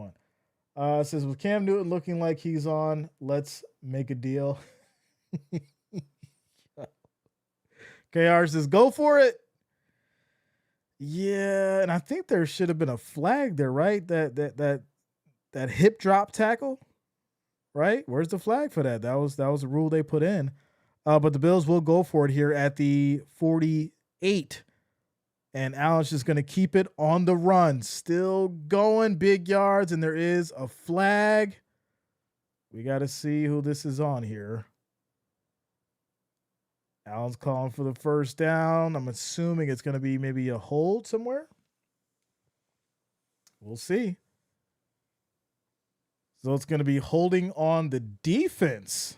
1. Says, with Cam Newton looking like he's on, let's make a deal. KR says, go for it. Yeah, and I think there should have been a flag there, right? That hip drop tackle, right? Where's the flag for that? That was a rule they put in. But the Bills will go for it here at the 48. And Allen's just going to keep it on the run. Still going big yards, and there is a flag. We got to see who this is on here. Allen's calling for the first down. I'm assuming it's going to be maybe a hold somewhere. We'll see. So it's going to be holding on the defense.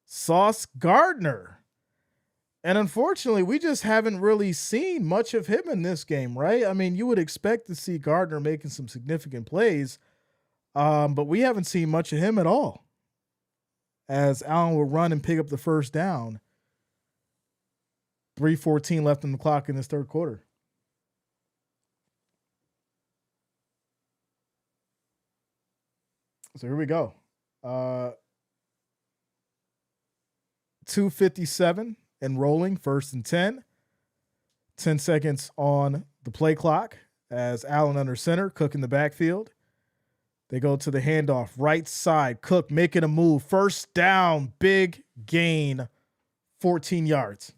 Sauce Gardner. And unfortunately, we just haven't really seen much of him in this game, right? I mean, you would expect to see Gardner making some significant plays, but we haven't seen much of him at all. As Allen will run and pick up the first down. 3:14 left on the clock in this 3rd quarter. So here we go. 2:57 and rolling, 1st and 10. 10 seconds on the play clock as Allen under center, Cook in the backfield. They go to the handoff, right side. Cook making a move. First down, big gain, 14 yards.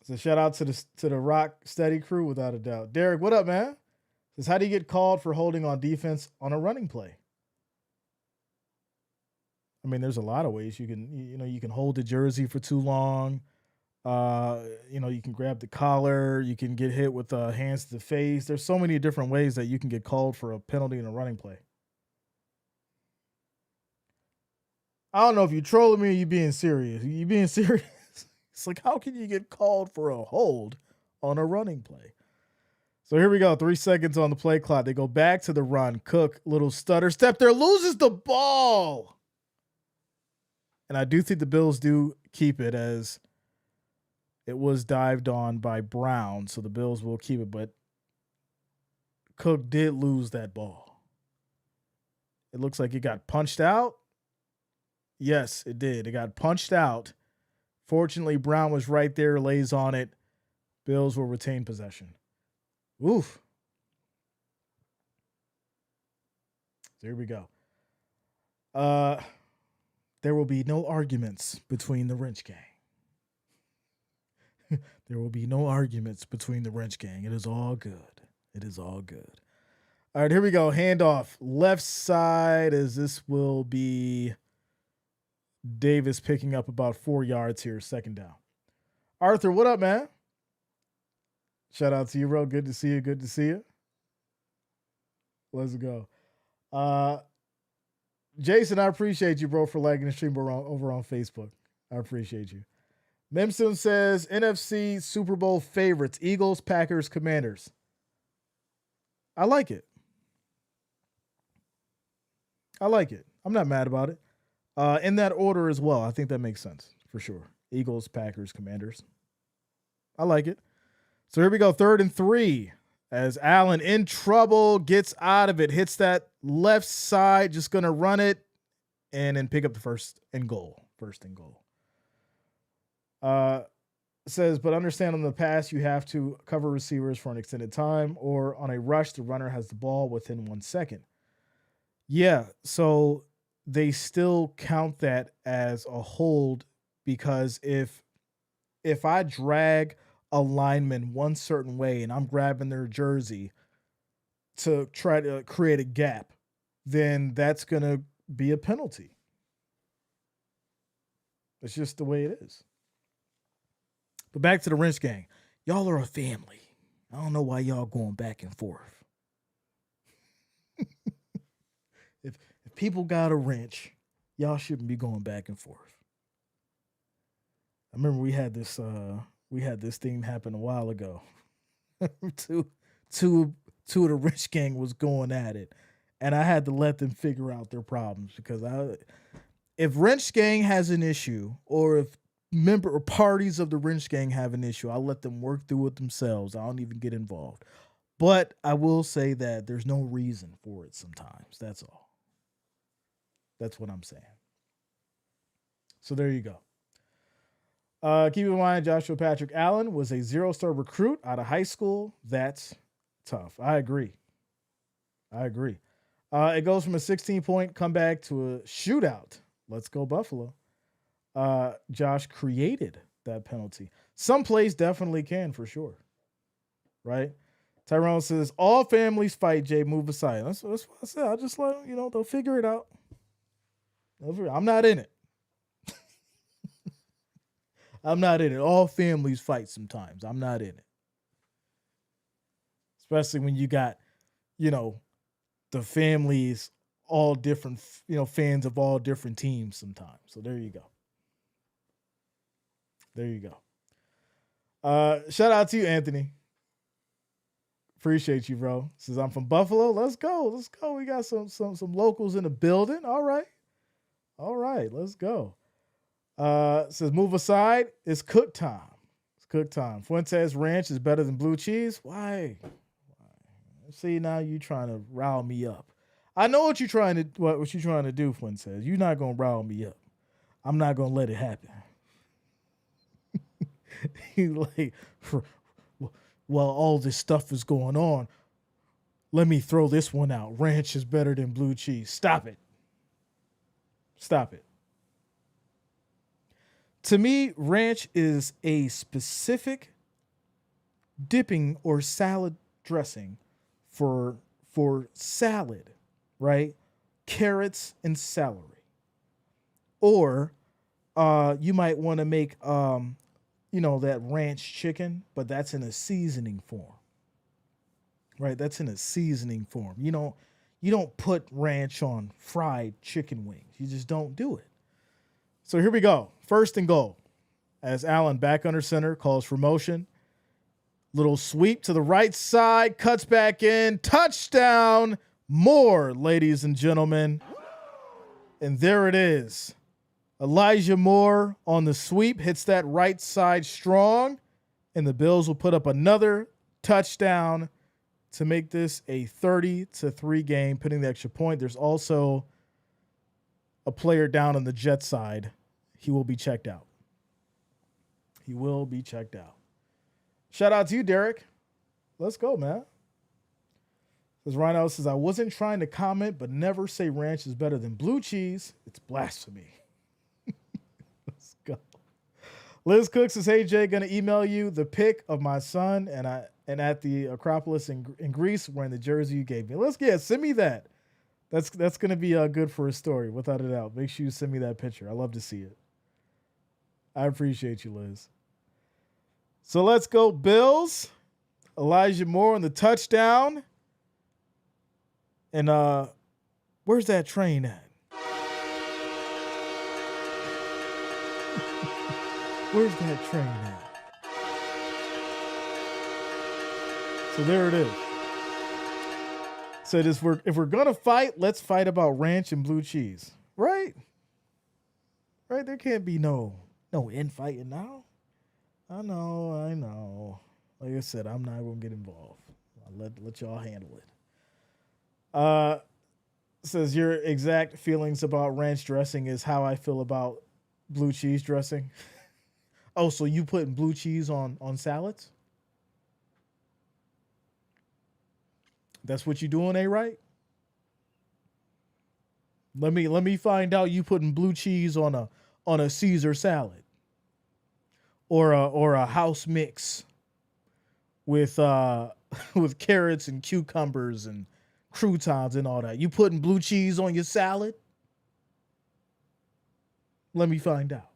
So shout out to the Rock Steady crew, without a doubt. Derek, what up, man? Says, how do you get called for holding on defense on a running play? I mean, there's a lot of ways you can hold the jersey for too long. You can grab the collar. You can get hit with hands to the face. There's so many different ways that you can get called for a penalty in a running play. I don't know if you're trolling me or you being serious. You being serious? It's like, how can you get called for a hold on a running play? So here we go. 3 seconds on the play clock. They go back to the run. Cook, little stutter step there, loses the ball. And I do think the Bills do keep it, as it was dived on by Brown. So the Bills will keep it, but Cook did lose that ball. It looks like it got punched out. Yes, it did. It got punched out. Fortunately, Brown was right there, lays on it. Bills will retain possession. Oof. So here we go. There will be no arguments between the Wrench Gang. There will be no arguments between the wrench gang. It is all good. It is all good. All right, here we go. Handoff. Left side as this will be Davis picking up about 4 yards here, second down. Arthur, what up, man? Shout out to you, bro. Good to see you. Good to see you. Let's go. Jason, I appreciate you, bro, for liking the stream over on Facebook. I appreciate you. Memson says NFC Super Bowl favorites: Eagles, Packers, Commanders. I like it. I like it. I'm not mad about it. In that order as well. I think that makes sense for sure. Eagles, Packers, Commanders. I like it. So here we go. 3rd and 3. As Allen in trouble, gets out of it, hits that left side, just going to run it and then pick up the first and goal. Says, but understand on the pass, you have to cover receivers for an extended time, or on a rush, the runner has the ball within 1 second. Yeah, so they still count that as a hold, because if I drag a lineman one certain way and I'm grabbing their jersey to try to create a gap, then that's going to be a penalty. It's just the way it is. But back to the wrench gang. Y'all are a family. I don't know why y'all going back and forth. If people got a wrench, y'all shouldn't be going back and forth. I remember we had this thing happen a while ago. two of the wrench gang was going at it, and I had to let them figure out their problems, because if wrench gang has an issue, or if member or parties of the wrench gang have an issue, I'll let them work through it themselves. I don't even get involved. But I will say that there's no reason for it sometimes. That's all. That's what I'm saying. So there you go. Keep in mind, Joshua Patrick Allen was a 0-star recruit out of high school. That's tough. I agree. It goes from a 16-point comeback to a shootout. Let's go Buffalo. Josh created that penalty. Some plays definitely can, for sure. Right? Tyrone says, all families fight, Jay. Move aside. That's what I said. I'll just let them, they'll figure it out. I'm not in it. I'm not in it. All families fight sometimes. I'm not in it. Especially when you got, the families all different, fans of all different teams sometimes. So there you go. Shout out to you, Anthony. Appreciate you, bro. Says, I'm from Buffalo. Let's go. We got some locals in the building. All right. Let's go. Says, move aside. It's cook time. Fuentes Ranch is better than blue cheese. Why? See, now you trying to rile me up. I know what you're trying to do, Fuentes. You're not gonna rile me up. I'm not gonna let it happen. He's like, well, all this stuff is going on. Let me throw this one out. Ranch is better than blue cheese. Stop it. To me, ranch is a specific dipping or salad dressing for salad, right? Carrots and celery. Or you might want to make that ranch chicken, but that's in a seasoning form. Right? That's in a seasoning form. You don't put ranch on fried chicken wings. You just don't do it. So here we go. 1st and goal. As Allen back under center, calls for motion. Little sweep to the right side, cuts back in. Touchdown. Moore, ladies and gentlemen. And there it is. Elijah Moore on the sweep, hits that right side strong, and the Bills will put up another touchdown to make this a 30-3 game, putting the extra point. There's also a player down on the Jet side. He will be checked out. Shout out to you, Derek. Let's go, man. As Rhino says, I wasn't trying to comment, but never say ranch is better than blue cheese. It's blasphemy. Let's go. Liz Cook says, "Hey Jay, gonna email you the pic of my son and at the Acropolis in Greece wearing the jersey you gave me. Send me that. That's gonna be good for a story without a doubt. Make sure you send me that picture. I love to see it. I appreciate you, Liz. So let's go Bills. Elijah Moore on the touchdown. And where's that train at? Where's that train at? So there it is. So if we're gonna fight, let's fight about ranch and blue cheese, right? Right? There can't be no infighting now. I know. Like I said, I'm not gonna get involved. I'll let y'all handle it. Says your exact feelings about ranch dressing is how I feel about blue cheese dressing. Oh, so you putting blue cheese on salads? That's what you doing, right? Let me find out you putting blue cheese on a Caesar salad. Or a house mix with with carrots and cucumbers and croutons and all that. You putting blue cheese on your salad? Let me find out.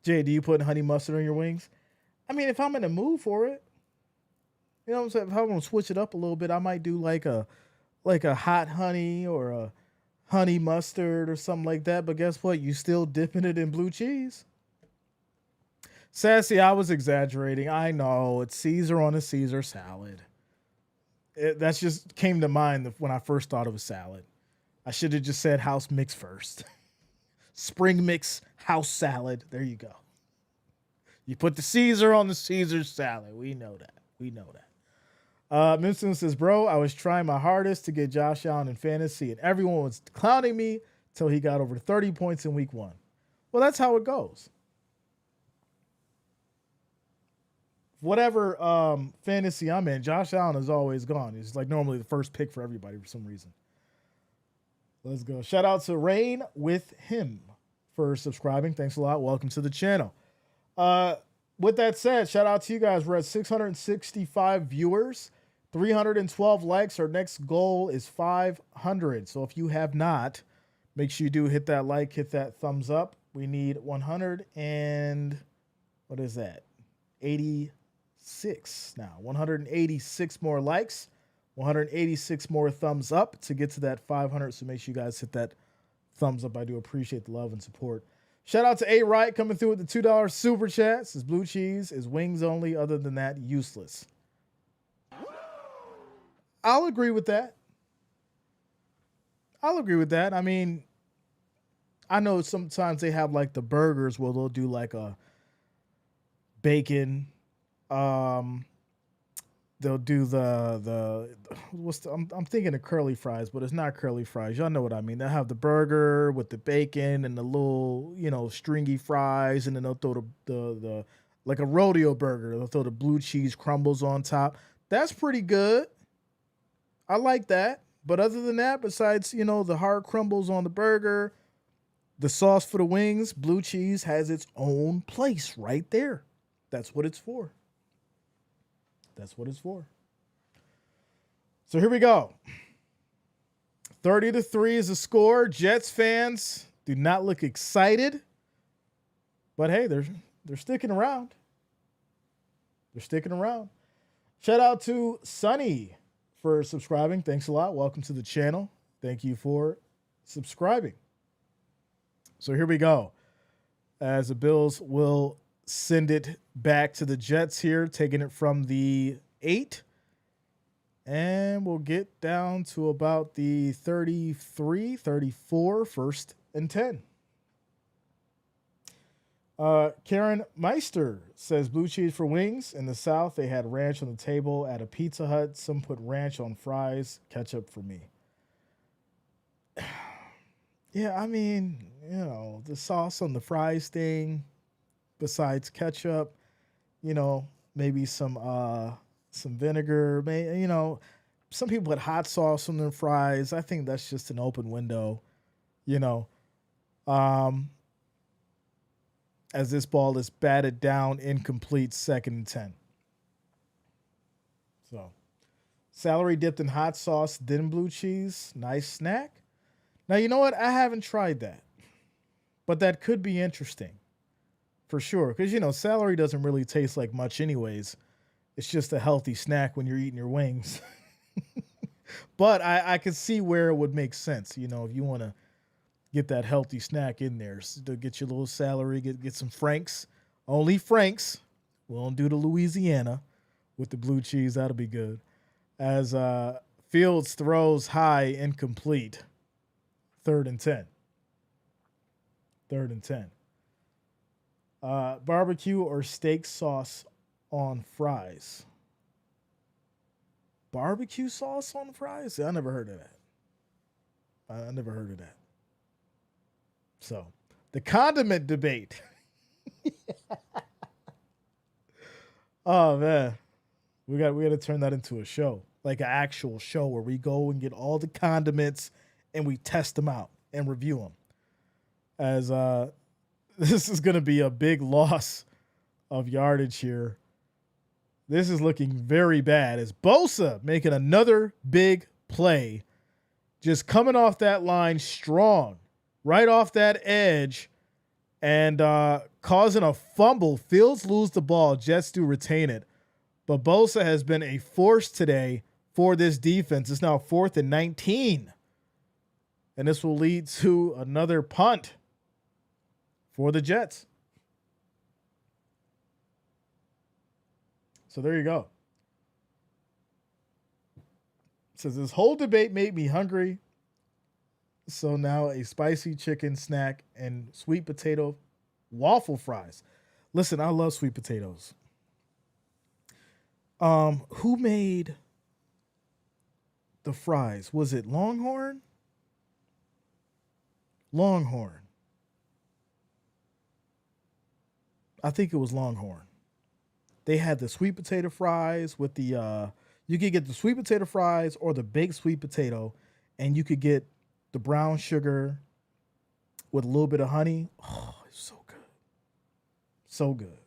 Jay, do you put honey mustard on your wings? I mean, if I'm in the mood for it, you know what I'm saying? If I'm gonna switch it up a little bit, I might do like a hot honey or a honey mustard or something like that. But guess what? You still dipping it in blue cheese. Sassy, I was exaggerating. I know it's Caesar on a Caesar salad. That's just came to mind when I first thought of a salad. I should have just said house mix first. Spring mix house salad. There you go. You put the Caesar on the Caesar salad. We know that. Minson says, bro, I was trying my hardest to get Josh Allen in fantasy, and everyone was clowning me till he got over 30 points in week 1. Well, that's how it goes. Whatever fantasy I'm in, Josh Allen is always gone. He's like normally the first pick for everybody for some reason. Let's go. Shout out to Rain with him for subscribing. Thanks a lot. Welcome to the channel. With that said, shout out to you guys. We're at 665 viewers, 312 likes. Our next goal is 500. So if you have not, make sure you do hit that like, hit that thumbs up. We need 100 and what is that? 86 now. 186 more likes, 186 more thumbs up to get to that 500. So make sure you guys hit that thumbs up. I do appreciate the love and support. Shout out to A Wright coming through with the $2 super chat. Says blue cheese is wings only. Other than that, useless. I'll agree with that. I mean, I know sometimes they have like the burgers where they'll do like a bacon. They'll do I'm thinking of curly fries, but it's not curly fries. Y'all know what I mean. They'll have the burger with the bacon and the little, stringy fries, and then they'll throw the like a rodeo burger. They'll throw the blue cheese crumbles on top. That's pretty good. I like that. But other than that, besides, the hard crumbles on the burger, the sauce for the wings, blue cheese has its own place right there. That's what it's for. So here we go. 30-3 is the score. Jets fans do not look excited. But hey, they're sticking around. Shout out to Sunny for subscribing. Thanks a lot. Welcome to the channel. Thank you for subscribing. So here we go. As the Bills will send it back to the Jets here, taking it from the 8. And we'll get down to about the 33, 34, 1st and 10. Karen Meister says blue cheese for wings. In the South, they had ranch on the table at a Pizza Hut. Some put ranch on fries, ketchup for me. Yeah, I mean, the sauce on the fries thing, besides ketchup, maybe some vinegar, some people put hot sauce on their fries. I think that's just an open window, Um, as this ball is batted down, incomplete, 2nd and 10. So, celery dipped in hot sauce, then blue cheese. Nice snack. Now, you know what? I haven't tried that, but that could be interesting for sure. Because, celery doesn't really taste like much, anyways. It's just a healthy snack when you're eating your wings. But I could see where it would make sense, if you want to get that healthy snack in there. So to get your little celery, get some Franks. Only Franks. We don't do the Louisiana with the blue cheese. That'll be good. As Fields throws high, incomplete. 3rd and 10. 3rd and 10. Barbecue or steak sauce on fries. Barbecue sauce on fries? I never heard of that. I never heard of that. So, the condiment debate. Oh man, we got to turn that into a show, like an actual show where we go and get all the condiments and we test them out and review them. As this is going to be a big loss of yardage here. This is looking very bad as Bosa making another big play, just coming off that line strong, right off that edge, and causing a fumble. Fields lose the ball. Jets do retain it. But Bosa has been a force today for this defense. It's now 4th and 19. And this will lead to another punt for the Jets. So there you go. It says this whole debate made me hungry. So now a spicy chicken snack and sweet potato waffle fries. Listen, I love sweet potatoes. Who made the fries? Was it Longhorn? Longhorn. I think it was Longhorn. They had the sweet potato fries with the you could get the sweet potato fries or the baked sweet potato, and you could get the brown sugar with a little bit of honey. Oh, it's so good. So good.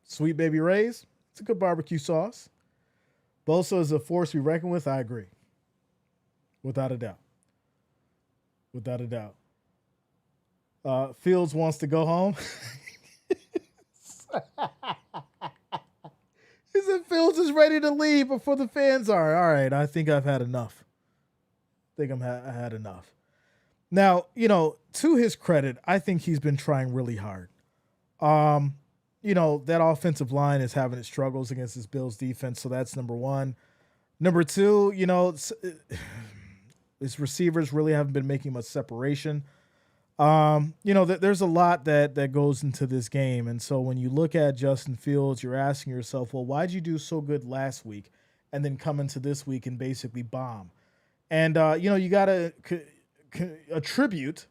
Sweet Baby Ray's, it's a good barbecue sauce. Bosa is a force we reckon with. I agree. Without a doubt. Without a doubt. Fields wants to go home. He said Fields is ready to leave before the fans are. All right, I think I've had enough. I had enough. Now, to his credit, I think he's been trying really hard. That offensive line is having its struggles against this Bills defense, so that's number one. Number two, his receivers really haven't been making much separation. There's a lot that goes into this game. And so when you look at Justin Fields, you're asking yourself, well, why'd you do so good last week and then come into this week and basically bomb? And, you got to attribute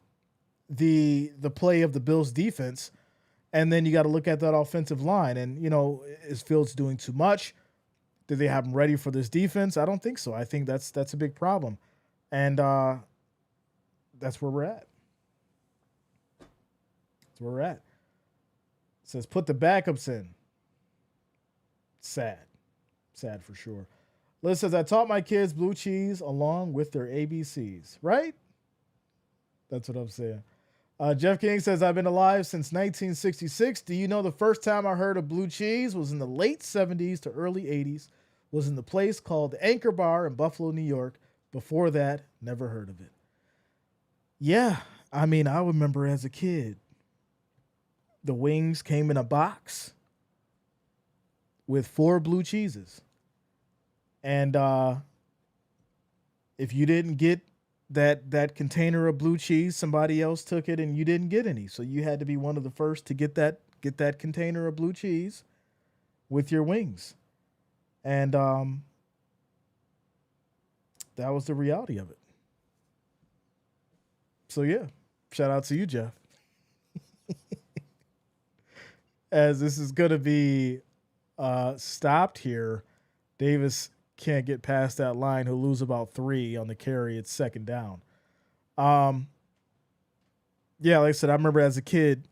the play of the Bills defense. And then you got to look at that offensive line. And, is Fields doing too much? Do they have him ready for this defense? I don't think so. I think that's a big problem. And that's where we're at. That's where we're at. It says put the backups in. Sad. Sad for sure. Liz says, I taught my kids blue cheese along with their ABCs. Right? That's what I'm saying. Jeff King says, I've been alive since 1966. Do you know the first time I heard of blue cheese was in the late 70s to early 80s, was in the place called the Anchor Bar in Buffalo, New York. Before that, never heard of it. Yeah, I remember as a kid, the wings came in a box with 4 blue cheeses. And if you didn't get that container of blue cheese, somebody else took it and you didn't get any. So you had to be one of the first to get that container of blue cheese with your wings. And that was the reality of it. So yeah, shout out to you, Jeff. As this is going to be stopped here, Davis can't get past that line, he'll lose about 3 on the carry. It's second down. Yeah, like I said, I remember as a kid,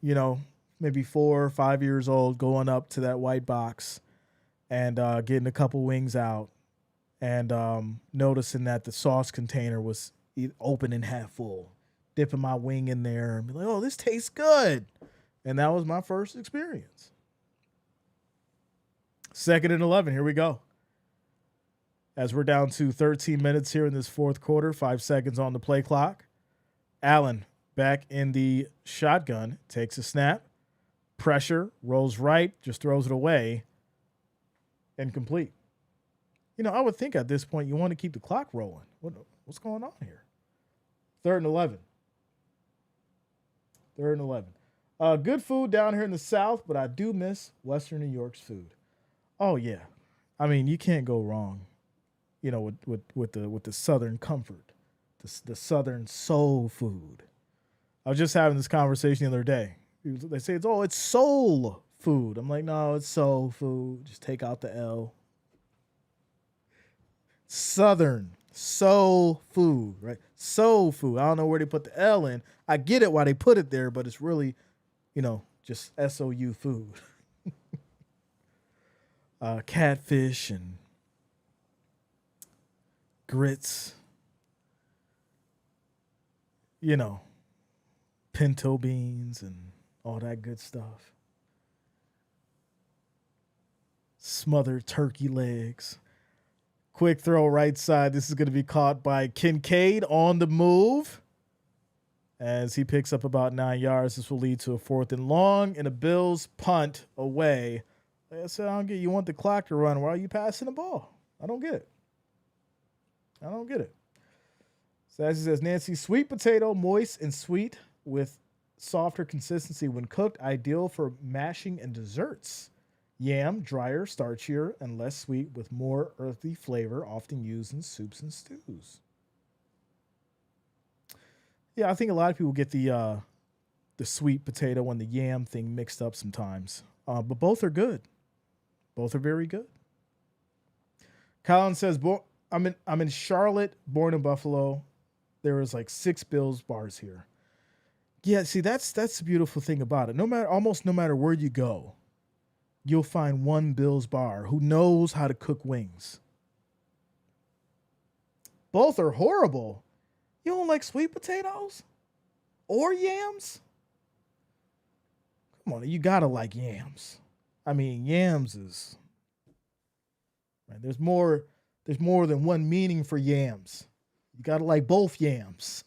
maybe 4 or 5 years old, going up to that white box and getting a couple wings out and noticing that the sauce container was open and half full, dipping my wing in there and be like, oh, this tastes good. And that was my first experience. 2nd and 11. Here we go. As we're down to 13 minutes here in this fourth quarter, 5 seconds on the play clock. Allen back in the shotgun, takes a snap, pressure, rolls right, just throws it away, incomplete. I would think at this point you want to keep the clock rolling. What's going on here? 3rd and 11. 3rd and 11. Good food down here in the South, but I do miss Western New York's food. Oh yeah, I mean you can't go wrong, with the Southern comfort, the Southern soul food. I was just having this conversation the other day. They say it's soul food. I'm like, no, it's soul food. Just take out the L. Southern soul food, right? Soul food. I don't know where they put the L in. I get it why they put it there, but it's really, just SOU food. Catfish and grits, pinto beans and all that good stuff. Smothered turkey legs. Quick throw right side. This is going to be caught by Kincaid on the move. As he picks up about 9 yards, this will lead to a 4th and long and a Bills punt away. Like I said, I don't get it. You want the clock to run. Why are you passing the ball? I don't get it. So as he says, Nancy, sweet potato, moist and sweet with softer consistency when cooked, ideal for mashing and desserts. Yam, drier, starchier, and less sweet with more earthy flavor, often used in soups and stews. Yeah, I think a lot of people get the sweet potato and the yam thing mixed up sometimes. But both are good. Both are very good. Colin says, I'm in Charlotte, born in Buffalo. There was like 6 Bills bars here. Yeah, see, that's the beautiful thing about it. Almost no matter where you go, you'll find one Bills bar who knows how to cook wings. Both are horrible. You don't like sweet potatoes or yams? Come on, you gotta like yams. I mean, yams is right. There's more than one meaning for yams. You gotta like both yams.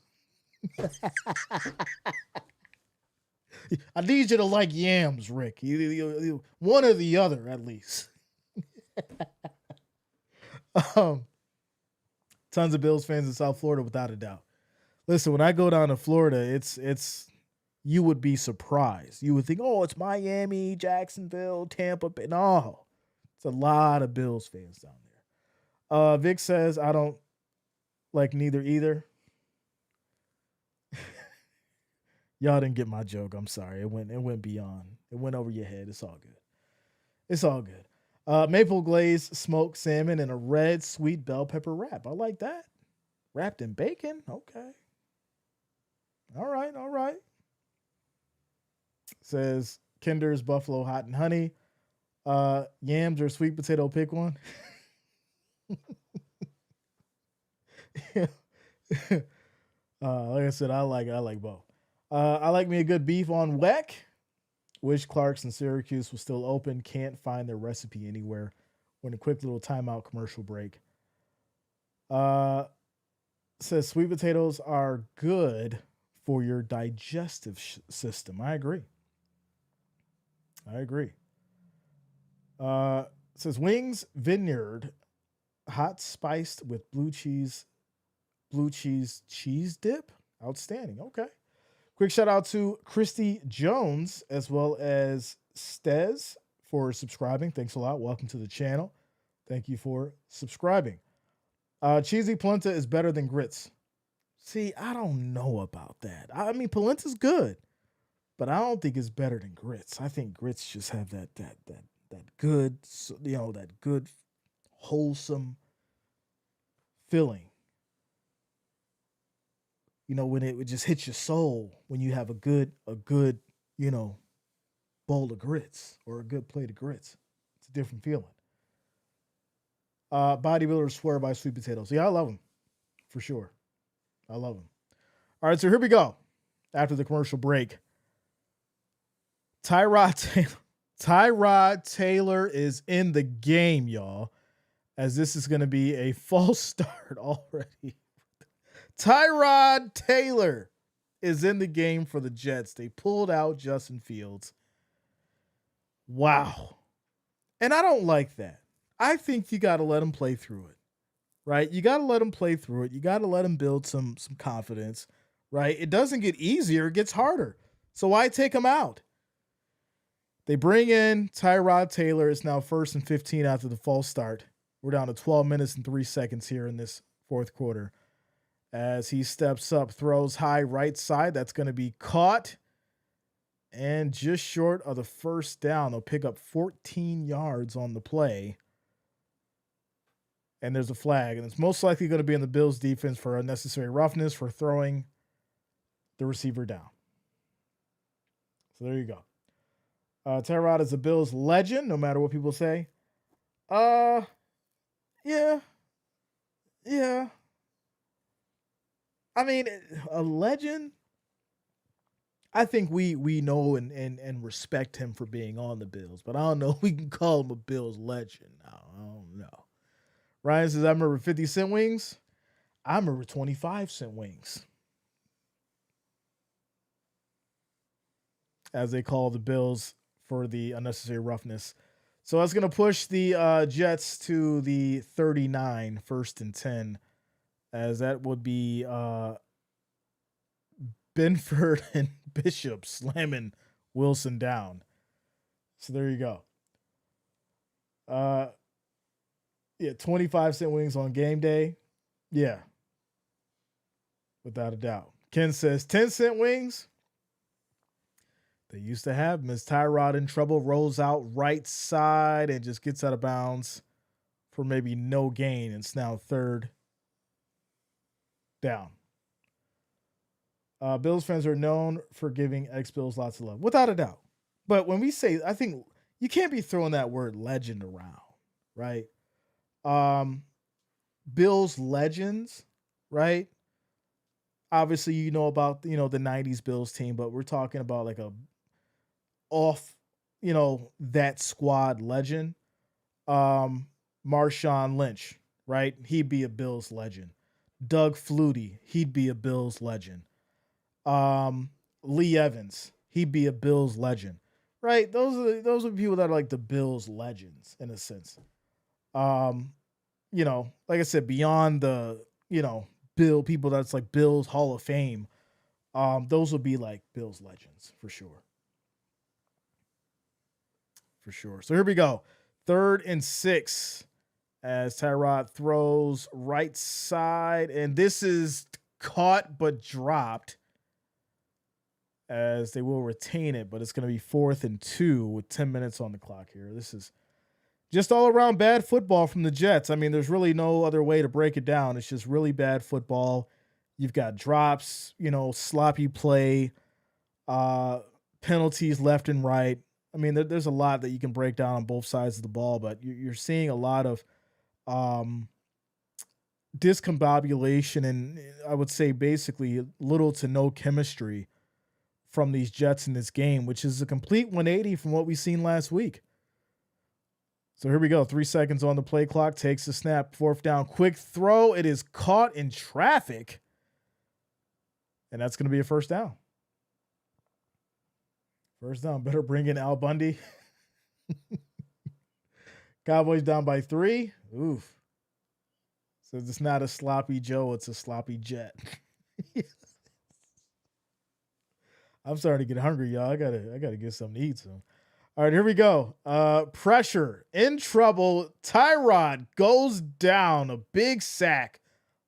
I need you to like yams, Rick. You one or the other, at least. Tons of Bills fans in South Florida, without a doubt. Listen, when I go down to Florida, it's you would be surprised. You would think, oh, it's Miami, Jacksonville, Tampa Bay. No, it's a lot of Bills fans down there. Vic says, I don't like neither either. Y'all didn't get my joke. I'm sorry. It went beyond. It went over your head. It's all good. It's all good. Maple glazed smoked salmon and a red sweet bell pepper wrap. I like that. Wrapped in bacon. Okay. All right. Says Kinder's Buffalo Hot and Honey. Yams or sweet potato, pick one. Like I said, I like both. I like me a good beef on weck. Wish Clark's in Syracuse was still open. Can't find their recipe anywhere. When a quick little timeout commercial break. Says sweet potatoes are good for your digestive system. I agree. Says Wings Vineyard, hot spiced with blue cheese dip. Outstanding. Okay. Quick shout out to Christy Jones as well as Stez for subscribing. Thanks a lot. Welcome to the channel. Thank you for subscribing. Cheesy polenta is better than grits. See, I don't know about that. I mean, polenta's good, but I don't think it's better than grits. I think grits just have that good, that good, wholesome feeling. You know, when it would just hit your soul when you have a good, you know, bowl of grits or a good plate of grits. It's a different feeling. Bodybuilders swear by sweet potatoes. Yeah, I love them for sure. I love them. All right, so here we go. After the commercial break, Tyrod Taylor is in the game, y'all, as this is going to be a false start already. Tyrod Taylor is in the game for the Jets. They pulled out Justin Fields. Wow. And I don't like that. I think you got to let him play through it, right? You got to let him play through it. You got to let him build some confidence, right? It doesn't get easier. It gets harder. So why take him out? They bring in Tyrod Taylor. It's now 1st and 15 after the false start. We're down to 12 minutes and 3 seconds here in this fourth quarter. As he steps up, throws high right side. That's going to be caught. And just short of the first down. They'll pick up 14 yards on the play. And there's a flag. And it's most likely going to be in the Bills' defense for unnecessary roughness for throwing the receiver down. So there you go. Tyrod is a Bills legend, no matter what people say. Yeah. I mean, a legend. I think we know and respect him for being on the Bills, but I don't know if we can call him a Bills legend. I don't know. Ryan says, I remember 50-cent wings. I remember 25-cent wings. As they call the Bills for the unnecessary roughness. So that's going to push the Jets to the 39, 1st and 10, as that would be Benford and Bishop slamming Wilson down. So there you go. 25-cent wings on game day. Yeah. Without a doubt. Ken says 10-cent wings. They used to have Ms. Tyrod in trouble, rolls out right side and just gets out of bounds for maybe no gain. It's now 3rd down. Bills fans are known for giving ex-Bills lots of love, without a doubt. But when we say, I think you can't be throwing that word legend around, right? Bills legends, right? Obviously, you know about, the 90s Bills team, but we're talking about like a off, that squad legend. Marshawn Lynch, right? He'd be a Bills legend. Doug Flutie, he'd be a Bills legend. Lee Evans, he'd be a Bills legend, right? Those are people that are like the Bills legends in a sense. Like I said, beyond the, Bill people that's like Bills Hall of Fame, those would be like Bills legends for sure. For sure. So here we go. 3rd and 6 as Tyrod throws right side, and this is caught but dropped, as they will retain it, but it's going to be 4th and 2 with 10 minutes on the clock here. This is just all around bad football from the Jets. I mean, there's really no other way to break it down. It's just really bad football. You've got drops, sloppy play, penalties left and right. I mean, there's a lot that you can break down on both sides of the ball, but you're seeing a lot of discombobulation and I would say basically little to no chemistry from these Jets in this game, which is a complete 180 from what we've seen last week. So here we go. 3 seconds on the play clock. Takes the snap. 4th down. Quick throw. It is caught in traffic. And that's going to be a 1st down. 1st down. Better bring in Al Bundy. Cowboys down by 3. Oof. So it's not a sloppy Joe. It's a sloppy Jet. I'm starting to get hungry, y'all. I gotta get something to eat soon. All right, here we go. Pressure, in trouble. Tyrod goes down, a big sack,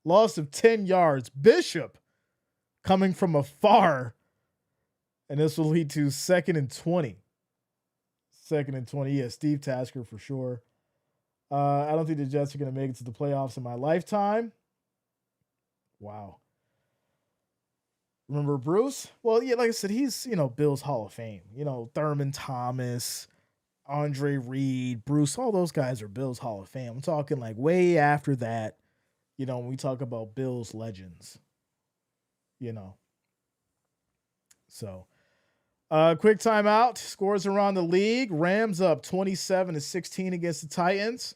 loss of 10 yards. Bishop coming from afar, and this will lead to 2nd and 20. 2nd and 20. Yeah, Steve Tasker for sure. I don't think the Jets are going to make it to the playoffs in my lifetime. Wow. Remember Bruce? Well, yeah, like I said, he's, Bills Hall of Fame. Thurman Thomas, Andre Reed, Bruce, all those guys are Bills Hall of Fame. I'm talking like way after that, when we talk about Bills legends, you know. So, quick timeout. Scores around the league. Rams up 27-16 against the Titans.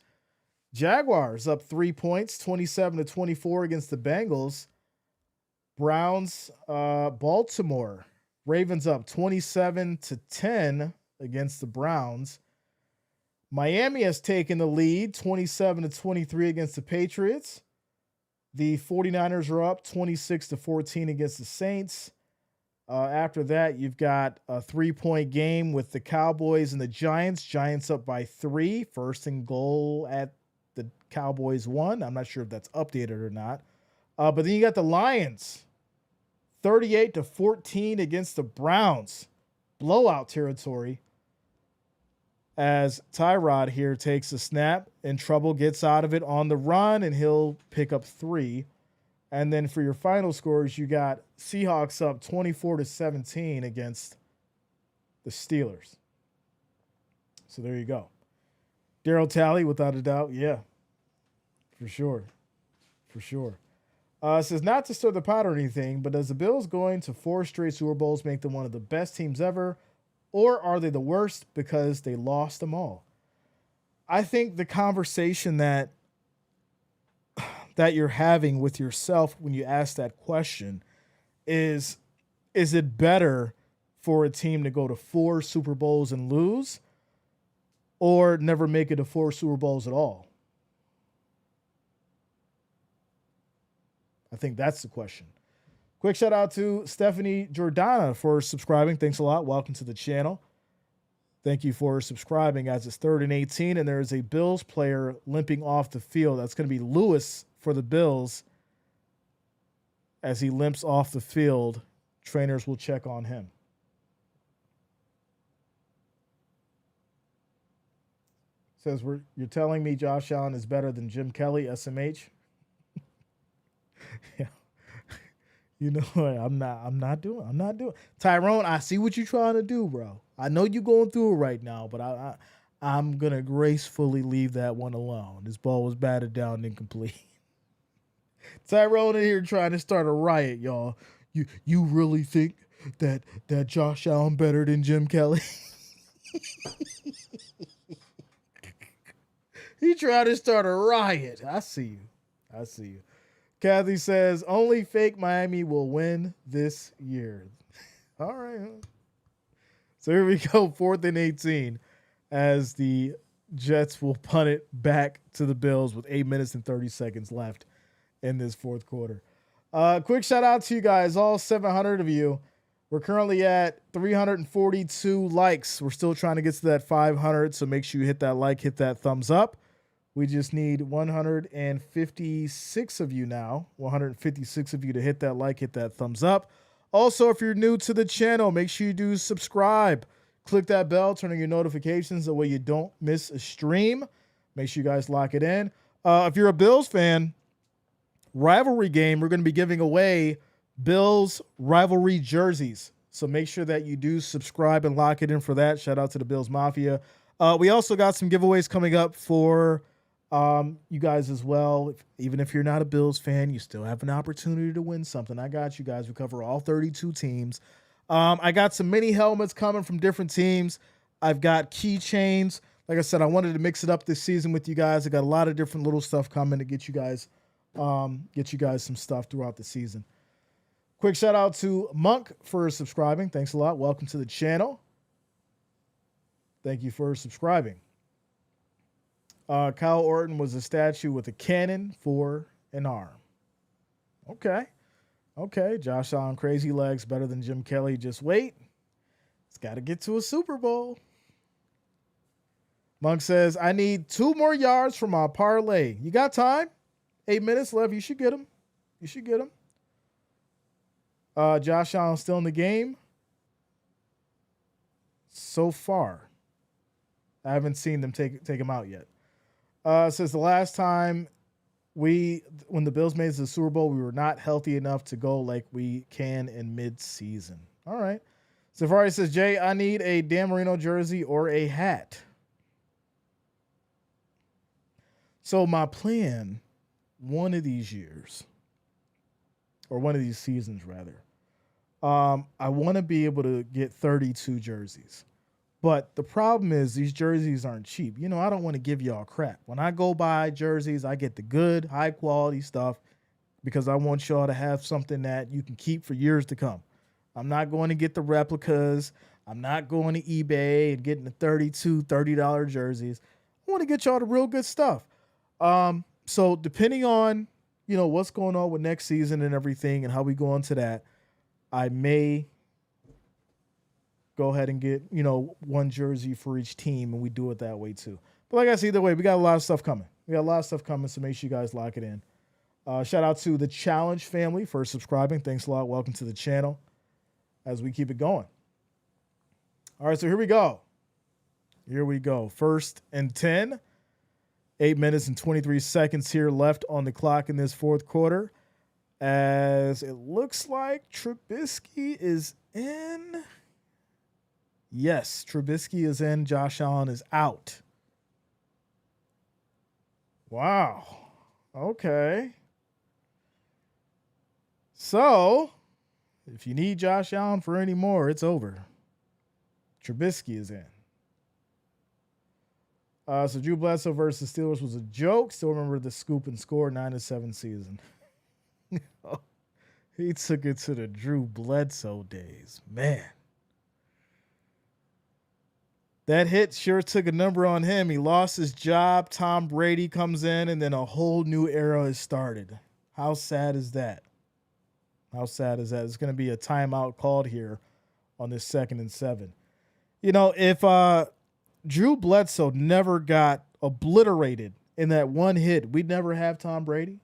Jaguars up 3 points, 27-24 against the Bengals. Browns, Baltimore. Ravens up 27-10 against the Browns. Miami has taken the lead 27-23 against the Patriots. The 49ers are up 26-14 against the Saints. After that, you've got a 3-point game with the Cowboys and the Giants. Giants up by 3. First and goal at the Cowboys 1. I'm not sure if that's updated or not. But then you got the Lions 38-14 against the Browns. Blowout territory. As Tyrod here takes a snap and Trouble gets out of it on the run, and he'll pick up 3. And then for your final scores, you got Seahawks up 24-17 against the Steelers. So there you go. Daryl Talley, without a doubt. Yeah, for sure. For sure. Says not to stir the pot or anything, but does the Bills going to 4 straight Super Bowls make them one of the best teams ever? Or are they the worst because they lost them all? I think the conversation that you're having with yourself when you ask that question is it better for a team to go to 4 Super Bowls and lose, or never make it to 4 Super Bowls at all? I think that's the question. Quick shout out to Stephanie Jordana for subscribing. Thanks a lot. Welcome to the channel. Thank you for subscribing, as it's 3rd and 18, and there is a Bills player limping off the field. That's going to be Lewis for the Bills. As he limps off the field, trainers will check on him. Says you're telling me Josh Allen is better than Jim Kelly, SMH? Yeah. I'm not doing. Tyrone, I see what you're trying to do, bro. I know you're going through it right now, but I'm gonna gracefully leave that one alone. This ball was batted down and incomplete. Tyrone in here trying to start a riot, y'all. You really think that Josh Allen better than Jim Kelly? He tried to start a riot. I see you. Kathy says, only fake Miami will win this year. All right. So here we go, 4th and 18, as the Jets will punt it back to the Bills with 8 minutes and 30 seconds left in this 4th quarter. Quick shout out to you guys, all 700 of you. We're currently at 342 likes. We're still trying to get to that 500, so make sure you hit that like, hit that thumbs up. We just need 156 of you now, 156 of you to hit that like, hit that thumbs up. Also, if you're new to the channel, make sure you do subscribe. Click that bell, turn on your notifications, that way you don't miss a stream. Make sure you guys lock it in. If you're a Bills fan, rivalry game, we're going to be giving away Bills rivalry jerseys. So make sure that you do subscribe and lock it in for that. Shout out to the Bills Mafia. We also got some giveaways coming up for you guys as well. Even if you're not a Bills fan, you still have an opportunity to win something. I got you guys. We cover all 32 teams. I got some mini helmets coming from different teams. I've got keychains. Like I said, I wanted to mix it up this season with you guys. I got a lot of different little stuff coming to get you guys some stuff throughout the season. Quick shout out to Monk for subscribing. Thanks a lot. Welcome to the channel. Thank you for subscribing. Kyle Orton was a statue with a cannon for an arm. Okay. Josh Allen, crazy legs, better than Jim Kelly. Just wait. It's got to get to a Super Bowl. Monk says, I need 2 more yards for my parlay. You got time? 8 minutes left. You should get them. Josh Allen still in the game. So far, I haven't seen them take him out yet. Says the last time when the Bills made it to the Super Bowl, we were not healthy enough to go like we can in mid-season. All right. Safari says, Jay, I need a Dan Marino jersey or a hat. So my plan, one of these years, or one of these seasons rather, I want to be able to get 32 jerseys. But the problem is these jerseys aren't cheap. You know, I don't want to give y'all crap. When I go buy jerseys, I get the good, high quality stuff because I want y'all to have something that you can keep for years to come. I'm not going to get the replicas. I'm not going to eBay and getting the $30 jerseys. I want to get y'all the real good stuff. So depending on, you know, what's going on with next season and everything and how we go into that, I may go ahead and get, you know, one jersey for each team, and we do it that way too. But like I said, either way, we got a lot of stuff coming. So make sure you guys lock it in. Shout out to the Challenge family for subscribing. Thanks a lot. Welcome to the channel as we keep it going. All right, so here we go. First and 10. 8 minutes and 23 seconds here left on the clock in this fourth quarter. As it looks like Trubisky is in. Yes, Trubisky is in. Josh Allen is out. Wow. Okay. So, if you need Josh Allen for any more, it's over. Trubisky is in. So Drew Bledsoe versus Steelers was a joke. Still remember the scoop and score 9-7 season. He took it to the Drew Bledsoe days. Man. That hit sure took a number on him. He lost his job. Tom Brady comes in, and then a whole new era has started. How sad is that? It's going to be a timeout called here on this 2nd and 7. You know, if Drew Bledsoe never got obliterated in that one hit, we'd never have Tom Brady.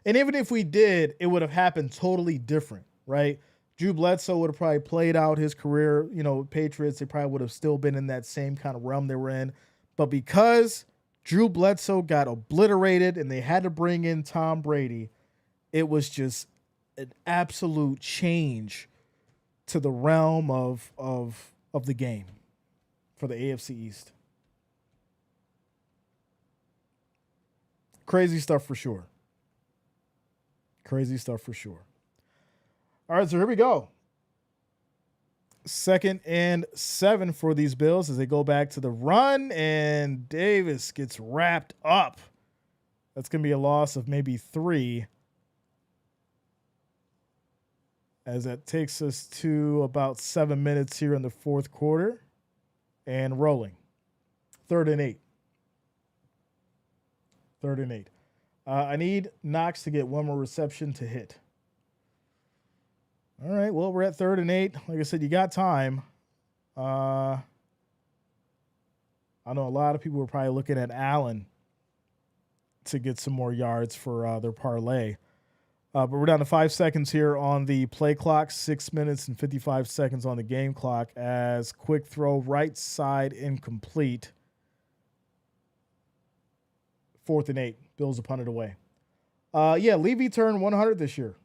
And even if we did, it would have happened totally different, right? Drew Bledsoe would have probably played out his career, you know, Patriots. They probably would have still been in that same kind of realm they were in. But because Drew Bledsoe got obliterated and they had to bring in Tom Brady, it was just an absolute change to the realm of the game for the AFC East. Crazy stuff for sure. All right, so here we go. 2nd and 7 for these Bills as they go back to the run, and Davis gets wrapped up. That's going to be a loss of maybe 3. As that takes us to about 7 minutes here in the fourth quarter and rolling. 3rd and 8. I need Knox to get one more reception to hit. All right, well, we're at 3rd and 8. Like I said, you got time. I know a lot of people were probably looking at Allen to get some more yards for their parlay. But we're down to 5 seconds here on the play clock, 6 minutes and 55 seconds on the game clock as quick throw right side incomplete. 4th and 8. Bills will punt it away. Levy turned 100 this year.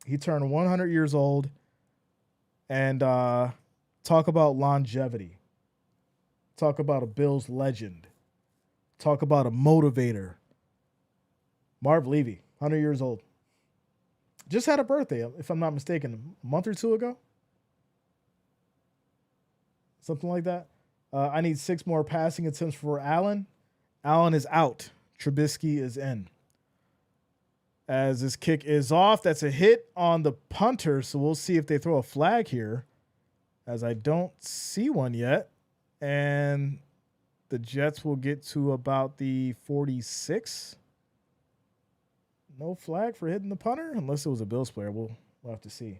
He turned 100 years old. And talk about longevity. Talk about a Bills legend. Talk about a motivator. Marv Levy, 100 years old. Just had a birthday, if I'm not mistaken, a month or two ago. Something like that. I need 6 more passing attempts for Allen. Allen is out. Trubisky is in. As this kick is off, that's a hit on the punter, so we'll see if they throw a flag here, as I don't see one yet. And the Jets will get to about the 46. No flag for hitting the punter, unless it was a Bills player. We'll have to see.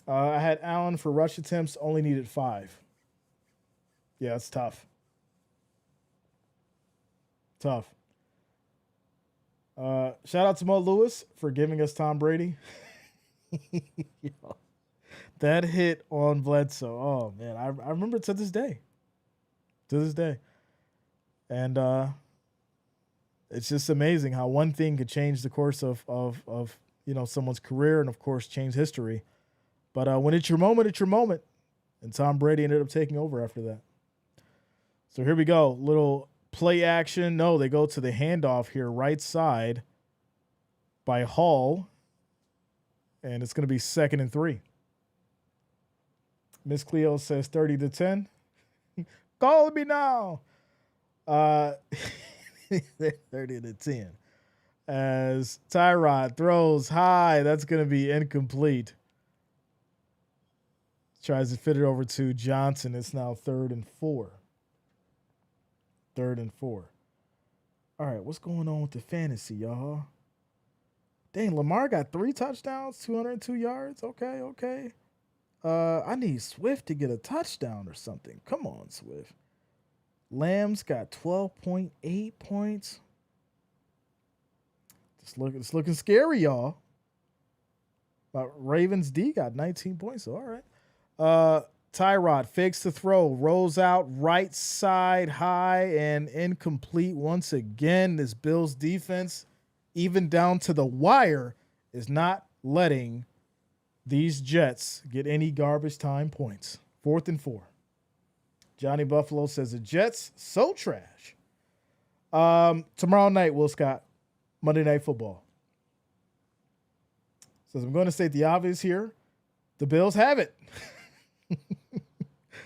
I had Allen for rush attempts, only needed 5. Yeah, it's tough. Shout out to Mo Lewis for giving us Tom Brady. That hit on Bledsoe. Oh, man. I remember to this day. And it's just amazing how one thing could change the course of someone's career and, of course, change history. But when it's your moment, it's your moment. And Tom Brady ended up taking over after that. So here we go. Little play action. No, they go to the handoff here, right side by Hall. And it's going to be 2nd and 3. Miss Cleo says 30-10. Call me now. 30-10. As Tyrod throws high, that's going to be incomplete. Tries to fit it over to Johnson. It's now 3rd and 4. 3rd and 4. All right, what's going on with the fantasy, y'all? Dang, Lamar got 3 touchdowns, 202 yards. Okay. I need Swift to get a touchdown or something. Come on, Swift. Lamb's got 12.8 points. It's looking scary, y'all. Ravens D got 19 points. So all right. Tyrod fakes the throw, rolls out right side high and incomplete once again. This Bills defense, even down to the wire, is not letting these Jets get any garbage time points. 4th and 4. Johnny Buffalo says the Jets so trash. Tomorrow night, Will Scott, Monday Night Football. Says I'm going to state the obvious here. The Bills have it.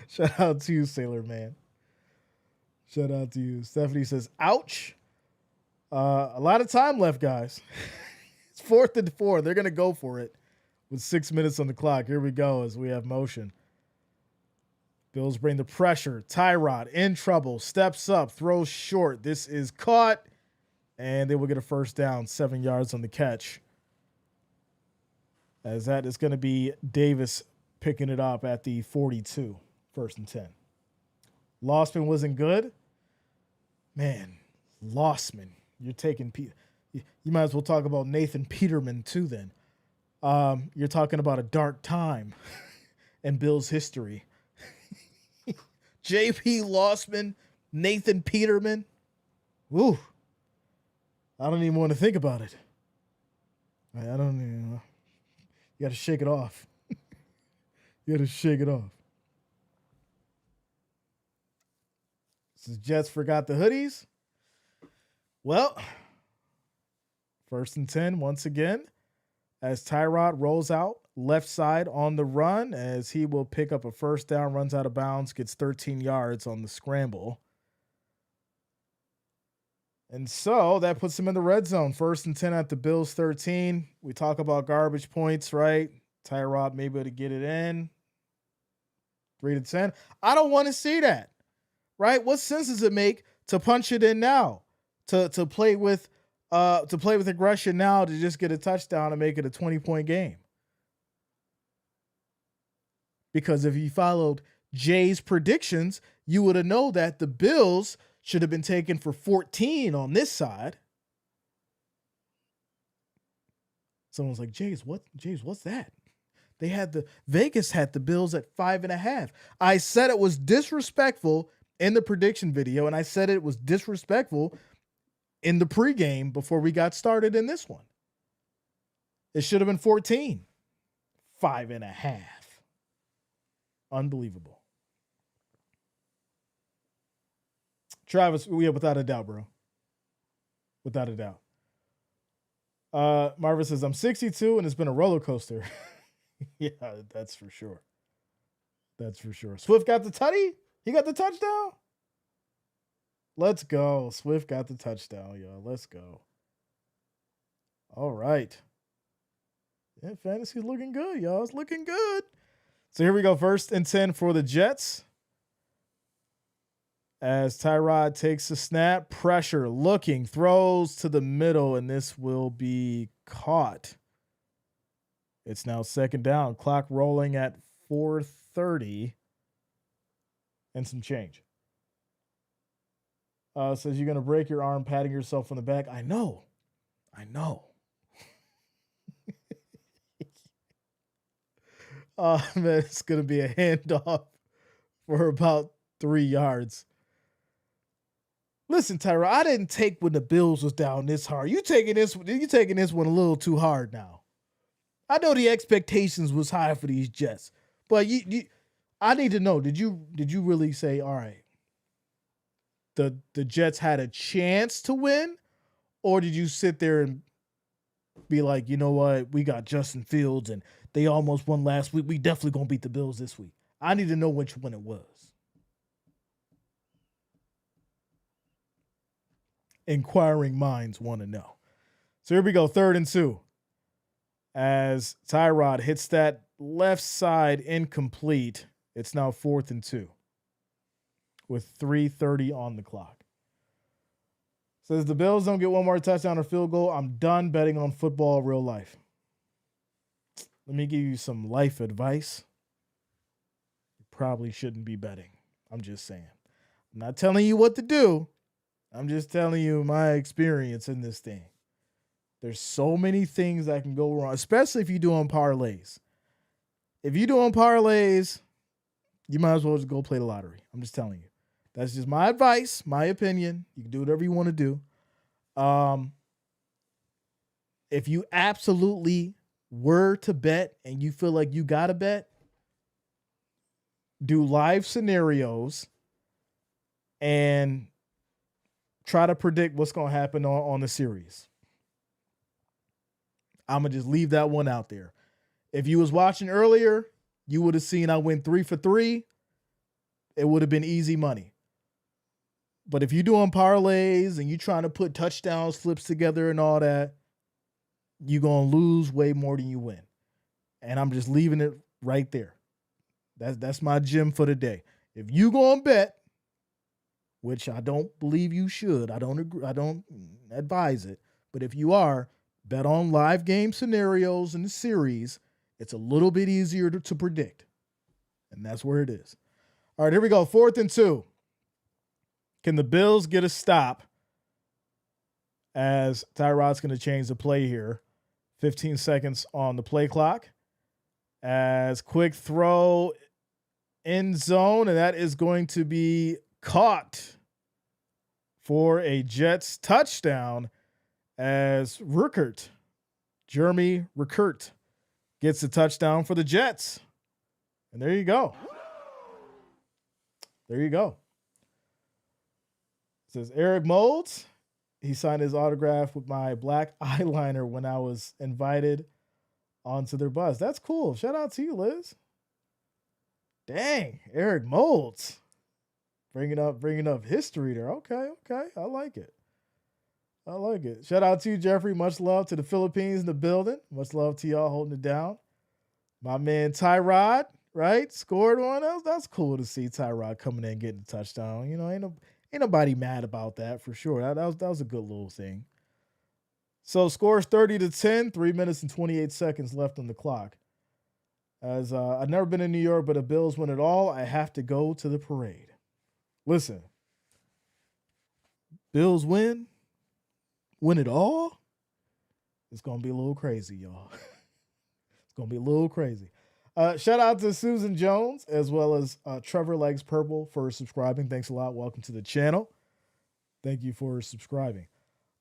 Shout out to you, Sailor Man. Shout out to you. Stephanie says, ouch. A lot of time left, guys. It's 4th and 4. They're going to go for it with 6 minutes on the clock. Here we go as we have motion. Bills bring the pressure. Tyrod in trouble. Steps up. Throws short. This is caught. And they will get a first down. 7 yards on the catch. As that is going to be Davis picking it up at the 42. 1st and 10. Lossman wasn't good. Man, Lossman. You're taking you might as well talk about Nathan Peterman too then. You're talking about a dark time in Bills history. J.P. Lossman, Nathan Peterman. Woo. I don't even want to think about it. I don't even know. You got to shake it off. You got to shake it off. Since Jets forgot the hoodies. Well, 1st and 10 once again as Tyrod rolls out left side on the run as he will pick up a first down, runs out of bounds, gets 13 yards on the scramble. And so that puts him in the red zone. 1st and 10 at the Bills 13. We talk about garbage points, right? Tyrod may be able to get it in. 3-10. I don't want to see that. Right? What sense does it make to punch it in now? To play with aggression now to just get a touchdown and make it a 20-point game? Because if you followed Jay's predictions, you would have known that the Bills should have been taken for 14 on this side. Someone's like, Jays, what's that? Vegas had the Bills at 5.5. I said it was disrespectful in the prediction video, and I said it was disrespectful in the pregame before we got started in this one. It should have been 14. 5.5. Unbelievable. Travis, yeah, without a doubt, bro. Without a doubt. Marvin says, I'm 62 and it's been a roller coaster. Yeah, that's for sure. That's for sure. Swift got the tutty? He got the touchdown? Let's go. Swift got the touchdown, y'all. Let's go. All right. Yeah, fantasy's looking good, y'all. It's looking good. So here we go. 1st and 10 for the Jets. As Tyrod takes the snap, pressure, looking, throws to the middle, and this will be caught. It's now 2nd down. Clock rolling at 4:30 and some change. Says you're going to break your arm patting yourself on the back. I know. Man, it's going to be a handoff for about 3 yards. Listen, Tyra, I didn't take when the Bills was down this hard. You taking this one a little too hard now. I know the expectations was high for these Jets, but I need to know, did you really say, all right, the Jets had a chance to win, or did you sit there and be like, you know what, we got Justin Fields and they almost won last week. We definitely gonna beat the Bills this week. I need to know which one it was. Inquiring minds want to know. So here we go, 3rd and 2. As Tyrod hits that left side incomplete, it's now 4th and 2 with 3:30 on the clock. Says the Bills don't get one more touchdown or field goal, I'm done betting on football real life. Let me give you some life advice. You probably shouldn't be betting. I'm just saying. I'm not telling you what to do. I'm just telling you my experience in this thing. There's so many things that can go wrong, especially if you're doing parlays. If you're doing parlays, you might as well just go play the lottery. I'm just telling you. That's just my advice, my opinion. You can do whatever you want to do. If you absolutely were to bet and you feel like you got to bet, do live scenarios and try to predict what's going to happen on the series. I'm going to just leave that one out there. If you was watching earlier, you would have seen I went 3 for 3. It would have been easy money. But if you're doing parlays and you're trying to put touchdowns, flips together and all that, you're going to lose way more than you win. And I'm just leaving it right there. That's my gem for the day. If you going to bet, which I don't believe you should, I don't agree, I don't advise it, but if you are, bet on live game scenarios in the series. It's a little bit easier to predict. And that's where it is. All right, here we go. 4th and 2. Can the Bills get a stop? As Tyrod's going to change the play here. 15 seconds on the play clock. As quick throw end zone, and that is going to be caught for a Jets touchdown as Jeremy Ruckert gets a touchdown for the Jets. And there you go. There you go. It says Eric Molds. He signed his autograph with my black eyeliner when I was invited onto their bus. That's cool. Shout out to you, Liz. Dang, Eric Molds. Bringing up history there. Okay. I like it. Shout out to you, Jeffrey. Much love to the Philippines in the building. Much love to y'all holding it down. My man Tyrod, right? Scored one. That's cool to see Tyrod coming in and getting a touchdown. You know, ain't nobody mad about that for sure. That was a good little thing. So scores 30-10, 3 minutes and 28 seconds left on the clock. As I've never been in New York, but the Bills win it all, I have to go to the parade. Listen, Bills win it all. It's going to be a little crazy, y'all. It's going to be a little crazy. Shout out to Susan Jones as well as Trevor Legs Purple for subscribing. Thanks a lot. Welcome to the channel. Thank you for subscribing.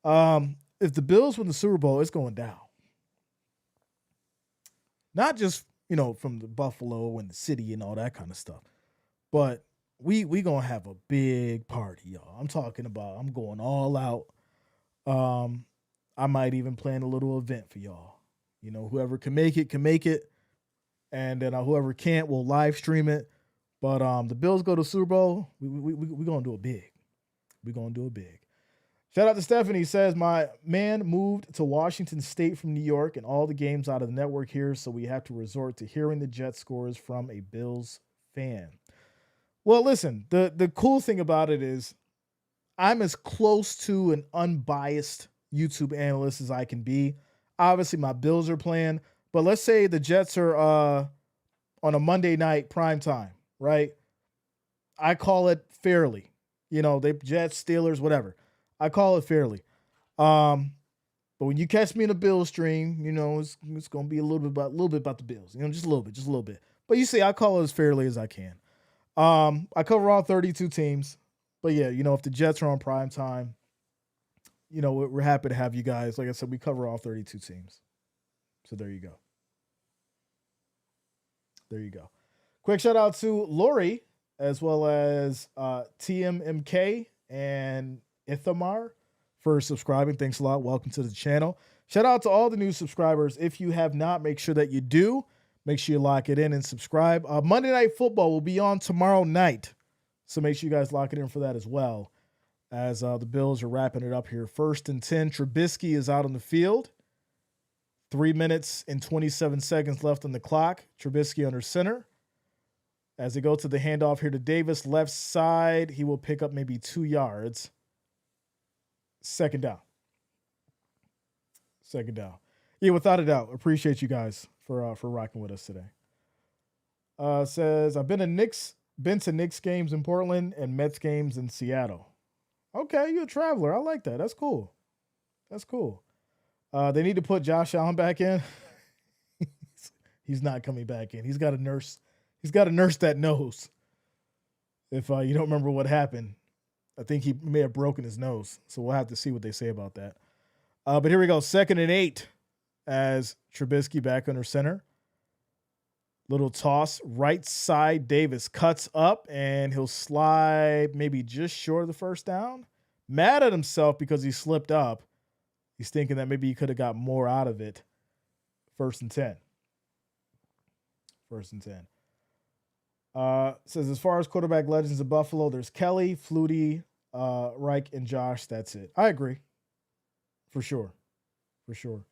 If the Bills win the Super Bowl, it's going down. Not just, from the Buffalo and the city and all that kind of stuff, but we going to have a big party, y'all. I'm talking about I'm going all out. I might even plan a little event for y'all. Whoever can make it. And then whoever can't will live stream it. But the Bills go to Super Bowl, we're going to do it big. We're going to do it big. Shout out to Stephanie. Says, my man moved to Washington State from New York and all the games out of the network here, so we have to resort to hearing the Jets scores from a Bills fan. Well, listen, the cool thing about it is I'm as close to an unbiased YouTube analyst as I can be. Obviously, my Bills are playing, but let's say the Jets are on a Monday night prime time, right? I call it fairly. They Jets, Steelers, whatever. I call it fairly. But when you catch me in a Bills stream, it's going to be a little bit about the Bills. Just a little bit. But you see, I call it as fairly as I can. I cover all 32 teams. But yeah, if the Jets are on prime time, we're happy to have you guys. Like I said, we cover all 32 teams. So there you go. There you go. Quick shout out to Lori as well as TMMK and Ithamar for subscribing. Thanks a lot. Welcome to the channel. Shout out to all the new subscribers. If you have not, make sure that you do. Make sure you lock it in and subscribe. Monday Night Football will be on tomorrow night. So make sure you guys lock it in for that as well, as the Bills are wrapping it up here. 1st and 10. Trubisky is out on the field. 3 minutes and 27 seconds left on the clock. Trubisky under center. As they go to the handoff here to Davis, left side, he will pick up maybe 2 yards. 2nd down. 2nd down. Yeah, without a doubt. Appreciate you guys for rocking with us today. Says, I've been to Knicks games in Portland and Mets games in Seattle. Okay, you're a traveler. I like that. That's cool. That's cool. They need to put Josh Allen back in. He's not coming back in. He's got to nurse that nose. If you don't remember what happened, I think he may have broken his nose. So we'll have to see what they say about that. But here we go. 2nd and 8 as Trubisky back under center. Little toss. Right side, Davis cuts up, and he'll slide maybe just short of the 1st down. Mad at himself because he slipped up. He's thinking that maybe he could have got more out of it. 1st and 10. 1st and 10. Says, as far as quarterback legends of Buffalo, there's Kelly, Flutie, Reich, and Josh. That's it. I agree. For sure. For sure.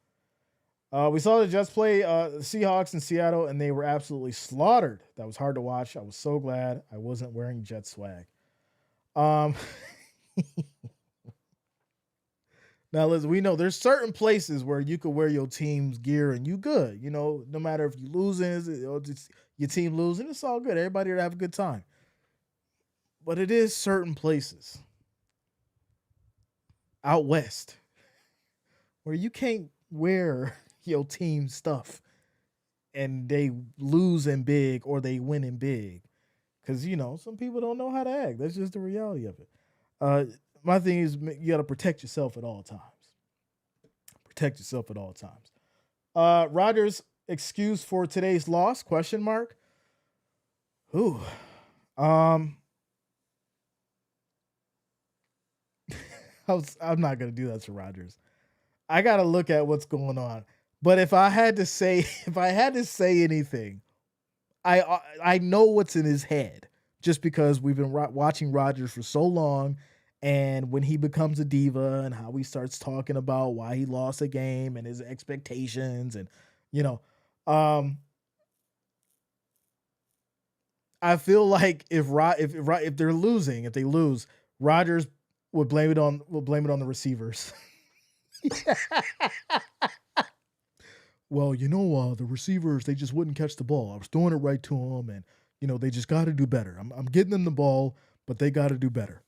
We saw the Jets play the Seahawks in Seattle, and they were absolutely slaughtered. That was hard to watch. I was so glad I wasn't wearing Jet swag. Now, listen, we know there's certain places where you can wear your team's gear and you good. No matter if you losing or just your team losing, it's all good. Everybody here to have a good time. But it is certain places out west where you can't wear your team stuff and they losing big or they winning big. Because, some people don't know how to act. That's just the reality of it. My thing is you got to protect yourself at all times. Protect yourself at all times. Rodgers' excuse for today's loss, ? Ooh. I'm not going to do that to Rodgers. I got to look at what's going on. But if I had to say anything, I know what's in his head just because we've been watching Rodgers for so long. And when he becomes a diva and how he starts talking about why he lost a game and his expectations and, I feel like if they're losing, if they lose, Rodgers would blame it on the receivers. Well, the receivers, they just wouldn't catch the ball. I was throwing it right to them, and they just got to do better. I'm getting them the ball, but they got to do better.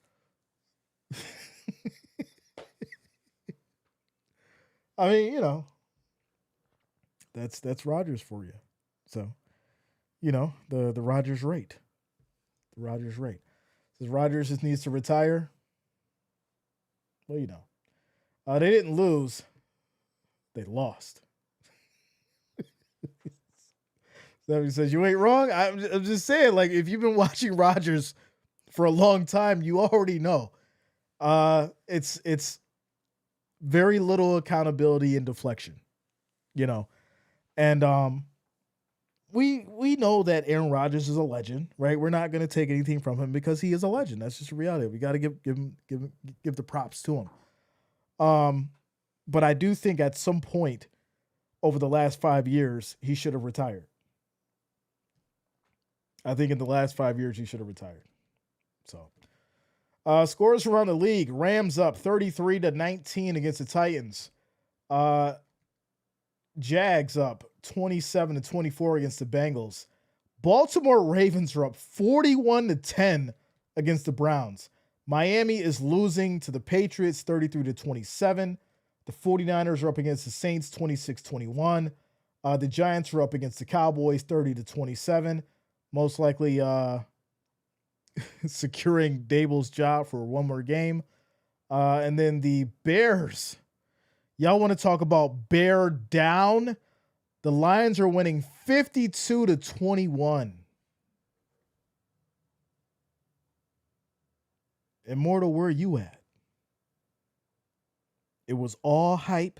I mean, that's Rodgers for you. So, the Rodgers rate. The Rodgers rate. Says Rodgers just needs to retire. Well, they didn't lose. They lost. Somebody says, you ain't wrong. I'm just saying, like, if you've been watching Rodgers for a long time, you already know. It's very little accountability and deflection, and we know that Aaron Rodgers is a legend, right? We're not going to take anything from him because he is a legend. That's just a reality. We got to give the props to him. But I do think at some point over the last 5 years, he should have retired. I think in the last 5 years, he should have retired. So. Scores around the league. Rams up 33-19 against the Titans. Jags up 27-24 against the Bengals. Baltimore Ravens are up 41-10 against the Browns. Miami is losing to the Patriots 33-27. The 49ers are up against the Saints 26-21. The Giants are up against the Cowboys 30-27. Most likely securing Dable's job for one more game. And then the Bears. Y'all want to talk about bear down? The Lions are winning 52-21. Immortal, where are you at? It was all hype.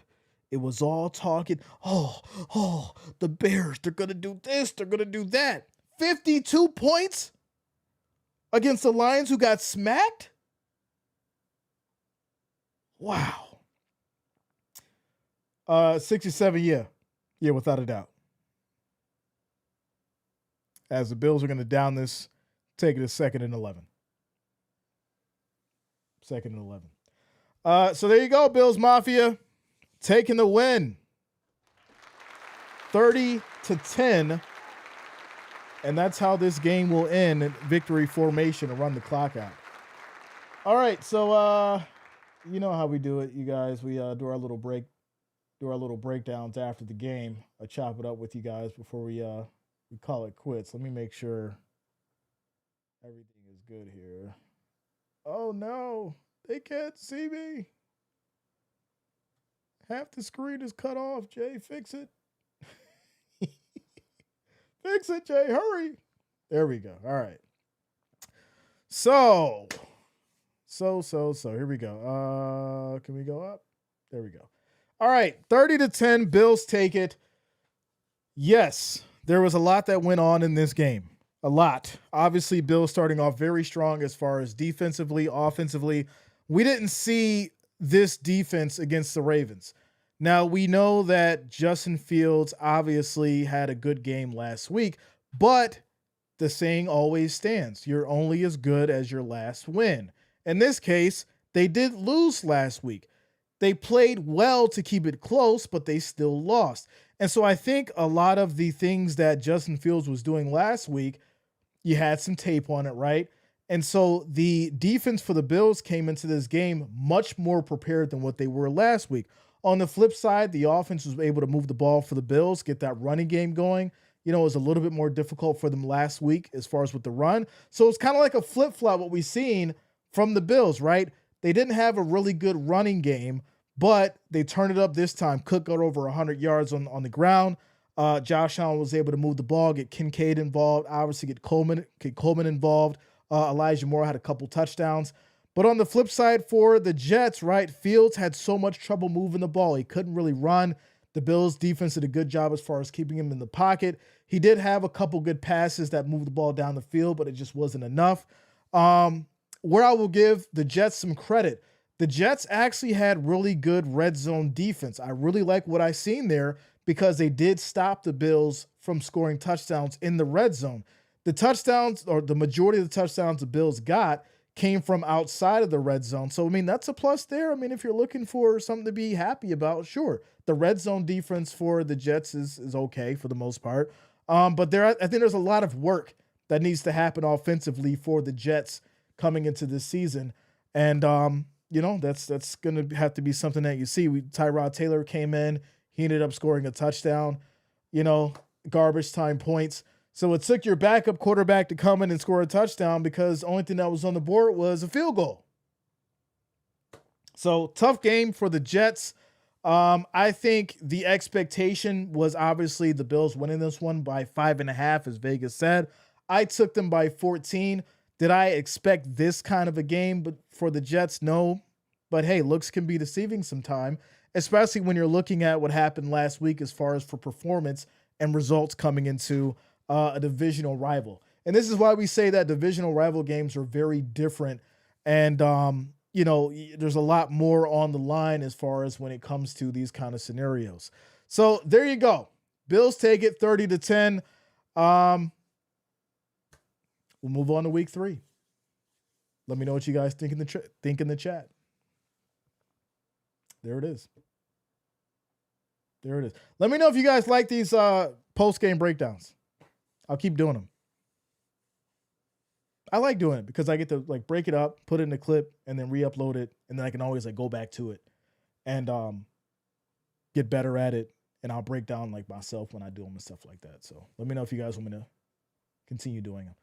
It was all talking. Oh, the Bears, they're going to do this. They're going to do that. 52 points against the Lions who got smacked? Wow. 67, yeah. Yeah, without a doubt. As the Bills are going to down this, take it to 2nd and 11. 2nd and 11. So there you go, Bills Mafia. Taking the win. 30-10. And that's how this game will end in victory formation and run the clock out. All right, so you know how we do it, you guys. We do our little breakdowns after the game. I chop it up with you guys before we call it quits. Let me make sure everything is good here. Oh no, they can't see me. Half the screen is cut off. Jay, fix it. Fix it, Jay. Hurry. There we go. All right. So here we go. Can we go up? There we go. All right. 30-10. Bills take it. Yes, there was a lot that went on in this game. A lot. Obviously, Bills starting off very strong as far as defensively, offensively. We didn't see this defense against the Ravens. Now, we know that Justin Fields obviously had a good game last week, but the saying always stands. You're only as good as your last win. In this case, they did lose last week. They played well to keep it close, but they still lost. And so I think a lot of the things that Justin Fields was doing last week, you had some tape on it, right? And so the defense for the Bills came into this game much more prepared than what they were last week. On the flip side, the offense was able to move the ball for the Bills, get that running game going. You know, it was a little bit more difficult for them last week as far as with the run. So it's kind of like a flip-flop what we've seen from the Bills, right? They didn't have a really good running game, but they turned it up this time. Cook got over 100 yards on the ground. Josh Allen was able to move the ball, get Kincaid involved, obviously get Coleman involved. Elijah Moore had a couple touchdowns. But on the flip side for the Jets, right, Fields had so much trouble moving the ball. He couldn't really run. The Bills defense did a good job as far as keeping him in the pocket. He did have a couple good passes that moved the ball down the field, but it just wasn't enough. Where I will give the Jets some credit, the Jets actually had really good red zone defense. I really like what I seen there because they did stop the Bills from scoring touchdowns in the red zone. The touchdowns, or the majority of the touchdowns the Bills got, came from outside of the red zone. So, I mean, that's a plus there. I mean, if you're looking for something to be happy about, sure. The red zone defense for the Jets is okay for the most part. But I think there's a lot of work that needs to happen offensively for the Jets coming into this season. And, you know, that's going to have to be something that you see. Tyrod Taylor came in. He ended up scoring a touchdown, you know, garbage time points. So it took your backup quarterback to come in and score a touchdown because the only thing that was on the board was a field goal. So tough game for the Jets. I think the expectation was obviously the Bills winning this one by 5.5, as Vegas said. I took them by 14. Did I expect this kind of a game? But for the Jets, no. But hey, looks can be deceiving sometime, especially when you're looking at what happened last week as far as for performance and results coming into a divisional rival. And this is why we say that divisional rival games are very different. And, you know, there's a lot more on the line as far as when it comes to these kind of scenarios. So there you go. Bills take it 30-10. We'll move on to week 3. Let me know what you guys think in the chat. There it is. There it is. Let me know if you guys like these post-game breakdowns. I'll keep doing them. I like doing it because I get to like break it up, put it in a clip, and then re-upload it, and then I can always like go back to it and get better at it. And I'll break down like myself when I do them and stuff like that. So let me know if you guys want me to continue doing them.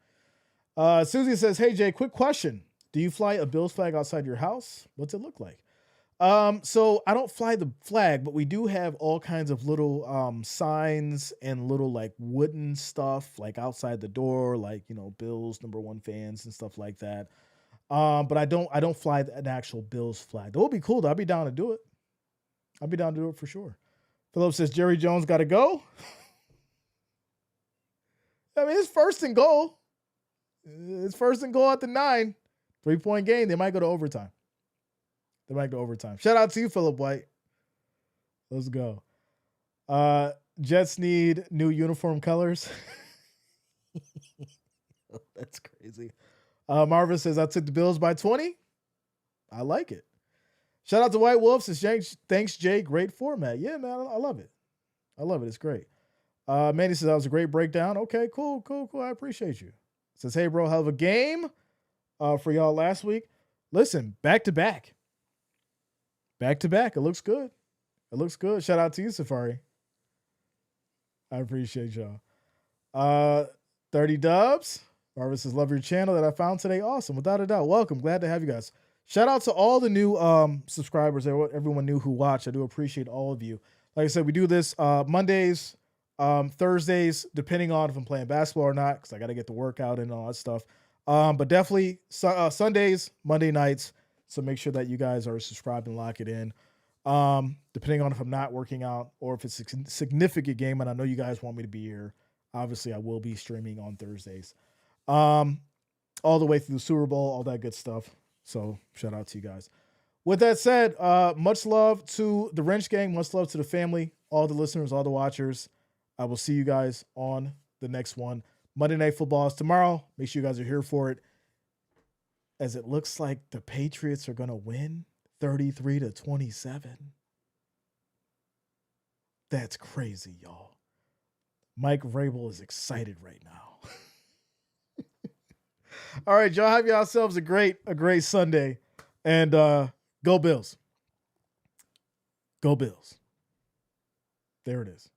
Susie says, "Hey Jay, quick question. Do you fly a Bills flag outside your house? What's it look like?" So I don't fly the flag, but we do have all kinds of little signs and little like wooden stuff like outside the door, like Bills #1 fans and stuff like that. But I don't fly an actual Bills flag. That would be cool though. I'd be down to do it. I'd be down to do it for sure. Philip says Jerry Jones got to go. I mean, it's first and goal. It's first and goal at the 9. 3-point game. They might go to overtime. Shout out to you, Philip White. Let's go. Jets need new uniform colors. That's crazy. Marvin says, I took the Bills by 20. I like it. Shout out to White Wolf. Says, thanks, Jay. Great format. Yeah, man. I love it. It's great. Manny says, that was a great breakdown. Okay, cool. I appreciate you. Says, hey, bro, hell of a game for y'all last week. Listen, back to back. It looks good. Shout out to you, Safari. I appreciate y'all. 30 dubs. Marvin says, love your channel that I found today. Awesome. Without a doubt. Welcome. Glad to have you guys. Shout out to all the new subscribers, everyone new who watched. I do appreciate all of you. Like I said, we do this Mondays, Thursdays, depending on if I'm playing basketball or not, because I got to get the workout and all that stuff. But definitely Sundays, Monday nights. So make sure that you guys are subscribed and lock it in. Depending on if I'm not working out or if it's a significant game, and I know you guys want me to be here. Obviously, I will be streaming on Thursdays. All the way through the Super Bowl, all that good stuff. So shout out to you guys. With that said, much love to the Wrench Gang. Much love to the family, all the listeners, all the watchers. I will see you guys on the next one. Monday Night Football is tomorrow. Make sure you guys are here for it. As it looks like the Patriots are going to win 33-27. That's crazy, y'all. Mike Vrabel is excited right now. All right, y'all, have yourselves a great Sunday. And go Bills. Go Bills. There it is.